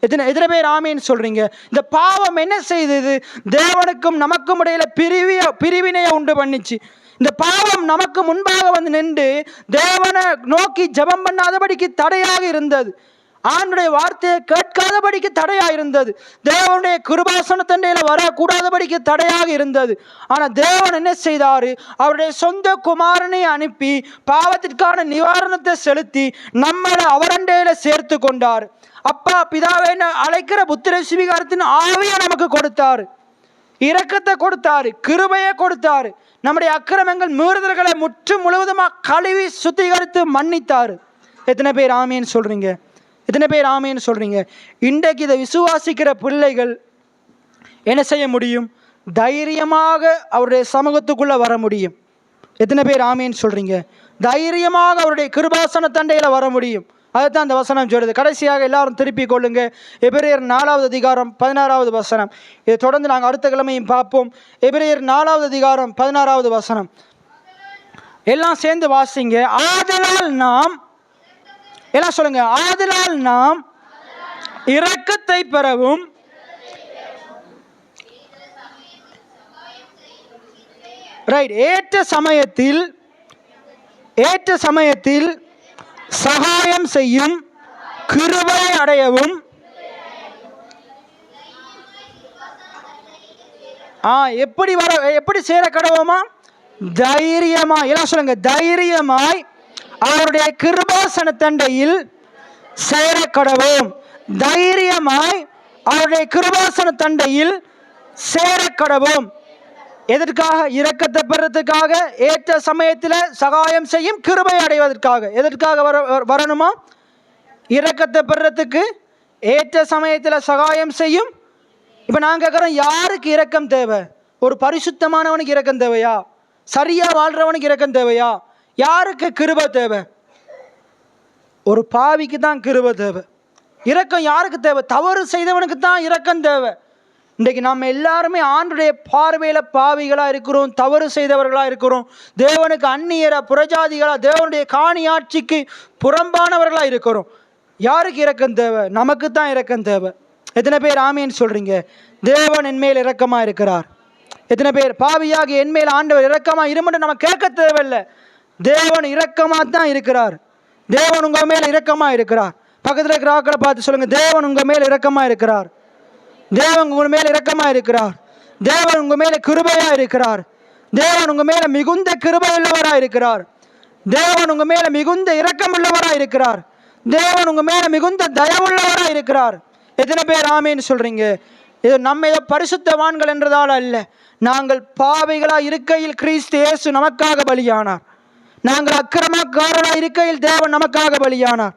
எத்தனை பேர் ஆமேன்னு சொல்றீங்க? இந்த பாவம் என்ன செய்தது? தேவனுக்கும் நமக்கும் இடையில பிரிவினையை உண்டு பண்ணிச்சு. இந்த பாவம் நமக்கு முன்பாக வந்து நின்று தேவனை நோக்கி ஜெபம் பண்ணாதபடிக்கு தடையாக இருந்தது. ஆண்டுடைய வார்த்தையை கேட்காதபடிக்கு தடையாக இருந்தது. தேவனுடைய கிருபாசன தண்டையில வரக்கூடாதபடிக்கு தடையாக இருந்தது. ஆனால் தேவன் என்ன செய்தாரு? அவருடைய சொந்த குமாரனை அனுப்பி பாவத்திற்கான நிவாரணத்தை செலுத்தி நம்மளை அவரண்டையில சேர்த்து கொண்டார். அப்பா பிதாவை அழைக்கிற புத்திர சுவிகாரத்தின் ஆவியை நமக்கு கொடுத்தாரு, இரக்கத்தை கொடுத்தாரு, கிருபையை கொடுத்தாரு, நம்முடைய அக்கிரமங்கள் மீறுதல்களை முற்றும் முழுவதுமாக கழுவி சுத்திகரித்து மன்னித்தாரு. எத்தனை பேர் ஆமேன்னு சொல்றீங்க? எத்தனை பேர் ஆமேன்னு சொல்றீங்க? இன்றைக்கு இதை விசுவாசிக்கிற பிள்ளைகள் என்ன செய்ய முடியும்? தைரியமாக அவருடைய சமூகத்துக்குள்ள வர முடியும். எத்தனை பேர் ஆமேன்னு சொல்றீங்க? தைரியமாக அவருடைய கிருபாசன தண்டையில வர முடியும். அதுதான் அந்த வசனம் சொல்லுது. கடைசியாக எல்லாரும் திருப்பி கொள்ளுங்க. எபிரேயர் 4வது அதிகாரம் 16வது வசனம். இதை தொடர்ந்து நாங்கள் அடுத்த கிழமையும் பார்ப்போம். எபிரேயர் 4வது அதிகாரம் 16வது வசனம். எல்லாம் சேர்ந்து வாசிங்க. ஆதலால் நாம், எல்லாம் சொல்லுங்க, ஆதலால் நாம் இரக்கத்தை பெறவும் ஏற்ற சமயத்தில் சகாயம் செய்யும், கிருபை அடையவும், எப்படி சேர கடவுமா? தைரியமாய், எல்லாம் சொல்லுங்க, தைரியமாய் அவருடைய கிருபாசன தண்டையில் சேர கடவோம். தைரியமாய் அவருடைய கிருபாசன தண்டையில் சேர கடவோம். எதற்காக? இரக்கத்தை பெறத்துக்காக, ஏற்ற சமயத்தில் சகாயம் செய்யும், கிருபை அடைவதற்காக. எதற்காக வரணுமா? இரக்கத்தை பெறத்துக்கு, ஏற்ற சமயத்தில் சகாயம் செய்யும். இப்போ நான் கேட்குறோம், யாருக்கு இரக்கம் தேவை? ஒரு பரிசுத்தமானவனுக்கு இரக்கம் தேவையா? சரியாக வாழ்கிறவனுக்கு இரக்கம் தேவையா? யாருக்கு கிருபை தேவை? ஒரு பாவிக்கு தான் கிருபை தேவை. இரக்கம் யாருக்கு தேவை? தவறு செய்தவனுக்கு தான் இரக்கம் தேவை. இன்றைக்கு நம்ம எல்லாருமே ஆண்டுடைய பார்வையில் பாவிகளாக இருக்கிறோம், தவறு செய்தவர்களாக இருக்கிறோம், தேவனுக்கு அந்நியரா, புறஜாதிகளாக, தேவனுடைய காணி ஆட்சிக்கு புறம்பானவர்களாக இருக்கிறோம். யாருக்கு இரக்கம் தேவை? நமக்கு தான் இரக்கம் தேவை. எத்தனை பேர் ஆமீன் சொல்கிறீங்க? தேவன் என்மேல் இரக்கமாக இருக்கிறார். எத்தனை பேர் பாவியாகி என்மேல் ஆண்டவர் இரக்கமாக இருமட்டு நம்ம கேட்க தேவையில்லை. தேவன் இரக்கமாக தான் இருக்கிறார். தேவன் உங்கள் மேலே இரக்கமாக இருக்கிறார். பக்கத்தில் இருக்கிற ஆக்களை பார்த்து சொல்லுங்கள், தேவன் உங்கள் மேலே இரக்கமாக இருக்கிறார். தேவன் உங்கள் மேலே இரக்கமாக இருக்கிறார். தேவன் உங்கள் மேலே கிருபையாக இருக்கிறார். தேவன் உங்கள் மேலே மிகுந்த கிருபை உள்ளவராக இருக்கிறார். தேவன் உங்கள் மேலே மிகுந்த இரக்கம் உள்ளவராக இருக்கிறார். தேவன் உங்கள் மேலே மிகுந்த தயவுள்ளவராக இருக்கிறார். எத்தனை பேர் ஆமீன்னு சொல்கிறீங்க? இது நம்ம பரிசுத்தவான்கள் என்றதால் அல்ல. நாங்கள் பாவிகளாக இருக்கையில் கிறிஸ்து இயேசு நமக்காக பலியானார். நாங்கள் அக்கிரமக்காரராக இருக்கையில் தேவன் நமக்காக பலியானார்.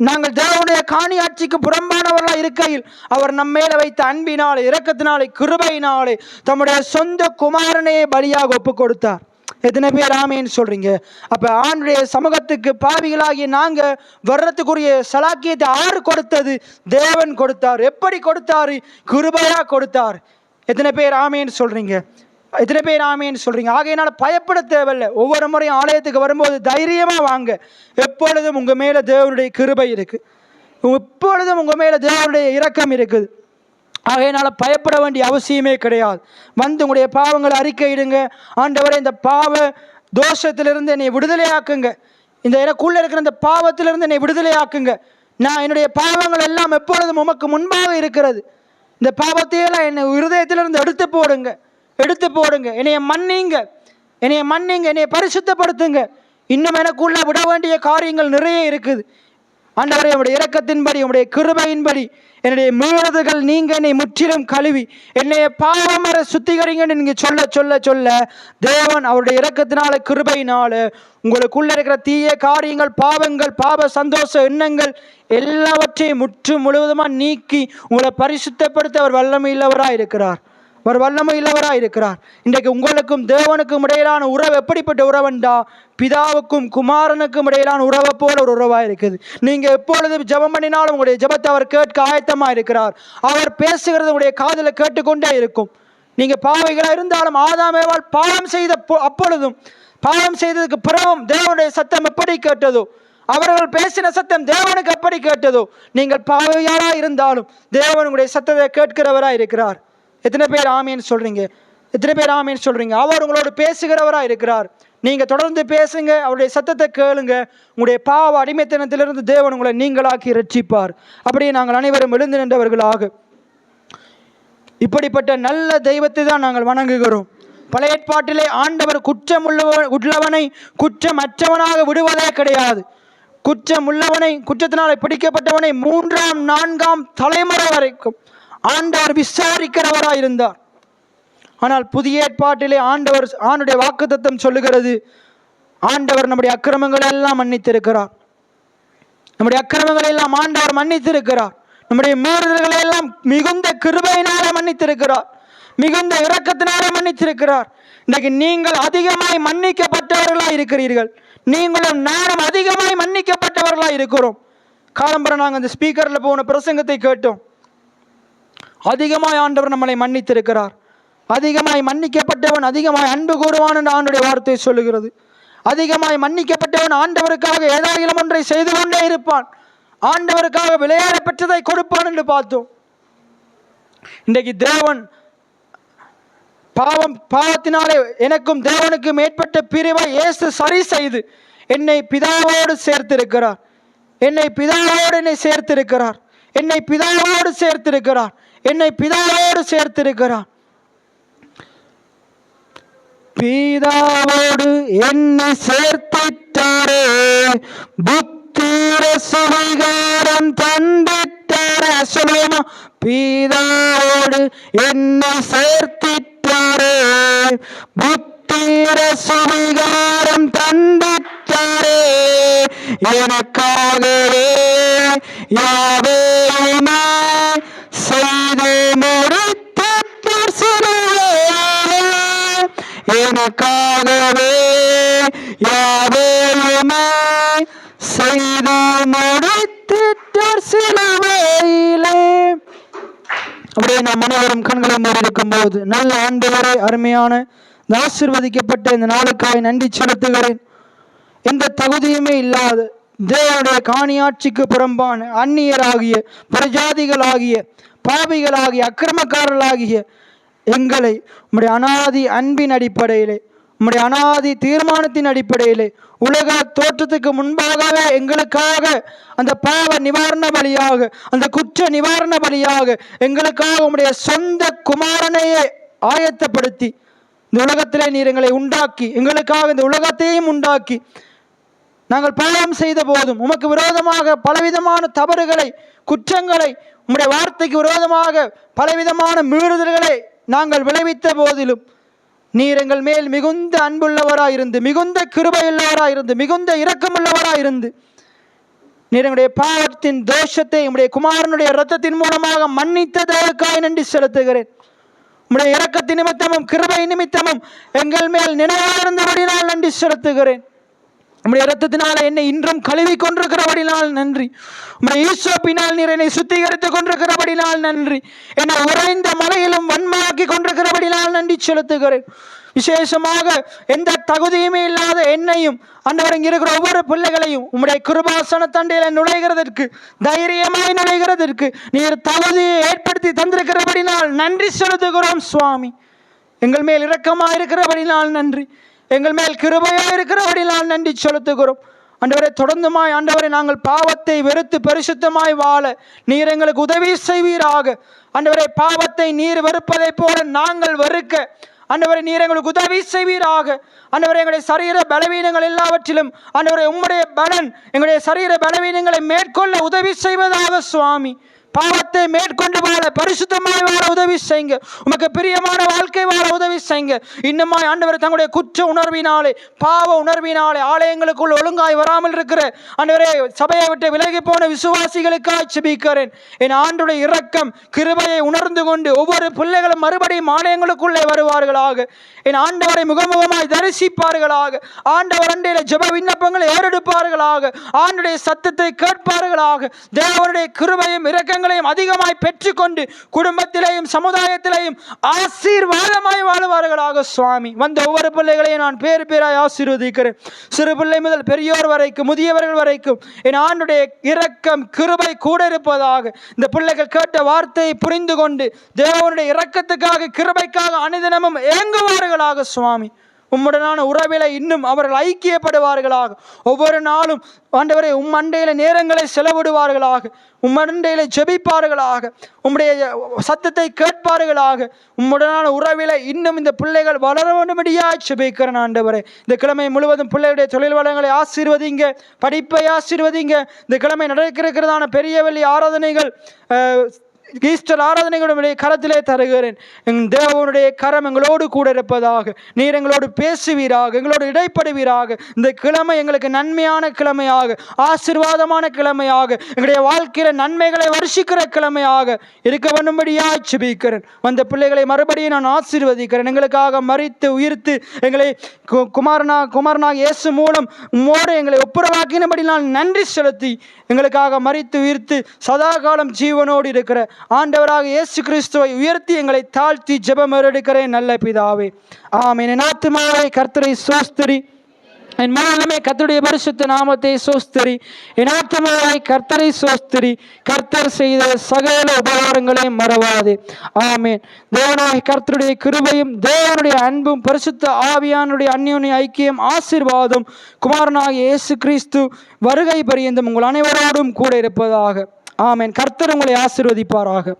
நாங்கள் தேவனுடைய காணி ஆட்சிக்கு புறம்பானவர்களாக இருக்கையில் அவர் நம்மேல வைத்த அன்பினாலே, இரக்கத்தினாலே, கிருபையினாலே தம்முடைய சொந்த குமாரனையே பலியாக ஒப்பு கொடுத்தார். எத்தனை பேர் ஆமேன்னு சொல்றீங்க? அப்ப ஆண்டுடைய சமூகத்துக்கு பாவிகளாகிய நாங்க வர்றதுக்குரிய சலாக்கியத்தை ஆறு கொடுத்தது? தேவன் கொடுத்தார். எப்படி கொடுத்தாரு? கிருபையா கொடுத்தார். எத்தனை பேர் ஆமேன்னு சொல்றீங்க? எத்தனை பேர் ஆமேன்னு சொல்றீங்க? ஆகையினால பயப்பட தேவையில்லை. ஒவ்வொரு முறையும் ஆலயத்துக்கு வரும்போது தைரியமா வாங்க. எப்பொழுதும் உங்க மேல தேவனுடைய கிருபை இருக்கு. எப்பொழுதும் உங்க மேல தேவனுடைய இரக்கம் இருக்குது. ஆகையினால பயப்பட வேண்டிய அவசியமே கிடையாது. வந்து உங்களுடைய பாவங்களை அறிக்கையிடுங்க. ஆண்டவரே, இந்த பாவ தோஷத்திலிருந்து என்னை விடுதலையாக்குங்க. இந்த எனக்குள்ள இருக்கிற இந்த பாவத்திலிருந்து என்னை விடுதலையாக்குங்க. நான் என்னுடைய பாவங்கள் எல்லாம் எப்பொழுதும் உமக்கு முன்பாக இருக்கிறது. இந்த பாவத்தையெல்லாம் என்னை இருதயத்திலிருந்து எடுத்து போடுங்க. என்னைய மன்னிங்க, என்னைய பரிசுத்தப்படுத்துங்க. இன்னும் எனக்குள்ள விட வேண்டிய காரியங்கள் நிறைய இருக்குது. ஆண்டவரே, உடைய இரக்கத்தின்படி, உடைய கிருபையின்படி என்னுடைய மீறுதல்கள் நீங்க என்னை முற்றிலும் கழுவி என்னைய பாவமர சுத்திகரிங்கன்னு நீங்க சொல்ல சொல்ல சொல்ல தேவன் அவருடைய இரக்கத்தினால, கிருபையினால உங்களுக்குள்ள இருக்கிற தீய காரியங்கள், பாவங்கள், பாவ சந்தோஷ எண்ணங்கள் எல்லாவற்றையும் முழுவதுமாக நீக்கி உங்களை பரிசுத்தப்படுத்த அவர் வல்லமையுள்ளவராக இருக்கிறார். அவர் வல்லமையுள்ளவராக இருக்கிறார். இன்றைக்கு உங்களுக்கும் தேவனுக்கும் இடையிலான உறவு எப்படிப்பட்ட உறவுண்டா? பிதாவுக்கும் குமாரனுக்கும் இடையிலான உறவை போல ஒரு உறவாக இருக்குது. நீங்க எப்பொழுதும் ஜெபம் பண்ணினாலும் உங்களுடைய ஜெபத்தை அவர் கேட்க ஆயத்தமாக இருக்கிறார். அவர் பேசுகிறது உங்களுடைய காதில் கேட்டுக்கொண்டே இருக்கும். நீங்க பாவிகளாக இருந்தாலும் ஆதாமேவால் பாவம் செய்த அப்பொழுதும், பாவம் செய்ததுக்கு பிறகும் தேவனுடைய சத்தம் எப்படி கேட்டதோ, அவர்கள் பேசின சத்தம் தேவனுக்கு எப்படி கேட்டதோ, நீங்கள் பாவிகளாக இருந்தாலும் தேவன் உங்களுடைய சத்தத்தை கேட்கிறவராக இருக்கிறார். எத்தனை பேர் ஆமீன்னு சொல்றீங்க? எத்தனை பேர் ஆமீன்னு சொல்றீங்க? அவர் உங்களோடு பேசுகிறவராக இருக்கிறார். நீங்க தொடர்ந்து பேசுங்க, அவருடைய சத்தத்தை கேளுங்க. உங்களுடைய பாவ அடிமைத்தனத்திலிருந்து தேவன் உங்களை நீங்களாக்கி ரட்சிப்பார். அப்படியே நாங்கள் அனைவரும் எழுந்து நின்றவர்களாக இப்படிப்பட்ட நல்ல தெய்வத்தை தான் நாங்கள் வணங்குகிறோம். பழைய ஏற்பாட்டிலே ஆண்டவர் உள்ளவனை குற்றமற்றவனாக விடுவதே கிடையாது. குற்றமுள்ளவனை, குற்றத்தினாலே பிடிக்கப்பட்டவனை 3ஆம் 4ஆம் தலைமுறை வரைக்கும் ஆண்டவர் விசாரிக்கிறவராக இருந்தார். ஆனால் புதிய ஏற்பாட்டிலே ஆண்டுடைய வாக்குத்தத்தம் சொல்லுகிறது, ஆண்டவர் நம்முடைய அக்கிரமங்களை எல்லாம் மன்னித்திருக்கிறார். நம்முடைய அக்கிரமங்களை எல்லாம் ஆண்டவர் மன்னித்திருக்கிறார். நம்முடைய மீறுதல்களை எல்லாம் மிகுந்த கிருபையினால மன்னித்திருக்கிறார். மிகுந்த இரக்கத்தினால மன்னித்திருக்கிறார். இன்றைக்கு நீங்கள் அதிகமாய் மன்னிக்கப்பட்டவர்களாக இருக்கிறீர்கள். நீங்களும் நானும் அதிகமாய் மன்னிக்கப்பட்டவர்களாக இருக்கிறோம். காலம்பரம் நாங்கள் அந்த ஸ்பீக்கரில் போன பிரசங்கத்தை கேட்டோம். அதிகமாய் ஆண்டவர் நம்மளை மன்னித்திருக்கிறார். அதிகமாய் மன்னிக்கப்பட்டவன் அதிகமாய் அன்பு கூறுவான் என்று ஆண்டுடைய வார்த்தை சொல்லுகிறது. அதிகமாய் மன்னிக்கப்பட்டவன் ஆண்டவருக்காக ஏதாயிலும் ஒன்றை செய்து கொண்டே இருப்பான். ஆண்டவருக்காக விளையாட பெற்றதை கொடுப்பான் என்று பார்த்தோம். இன்றைக்கு தேவன் பாவத்தினாலே எனக்கும் தேவனுக்கும் ஏற்பட்ட பிரிவை இயேசு சரி செய்து என்னை பிதாவோடு சேர்த்திருக்கிறார். என்னை பிதாவோடு சேர்த்திருக்கிறார். என்னை பிதாவோடு சேர்த்திருக்கிறார். என்னை பிதாவோடு சேர்த்திருக்கிறார். பிதாவோடு என்னை சேர்த்திட்டாரே, புத்திர சுவிகாரம் தந்திட்டாரே. சொல்லுமா, பிதாவோடு என்னை சேர்த்திட்டாரே, புத்திர சுவிகாரம் தந்திட்டாரே. எனக்காகவே யாவையுமே செய்து முடித்தார் சிலுவையிலே. எனக்காகவே யாவையுமே செய்து முடித்தார் சிலுவையிலே. அப்படியே நாம் அனைவரும் கண்களை மூடியிருக்கும் போது, நல்ல ஆண்டவரே, அருமையான ஆசீர்வதிக்கப்பட்ட இந்த நாளுக்காய் நன்றி செலுத்துகிறேன். எந்த தகுதியுமே இல்லாத தேவனுடைய காணியாட்சிக்கு புறம்பான அந்நியராகிய பிரஜாதிகளாகிய பாவிகளாகிய அக்கிரமக்காரர்களாகிய எங்களை உம்முடைய அனாதி அன்பின் அடிப்படையிலே, உம்முடைய அனாதி தீர்மானத்தின் அடிப்படையிலே, உலக தோற்றத்துக்கு முன்பாகவே எங்களுக்காக அந்த பாவ நிவாரண பலியாக, அந்த குற்ற நிவாரண பலியாக எங்களுக்காக உம்முடைய சொந்த குமாரனையே ஆயத்தப்படுத்தி இந்த உலகத்திலே நீர் எங்களை உண்டாக்கி, எங்களுக்காக இந்த உலகத்தையும் உண்டாக்கி, நாங்கள் பாவம் செய்த போதும் உமக்கு விரோதமாக பலவிதமான தவறுகளை, குற்றங்களை, உம்முடைய வார்த்தைக்கு விரோதமாக பலவிதமான மீறுதல்களை நாங்கள் விளைவித்த போதிலும் நீர் எங்கள் மேல் மிகுந்த அன்புள்ளவராயிருந்து, மிகுந்த கிருபையுள்ளவராயிருந்து, மிகுந்த இரக்கமுள்ளவராயிருந்து நீர் எங்களுடைய பாவத்தின் தோஷத்தை உம்முடைய குமாரனுடைய இரத்தத்தின் மூலமாக மன்னித்ததற்காய் நன்றி செலுத்துகிறேன். உம்முடைய இரக்கத்தின் நிமித்தமும் கிருபை நிமித்தமும் எங்கள் மேல் நினைவார்ந்தபடினால் நன்றி செலுத்துகிறேன். உம்முடைய இரத்தத்தினால என்னை இன்றும் கழுவி கொண்டிருக்கிறபடினால் நன்றி. உம்முடைய ஈசோப்பினால் நீர் என்னை சுத்திகரித்துக் கொண்டிருக்கிறபடினால் நன்றி. என்னை உறைந்த மலையிலும் வன்மாக்கி கொண்டிருக்கிறபடினால் நன்றி செலுத்துகிறேன். விசேஷமாக எந்த தகுதியுமே இல்லாத என்னையும் ஆண்டவர் இங்கே இருக்கிற ஒவ்வொரு பிள்ளைகளையும் உம்முடைய கிருபாசன தண்டையில நுழைகிறதற்கு, தைரியமாய் நுழைகிறதற்கு நீர் தகுதியை ஏற்படுத்தி தந்திருக்கிறபடினால் நன்றி செலுத்துகிறோம் சுவாமி. எங்கள் மேல் இரக்கமாக இருக்கிறபடினால் நன்றி. எங்கள் மேல் கிருபையாக இருக்கிறபடினால் நன்றி செலுத்துகிறோம். ஆண்டவரே, தொடர்ந்துமாய் ஆண்டவரே, நாங்கள் பாவத்தை வெறுத்து பரிசுத்தமாய் வாழ நீர் எங்களுக்கு உதவி செய்வீராக. ஆண்டவரே, பாவத்தை நீர் வெறுப்பதை போல நாங்கள் வெறுக்க ஆண்டவரே நீர் எங்களுக்கு உதவி செய்வீராக. ஆண்டவரே, எங்களுடைய சரீர பலவீனங்கள் எல்லாவற்றிலும் ஆண்டவரே உம்முடைய பலன் எங்களுடைய சரீர பலவீனங்களை மேற்கொள்ள உதவி செய்வதாக சுவாமி. பாவத்தை மேற்கொண்டு வாழ, பரிசுத்தமாய் வாழ உதவி செய்யுங்க. உமக்கு பிரியமான வாழ்க்கை வாழ உதவி செய்யுங்க. இன்னுமாய் ஆண்டவர் தங்களுடைய குற்ற உணர்வினாலே, பாவ உணர்வினாலே ஆலயங்களுக்குள் ஒழுங்காய் வராமல் இருக்கிற ஆண்டவரே சபையை விட்டு விலகி போன விசுவாசிகளுக்காக ஜெபிக்கிறேன். என் ஆண்டுடைய இரக்கம் கிருபையை உணர்ந்து கொண்டு ஒவ்வொரு பிள்ளைகளும் மறுபடியும் ஆலயங்களுக்குள்ளே வருவார்களாக. என் ஆண்டவரை முகமுகமாய் தரிசிப்பார்களாக. ஆண்டவர் அண்டையில ஜெப விண்ணப்பங்களை ஏறெடுப்பார்களாக. ஆண்டுடைய சத்தத்தை கேட்பார்களாக. தேவனுடைய கிருபையும் இரக்கங்களையும் அதிகமாய் பெற்றுக்கொண்டு குடும்பத்திலேயும் சமுதாயத்திலேயும் ஆசீர்வாதமாய் வாழுவார்களாக சுவாமி. வந்த ஒவ்வொரு பிள்ளைகளையும் நான் பேர் பேராய் ஆசீர்வதிக்கிறேன். சிறு பிள்ளை முதல் பெரியோர் வரைக்கும், முதியவர்கள் வரைக்கும் என் ஆண்டுடைய இரக்கம் கிருபை கூட இருப்பதாக. இந்த பிள்ளைகள் கேட்ட வார்த்தையை புரிந்து கொண்டு தேவனுடைய இரக்கத்துக்காக கிருபைக்காக அனுதினமும் ஏங்குவார்களாக சுவாமி. உம்முடனான உறவில இன்னும் அவர்கள் ஐக்கியப்படுவார்களாக. ஒவ்வொரு நாளும் ஆண்டவரே உம் அண்டையில நேரங்களை செலவிடுவார்களாக. உம் அண்டையில ஜெபிப்பார்களாக. உம்முடைய சத்தத்தை கேட்பார்களாக. உம்முடனான உறவில இன்னும் இந்த பிள்ளைகள் வளர வேண்டும்படியாக ஜெபிக்கிறேன் ஆண்டவரே. இந்த கிழமை முழுவதும் பிள்ளைகளுடைய தொழில் வளங்களை ஆசீர்வதிங்க, படிப்பை ஆசீர்வதிங்க. இந்த கிழமை நடக்கிறதான பெரிய வெள்ளி ஆராதனைகள், ஈஸ்டர் ஆராதனைகளுடைய கரத்திலே தருகிறேன். தேவனுடைய கரம் எங்களோடு கூட இருப்பதாக. நீர் எங்களோடு பேசுவீராக, எங்களோடு இடைப்படுவீராக. இந்த கிழமை எங்களுக்கு நன்மையான கிழமையாக, ஆசீர்வாதமான கிழமையாக, எங்களுடைய வாழ்க்கையில நன்மைகளை வருஷிக்கிற கிழமையாக இருக்க வேண்டும்படியாக ஜெபிக்கிறேன். வந்த பிள்ளைகளை மறுபடியும் நான் ஆசீர்வதிக்கிறேன். எங்களுக்காக மரித்து உயிர்த்து எங்களை குமாரனாக இயேசு மூலம் உம்மோடு எங்களை ஒப்புரவாக்கினபடி நான் நன்றி செலுத்தி, எங்களுக்காக மரித்து உயிர்த்து சதா காலம் ஜீவனோடு இருக்கிற ஆண்டவராக இயேசு கிறிஸ்துவை உயர்த்தி எங்களை தாழ்த்தி ஜெபம் எடுக்கிறேன் நல்ல பிதாவே, ஆமென். என் ஆத்துமாவே கர்த்தரை ஸ்தோத்திரி, என் மனமே கர்த்தருடைய பரிசுத்த நாமத்தை சோஸ்தரி. என் ஆத்துமாவை கர்த்தரை சோஸ்தரி. கர்த்தர் செய்த சகல உபகாரங்களையும் மறவாதே. ஆமேன். தேவனாகிய கர்த்தருடைய கிருபையும் தேவனுடைய அன்பும் பரிசுத்த ஆவியானுடைய அந்யோன்ய ஐக்கியம் ஆசீர்வாதம் குமாரனாகிய இயேசு கிறிஸ்து வருகை பரியந்தம் உங்கள் அனைவரோடும் கூட இருப்பதாக. ஆமேன். கர்த்தர் உங்களை ஆசீர்வதிப்பாராக.